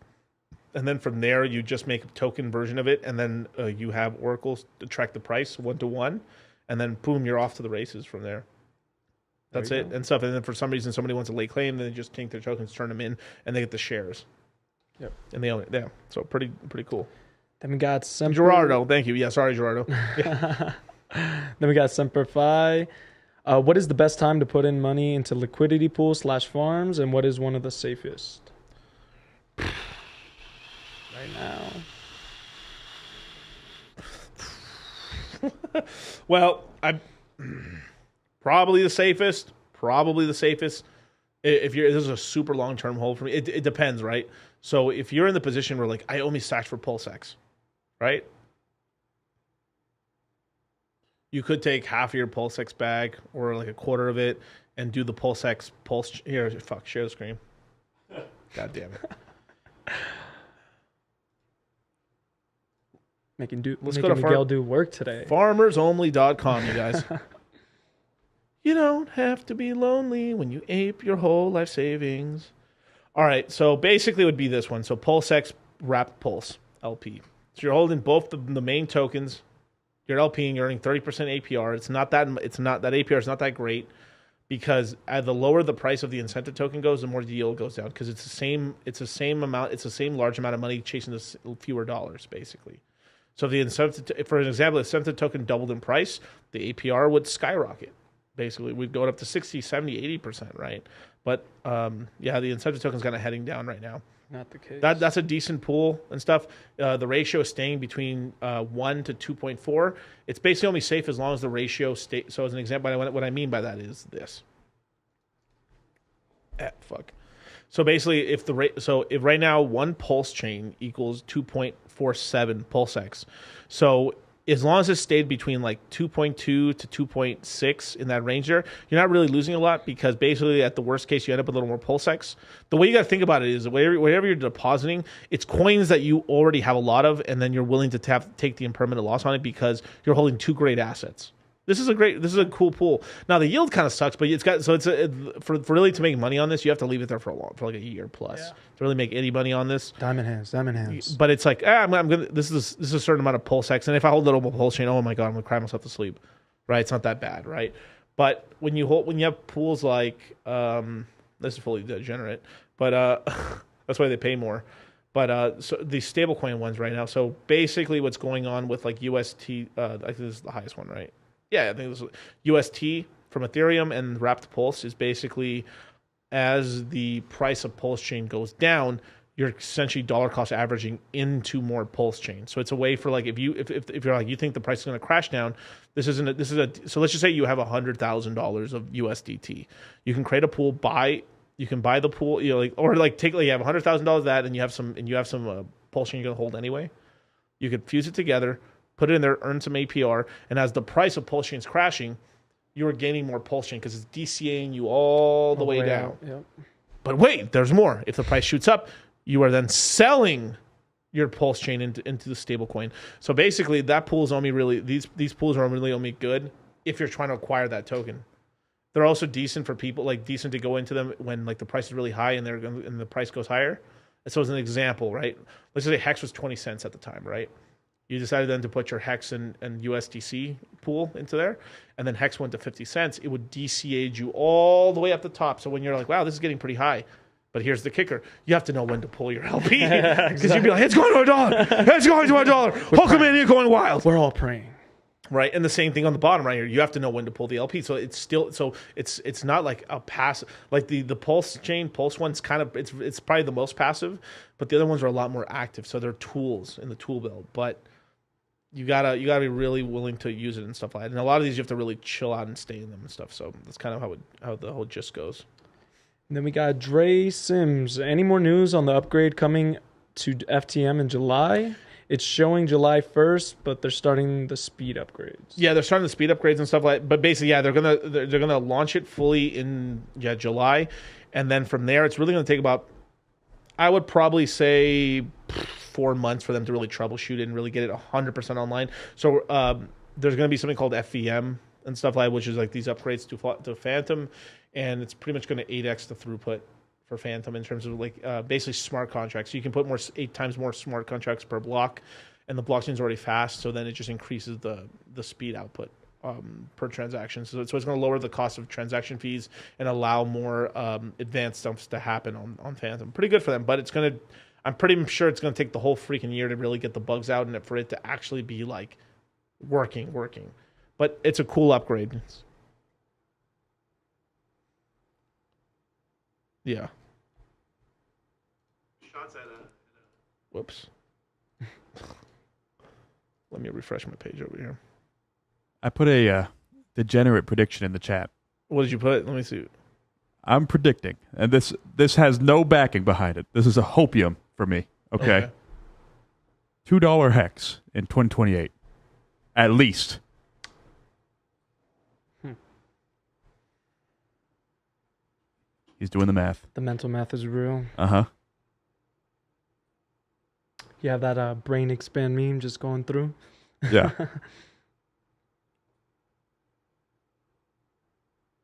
And then from there, you just make a token version of it. And then you have oracles to track the price 1-to-1. And then boom, you're off to the races from there. That's it and stuff. And then for some reason, somebody wants to lay claim, then they just take their tokens, turn them in, and they get the shares. Yep. And they own it. Yeah. So pretty cool. Then we got Semper. Gerardo. Thank you. Yeah. Sorry, Gerardo. Yeah. Then we got Semperfi. What is the best time to put in money into liquidity pools / farms, and what is one of the safest? Right now. Well, probably the safest. If this is a super long term hold for me, it depends, right? So if you're in the position where like I only stashed for PulseX, right? You could take half of your PulseX bag or like a quarter of it and do the PulseX here. Fuck, share the screen. God damn it. Making Miguel do work today. Farmersonly.com, you guys. You don't have to be lonely when you ape your whole life savings. All right, so basically it would be this one. So PulseX wrapped Pulse LP. So you're holding both the main tokens. You're LPing, you're earning 30% APR. It's not that APR is not that great because the lower the price of the incentive token goes, the more the yield goes down because it's the same large amount of money chasing the fewer dollars basically. So if the incentive, for an example, the incentive token doubled in price, the APR would skyrocket. Basically, we'd go up to 60, 70, 80%, right? But the incentive token's kind of heading down right now. Not the case. That's a decent pool and stuff. The ratio is staying between 1 to 2.4. It's basically only safe as long as the ratio stays. So as an example, what I mean by that is this. Fuck. So basically, if right now one PulseChain equals 2.47 PulseX, so as long as it stayed between like 2.2 to 2.6 in that range there, you're not really losing a lot because basically at the worst case you end up with a little more PulseX. The way you got to think about it is wherever you're depositing, it's coins that you already have a lot of, and then you're willing to take the impermanent loss on it because you're holding two great assets. This is a cool pool. Now the yield kind of sucks, but for really to make money on this, you have to leave it there for like a year plus to really make any money on this. Diamond hands. But it's like, I'm gonna. This is a certain amount of pulse hex, and if I hold it over PulseChain, oh my god, I'm gonna cry myself to sleep. Right? It's not that bad, right? But when you have pools like this is fully degenerate, but that's why they pay more. But so the stablecoin ones right now. So basically, what's going on with like UST? I think this is the highest one, right? Yeah, I think this is UST from Ethereum and Wrapped Pulse is basically as the price of PulseChain goes down, you're essentially dollar cost averaging into more PulseChain. So it's a way for like if you're like you think the price is going to crash down, so let's just say you have $100,000 of USDT. You can create a pool, you can buy the pool, you have $100,000 of that, and you have some PulseChain you're going to hold anyway. You could fuse it together, put it in there, earn some APR, and as the price of PulseChain is crashing, you're gaining more PulseChain because it's DCAing you all the way down. Yep. But wait, there's more. If the price shoots up, you are then selling your PulseChain into the stablecoin. So basically, that pool is only really these pools are really only good if you're trying to acquire that token. They're also decent for people, like decent to go into them when like the price is really high and the price goes higher. And so as an example, right? Let's just say Hex was 20 cents at the time, right? You decided then to put your Hex and USDC pool into there, and then Hex went to 50 cents. It would DCA you all the way up the top. So when you're like, wow, this is getting pretty high. But here's the kicker. You have to know when to pull your LP. Because you'd be like, it's going to $1. It's going to $1. Hulkamania going wild. We're all praying. Right, and the same thing on the bottom right here. You have to know when to pull the LP. So it's not like a passive, like the PulseChain Pulse one's kind of it's probably the most passive, but the other ones are a lot more active. So they're tools in the tool belt. But you gotta be really willing to use it and stuff like that. And a lot of these you have to really chill out and stay in them and stuff. So that's kind of how the whole gist goes. And then we got Dre Sims. Any more news on the upgrade coming to FTM in July? It's showing July 1st, but they're starting the speed upgrades. Yeah, they're starting the speed upgrades and stuff like that. But basically, yeah, they're gonna launch it fully in July, and then from there, it's really gonna take about, I would probably say, 4 months for them to really troubleshoot it and really get it 100% online. So there's gonna be something called FVM and stuff like that, which is like these upgrades to Phantom, and it's pretty much gonna 8x the throughput for Phantom in terms of like basically smart contracts. So you can put 8 times more smart contracts per block, and the blockchain's already fast, so then it just increases the speed output per transaction. So it's going to lower the cost of transaction fees and allow more advanced stuff to happen on Phantom. Pretty good for them, but I'm pretty sure it's going to take the whole freaking year to really get the bugs out and for it to actually be like working. But it's a cool upgrade. Yeah. Shots at whoops. Let me refresh my page over here. I put a degenerate prediction in the chat. What did you put? Let me see. I'm predicting, and this has no backing behind it. This is a hopium for me. Okay. $2 Hex in 2028, at least. He's doing the math. The mental math is real. Uh-huh. You have that brain expand meme just going through. Yeah.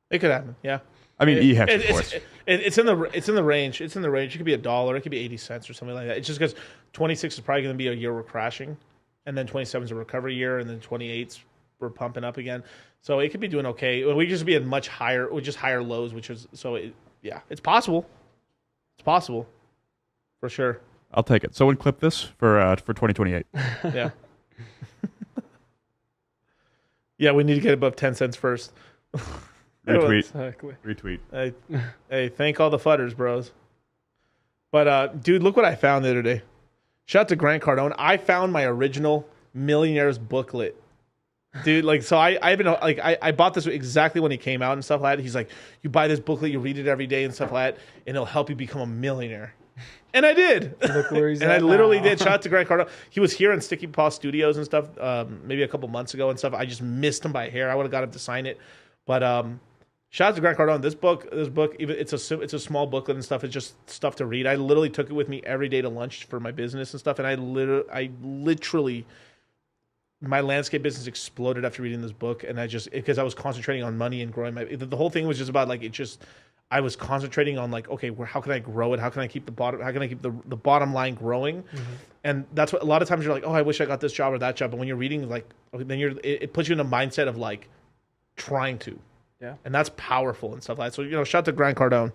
It could happen, yeah. I mean, E-Hex, of course. It's in the range. It's in the range. It could be $1. It could be 80 cents or something like that. It's just because 26 is probably going to be a year we're crashing, and then 27 is a recovery year, and then 28's we're pumping up again. So it could be doing okay. We just be at much higher, with just higher lows, which is yeah, it's possible. It's possible, for sure. I'll take it. Someone clip this for 2028. Yeah. Yeah, we need to get above 10 cents first. Retweet. Exactly. Retweet. Hey, thank all the fudders, bros. But dude, look what I found the other day. Shout out to Grant Cardone. I found my original Millionaire's booklet. Dude, like, so I bought this exactly when he came out and stuff like that. He's like, you buy this booklet, you read it every day and stuff like that, and it'll help you become a millionaire. And I did. Look where he's and at I literally now. did. Shout out to Grant Cardone. He was here in Sticky Paw Studios and stuff, maybe a couple months ago and stuff. I just missed him by a hair. I would have got him to sign it. But shout out to Grant Cardone. This book, even it's a small booklet and stuff. It's just stuff to read. I literally took it with me every day to lunch for my business and stuff. And I literally my landscape business exploded after reading this book, and because I was concentrating on money and growing the whole thing was just about like I was concentrating on like, okay, how can I grow it? How can I keep the bottom line growing? And that's what a lot of times you're like, oh, I wish I got this job or that job. But when you're reading, like, then it puts you in a mindset of like trying to, and that's powerful and stuff like that. So shout out to Grant Cardone.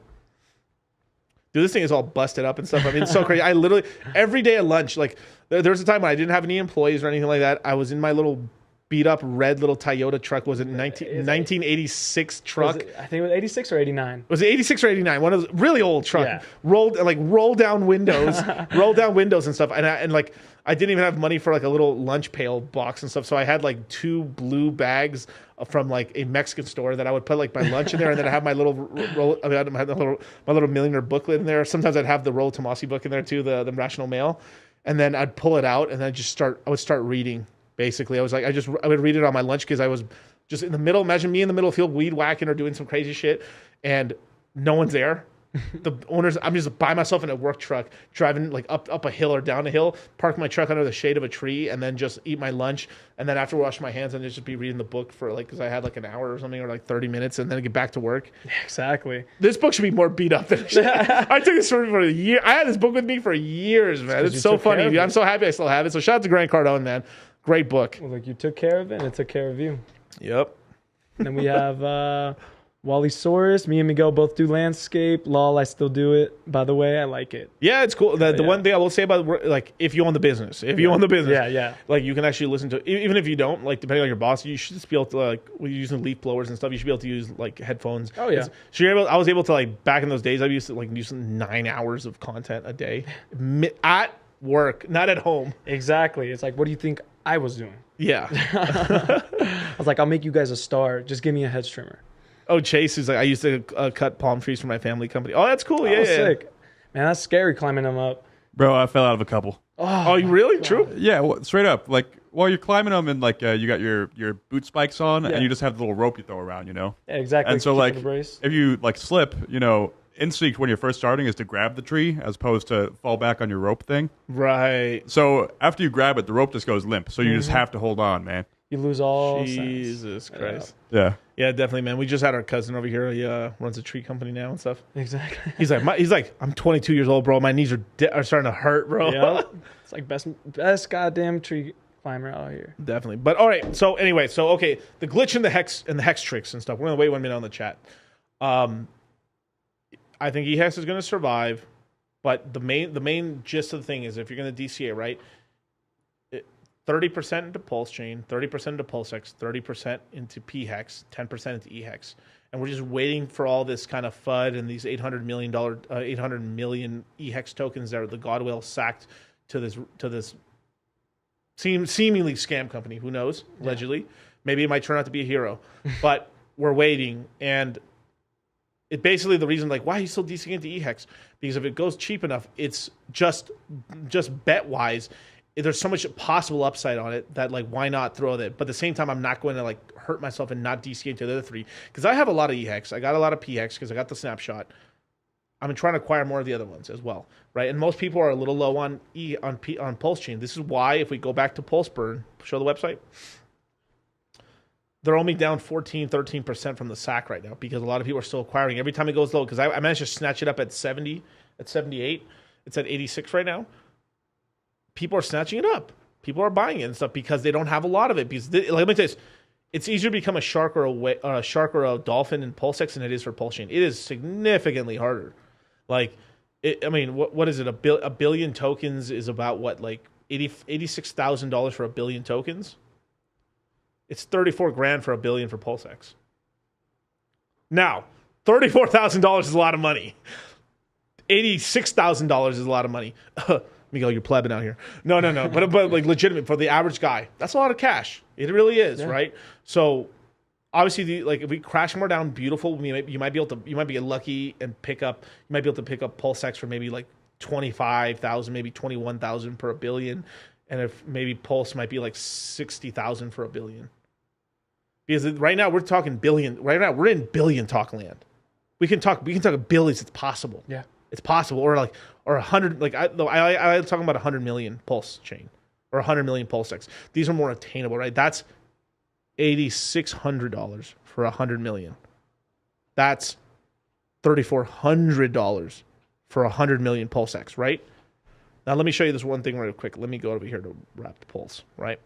Dude, this thing is all busted up and stuff. I mean, it's so crazy. I literally every day at lunch, like there was a time when I didn't have any employees or anything like that. I was in my little beat up red little Toyota truck. Was it 1986 truck? I think it was 86 or 89. Was it 86 or 89? One of those really old truck. Yeah. Roll down windows and stuff. And like I didn't even have money for like a little lunch pail box and stuff. So I had like 2 blue bags from like a Mexican store that I would put like my lunch in there, and then I have my little my little millionaire booklet in there. Sometimes I'd have the Roll Tomasi book in there too, the Rational Mail, and then I'd pull it out and then I would start reading. Basically, I would read it on my lunch because I was just in the middle. Imagine me in the middle of the field weed whacking or doing some crazy shit, and no one's there. The owners, I'm just by myself in a work truck driving like up a hill or down a hill, park my truck under the shade of a tree, and then just eat my lunch, and then after wash my hands and just be reading the book for like, because I had like an hour or something or like 30 minutes, and then get back to work. Exactly. This book should be more beat up than I took this for a year. I had this book with me for years, man. It's so funny. Dude. I'm so happy I still have it. So shout out to Grant Cardone, man. Great book. Well, like you took care of it, and it took care of you. Yep. And then we have Wally Saurus. Me and Miguel both do landscape. Lol, I still do it. By the way, I like it. Yeah, it's cool. The one thing I will say about like if you own the business, like you can actually listen to even if you don't, like depending on your boss, you should just be able to like when you're using leaf blowers and stuff, you should be able to use like headphones. Oh yeah. So I was able to like back in those days, I used to like use 9 hours of content a day at work, not at home. Exactly. It's like, what do you think I was doing? Yeah. I was like, I'll make you guys a star. Just give me a hedge trimmer. Oh, Chase is like, I used to cut palm trees for my family company. Oh, that's cool. Yeah, sick. Man, that's scary climbing them up. Bro, I fell out of a couple. Oh, you really? God. True? Yeah, well, straight up. Like, while you're climbing them and like you got your boot spikes on and you just have the little rope you throw around, Yeah, exactly. And so like, if you like slip, instinct when you're first starting is to grab the tree as opposed to fall back on your rope thing. Right. So after you grab it, the rope just goes limp. So you just have to hold on, man. You lose all Jesus sense. Christ. Yeah. Yeah, definitely, man. We just had our cousin over here. He runs a tree company now and stuff. Exactly. He's like, I'm 22 years old, bro. My knees are starting to hurt, bro. Yeah. It's like best goddamn tree climber out here. Definitely. But all right. So anyway, okay, the glitch in the Hextrix and stuff. We're gonna wait 1 minute on the chat. I think eHex is gonna survive, but the main gist of the thing is if you're gonna DCA, right? 30% into PulseChain, 30% into PulseX, 30% into PHEX, 10% into eHex. And we're just waiting for all this kind of FUD and these $800 million eHex tokens that are the God Whale sacked to this seemingly scam company. Who knows? Allegedly. Maybe it might turn out to be a hero. But we're waiting. And it basically the reason, like, why are you still DCing into eHex? Because if it goes cheap enough, it's just bet-wise, there's so much possible upside on it that like why not throw that? But at the same time, I'm not going to like hurt myself and not DCA to the other three because I have a lot of eHex. I got a lot of PHEX because I got the snapshot. I'm trying to acquire more of the other ones as well, right? And most people are a little low on PulseChain. This is why if we go back to PulseBurn, show the website, they're only down 13% from the sack right now because a lot of people are still acquiring every time it goes low. Because I managed to snatch it up at 70, at 78. It's at 86 right now. People are snatching it up. People are buying it and stuff because they don't have a lot of it. Because let me tell you this, it's easier to become a shark or a dolphin in PulseX than it is for PulseChain. It is significantly harder. Like, what is it? A billion tokens is about what, like $86,000 for a billion tokens? It's $34,000 for a billion for PulseX. Now, $34,000 is a lot of money. $86,000 is a lot of money. Miguel, you're plebbing out here. No. but like legitimate for the average guy, that's a lot of cash. It really is, right? So obviously, if we crash more down, beautiful. You might be lucky and pick up. You might be able to pick up PulseX for maybe like 25,000, maybe 21,000 per a billion, and if maybe Pulse might be like 60,000 for a billion. Because right now we're talking billion. Right now we're in billion talk land. We can talk billions. It's possible. Yeah. It's possible, or 100. Like I talking about 100 million PulseChain, or 100 million PulseX. These are more attainable, right? That's $8,600 for 100 million. That's $3,400 for 100 million PulseX, right? Now let me show you this one thing real quick. Let me go over here to wrap the pulse, right?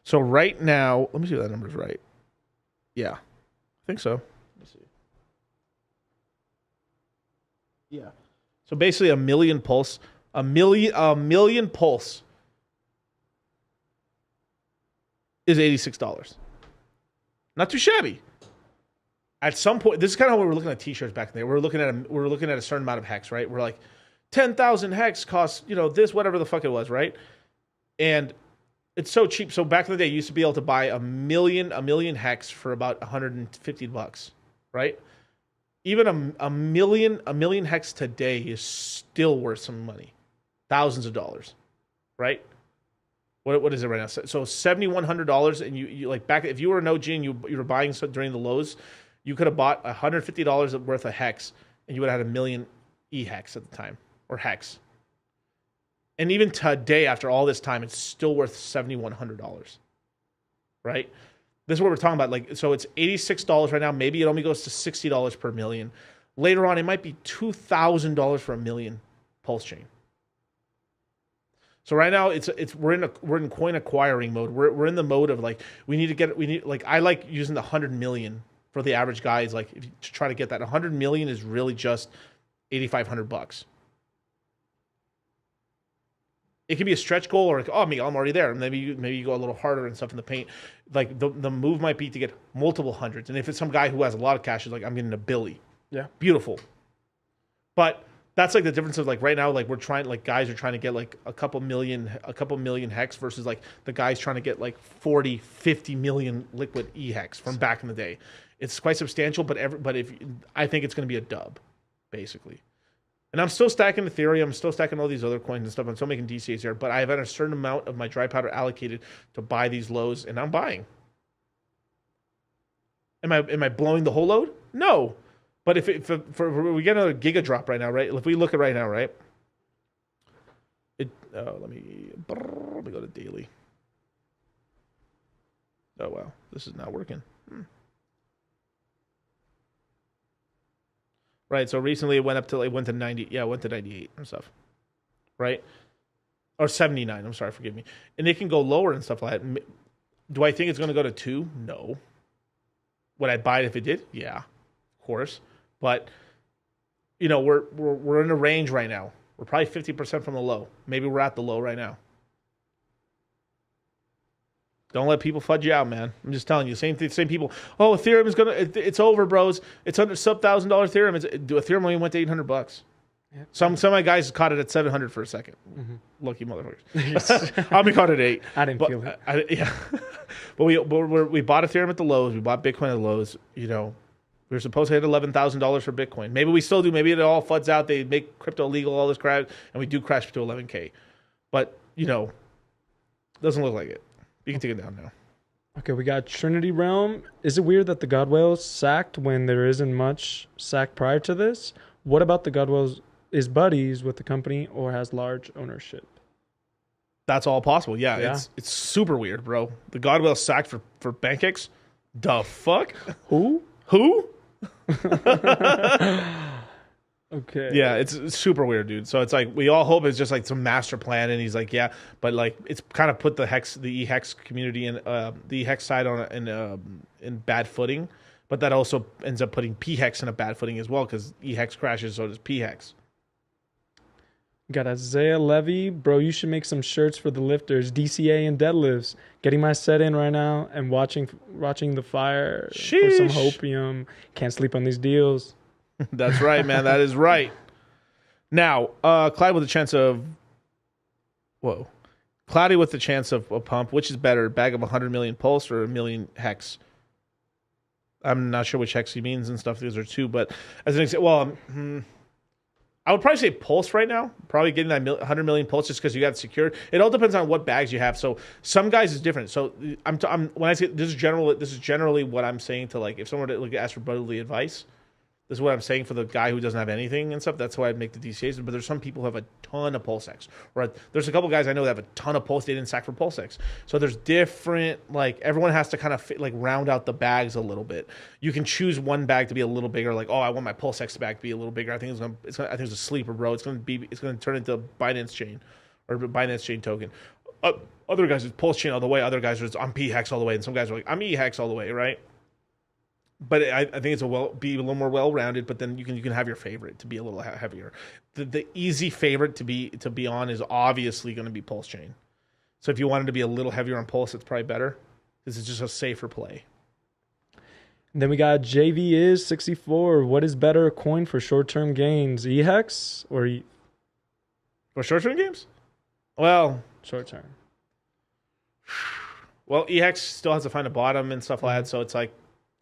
So right now, let me see if that number's right. Yeah, I think so. Let me see. Yeah. So basically a million pulse is $86. Not too shabby. At some point, this is kind of how we were looking at t-shirts back then. We were looking at a certain amount of hex, right? We're like 10,000 hex costs, this, whatever the fuck it was, right? And it's so cheap. So back in the day, you used to be able to buy a million hex for about $150, right? Even a million hex today is still worth some money, thousands of dollars, right? What is it right now? So $7,100, and you like back if you were an OG and you were buying during the lows, you could have bought $150 worth of hex, and you would have had a million hex at the time, or hex. And even today, after all this time, it's still worth $7,100, right? This is what we're talking about. Like, so it's $86 right now. Maybe it only goes to $60 per million. Later on, it might be $2,000 for a million PulseChain. So right now, we're in coin acquiring mode. We're in the mode of like I like using the 100 million for the average guy. Is like to try to get that 100 million is really just $8,500. It could be a stretch goal, or like, oh, I'm already there. Maybe you go a little harder and stuff in the paint. Like the move might be to get multiple hundreds. And if it's some guy who has a lot of cash, is like, I'm getting a billy. Yeah, beautiful. But that's like the difference of like right now, like guys are trying to get like a couple million hex versus like the guys trying to get like 40, 50 million liquid hex from back in the day. It's quite substantial, but I think it's going to be a dub, basically. And I'm still stacking Ethereum. I'm still stacking all these other coins and stuff. I'm still making DCAs here, but I've had a certain amount of my dry powder allocated to buy these lows, and I'm buying. Am I blowing the whole load? No. But if we get another giga drop right now, right? If we look at right now, right? Let me go to daily. Oh wow, this is not working. Right, so recently it went to 90. Yeah, it went to 98 and stuff. Right? Or 79, I'm sorry, forgive me. And it can go lower and stuff like that. Do I think it's going to go to 2? No. Would I buy it if it did? Yeah, of course. But, we're in a range right now. We're probably 50% from the low. Maybe we're at the low right now. Don't let people fudge you out, man. I'm just telling you. Same people. Oh, Ethereum is it's over, bros. It's under sub $1,000 Ethereum. Ethereum only went to $800. Yeah. Some of my guys caught it at 700 for a second. Mm-hmm. Lucky motherfuckers. I'll be caught at 8. I didn't feel it. Yeah. But we bought Ethereum at the lows. We bought Bitcoin at the lows. We were supposed to hit $11,000 for Bitcoin. Maybe we still do. Maybe it all fuds out. They make crypto illegal, all this crap, and we do crash to 11K. But doesn't look like it. You can take it down now. Okay, we got Trinity Realm. Is it weird that the God Whale sacked when there isn't much sacked prior to this? What about the God Whale is buddies with the company or has large ownership? That's all possible. Yeah. It's super weird, bro. The God Whale sacked for Bankex? The fuck? Who? Okay. Yeah, it's super weird, dude. So it's like we all hope it's just like some master plan, and he's like, yeah, but like it's kind of put the hex community and the hex side in bad footing, but that also ends up putting hex in a bad footing as well because hex crashes, so does hex. Got Isaiah Levy, bro. You should make some shirts for the lifters, DCA and deadlifts. Getting my set in right now and watching the fire for some hopium. Can't sleep on these deals. That's right, man. That is right. Now, Clyde with a chance of... Whoa. Cloudy with the chance of a pump. Which is better, a bag of 100 million pulse or a million hex? I'm not sure which hex he means and stuff. These are two, but as an example, I would probably say pulse right now. Probably getting that 100 million pulse just because you got it secured. It all depends on what bags you have. So some guys is different. So I'm when I say this is generally what I'm saying to like if someone were to ask for brotherly advice. This is what I'm saying for the guy who doesn't have anything and stuff. That's why I'd make the DCAs. But there's some people who have a ton of PulseX. Or there's a couple guys I know that have a ton of Pulse. They didn't sack for PulseX. So there's different, like, everyone has to kind of round out the bags a little bit. You can choose one bag to be a little bigger. Like, oh, I want my PulseX bag to be a little bigger. I think I think it's a sleeper, bro. It's going to turn into Binance Chain or Binance Chain token. Other guys, it's PulseChain all the way. Other guys are I'm PHEX all the way. And some guys are like, I'm EHEX all the way, right? But I think it's be a little more well-rounded. But then you can have your favorite to be a little heavier. The easy favorite to be on is obviously going to be PulseChain. So if you wanted to be a little heavier on Pulse, it's probably better. This is just a safer play. And then we got JV is 64. What is better coin for short-term gains, EHEX or for short-term games? Well, short-term. Well, EHEX still has to find a bottom and stuff like that. So it's like,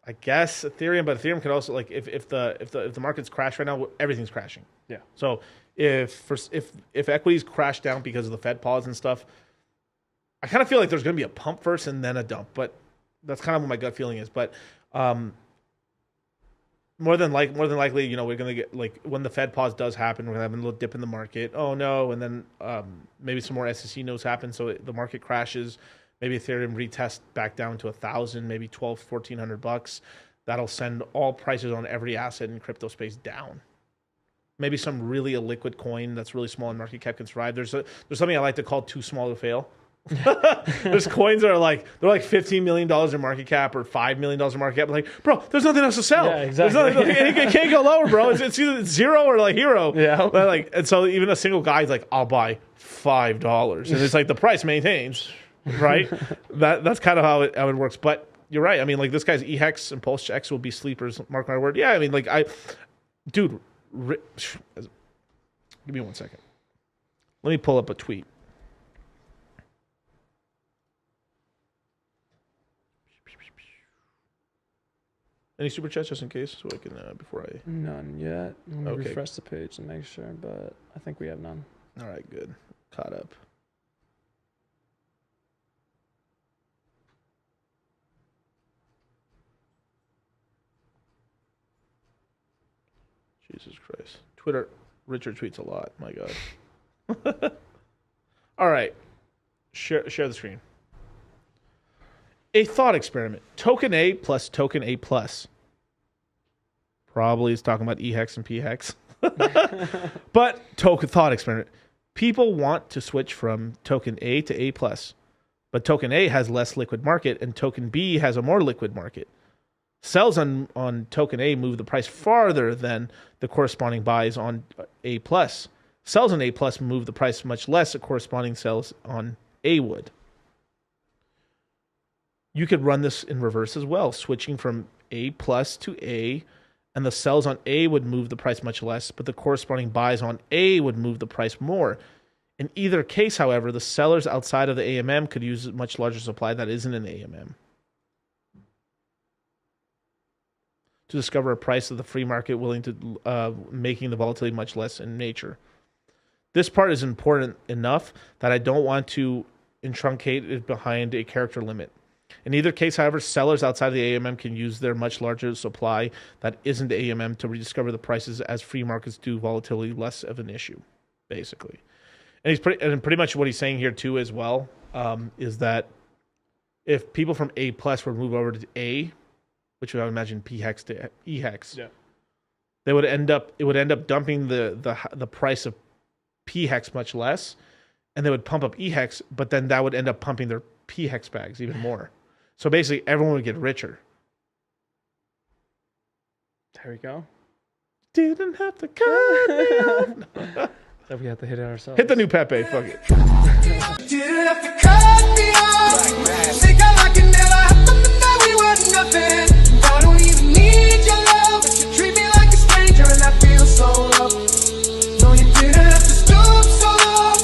I guess Ethereum, but Ethereum could also, like, if the markets crash right now, everything's crashing. Yeah. So if equities crash down because of the Fed pause and stuff, I kind of feel like there's going to be a pump first and then a dump. But that's kind of what my gut feeling is. But more than likely, you know, we're going to get, like, when the Fed pause does happen, we're going to have a little dip in the market. Oh no, and then maybe some more SEC notes happen, so the market crashes. Maybe Ethereum retest back down to 1,000, maybe $1,200-1,400. That'll send all prices on every asset in crypto space down. Maybe some really illiquid coin that's really small in market cap can survive. There's something I like to call too small to fail. There's coins that are like $15 million in market cap or $5 million in market cap. Like, bro, there's nothing else to sell. Yeah, exactly. It can't go lower, bro. It's either zero or like hero. Yeah. But like, and so even a single guy is like, I'll buy $5, and it's like the price maintains. Right? That's kind of how it works. But you're right. I mean, like, this guy's EHEX and PulseX will be sleepers. Mark my word. Yeah, I mean, like, dude, give me 1 second. Let me pull up a tweet. Any super chats just in case, so I can before I. None yet. Let me refresh the page to make sure, but I think we have none. All right, good. Caught up. Jesus Christ. Twitter, Richard tweets a lot. My God. All right. Share the screen. A thought experiment. Token A plus token A plus. Probably is talking about EHEX and PHEX. But thought experiment. People want to switch from token A to A plus. But token A has less liquid market and token B has a more liquid market. Sells on token A move the price farther than the corresponding buys on A plus. Sells on A plus move the price much less than corresponding sells on A would. You could run this in reverse as well, switching from A plus to A, and the sells on A would move the price much less, but the corresponding buys on A would move the price more. In either case, however, the sellers outside of the AMM could use a much larger supply that isn't in the AMM. To discover a price of the free market willing to making the volatility much less in nature. This part is important enough that I don't want to truncate it behind a character limit. In either case, however, sellers outside of the AMM can use their much larger supply that isn't the AMM to rediscover the prices as free markets do volatility less of an issue, basically. And pretty much what he's saying here too as well is that if people from A plus would move over to A, which I would imagine PHEX to EHEX, yeah, it would end up dumping the price of PHEX much less, and they would pump up EHEX, but then that would end up pumping their PHEX bags even more. So basically, everyone would get richer. There we go. Didn't have to cut me off. So we have to hit it ourselves. Hit the new Pepe. Fuck it. Didn't have to cut me off. Think I like it never happened, that we were nothing. I don't even need your love, but you treat me like a stranger, and I feel so loved. No, you didn't have to stoop so low.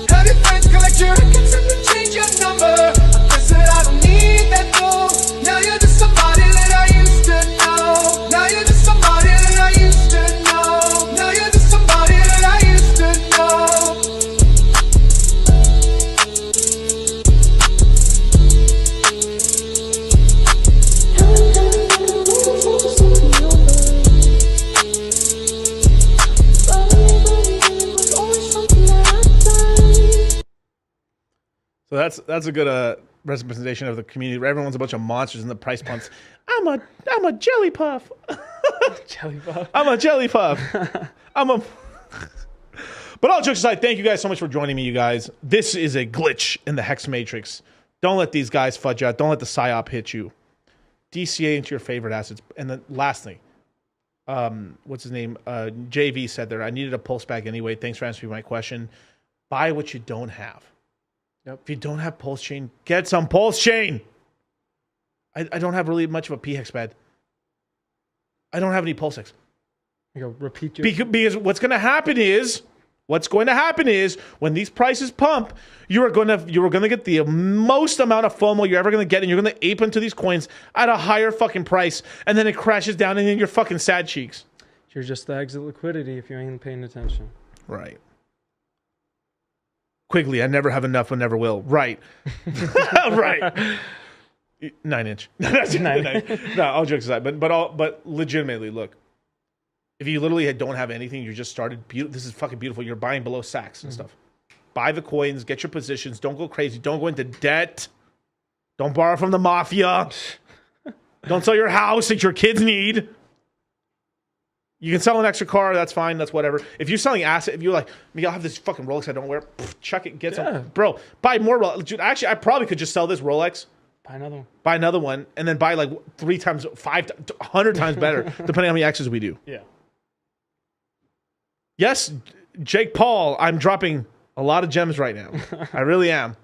Have your friends collect your records and then change your number. I guess that I don't need that though. Now you're just somebody that I used to know. Now you're just somebody that I used to know. Now you're just somebody that I used to know. So that's a good representation of the community. Where everyone's a bunch of monsters and the price pumps. I'm a jelly puff. Jelly puff. I'm a jelly puff. But all jokes aside, thank you guys so much for joining me, you guys. This is a glitch in the Hex Matrix. Don't let these guys fudge out. Don't let the PSYOP hit you. DCA into your favorite assets. And then last thing, what's his name? JV said there, I needed a pulse bag anyway. Thanks for answering my question. Buy what you don't have. Yep. If you don't have PulseChain, get some PulseChain. I don't have really much of a PHEX bed. I don't have any PulseX. You go repeat your... Because what's going to happen is when these prices pump, you are going to get the most amount of FOMO you're ever going to get, and you're going to ape into these coins at a higher fucking price, and then it crashes down, and then you're fucking sad cheeks. You're just the exit liquidity if you ain't paying attention. Right. Quigley, I never have enough and never will. Right. Right. 9-inch. No, all jokes aside. But legitimately, look. If you literally don't have anything, you just started. This is fucking beautiful. You're buying below sacks and stuff. Buy the coins. Get your positions. Don't go crazy. Don't go into debt. Don't borrow from the mafia. Don't sell your house that your kids need. You can sell an extra car. That's fine. That's whatever. If you're selling asset, if you're like, I'll have this fucking Rolex I don't wear. Chuck it. Get some. Bro, buy more Rolex. Dude, actually, I probably could just sell this Rolex. Buy another one. And then buy like 3 times, 100 times better, depending on how many X's we do. Yeah. Yes, Jake Paul, I'm dropping a lot of gems right now. I really am.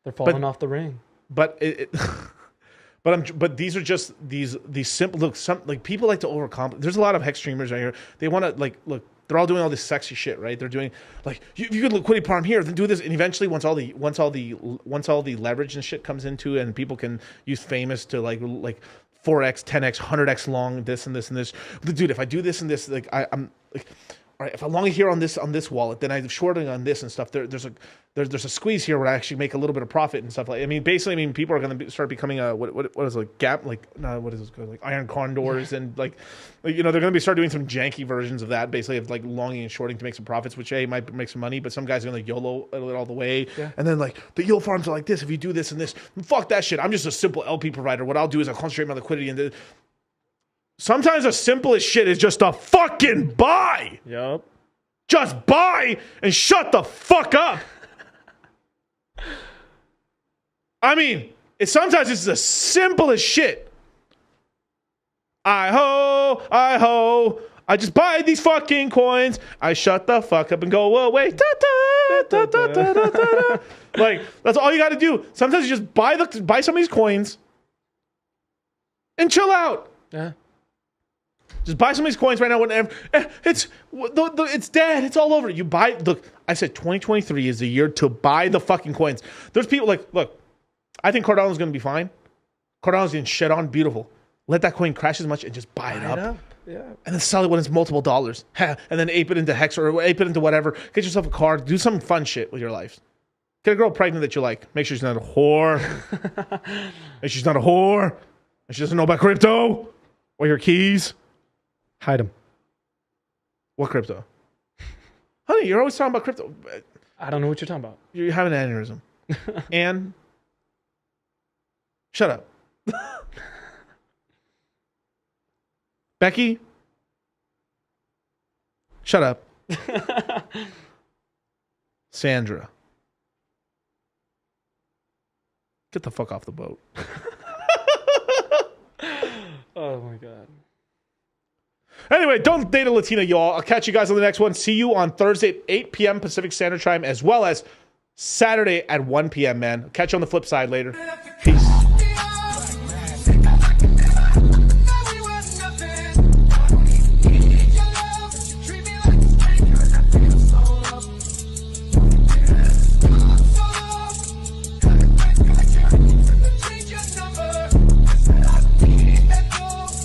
They're falling off the ring. But but these are just these simple look. Like people like to overcomplicate. There's a lot of hex streamers out here. They want to look. They're all doing all this sexy shit, right? They're doing like you could liquidity farm here, then do this, and eventually once all the leverage and shit comes into, and people can use famous to like 4x, 10x, 100x long this and this and this. Dude, if I do this and this, like I'm like. All right, if I long here on this wallet, then I'm shorting on this and stuff. There's a squeeze here where I actually make a little bit of profit and stuff like. Basically, people are going to start becoming a what is it, like gap what is this called, like iron condors and like they're going to be start doing some janky versions of that, basically of like longing and shorting to make some profits, which might make some money, but some guys are going to YOLO it all the way, and then like the yield farms are like this. If you do this and this, fuck that shit. I'm just a simple LP provider. What I'll do is I'll concentrate my liquidity and. Sometimes the simplest shit is just a fucking buy. Yep. Just buy and shut the fuck up. I mean, sometimes it's the simplest shit. I just buy these fucking coins. I shut the fuck up and go away. Da, da, da, da, da, da, da. Like, that's all you got to do. Sometimes you just buy some of these coins and chill out. Yeah. Just buy some of these coins right now. Whenever it's dead. It's all over. You buy. Look, I said 2023 is the year to buy the fucking coins. There's people like, look, I think Cardano's going to be fine. Cardano's getting shit on. Beautiful. Let that coin crash as much and just buy it up. Yeah. And then sell it when it's multiple dollars. And then ape it into Hex or ape it into whatever. Get yourself a card. Do some fun shit with your life. Get a girl pregnant that you like. Make sure she's not a whore. Make sure she's not a whore. And she doesn't know about crypto or your keys. Hide them. What crypto? Honey, you're always talking about crypto. I don't know what you're talking about. You have an aneurysm. And shut up. Becky, shut up. Sandra, get the fuck off the boat. Oh my God. Anyway, don't date a Latina, y'all. I'll catch you guys on the next one. See you on Thursday at 8 p.m. Pacific Standard Time, as well as Saturday at 1 p.m., man. Catch you on the flip side later. Peace.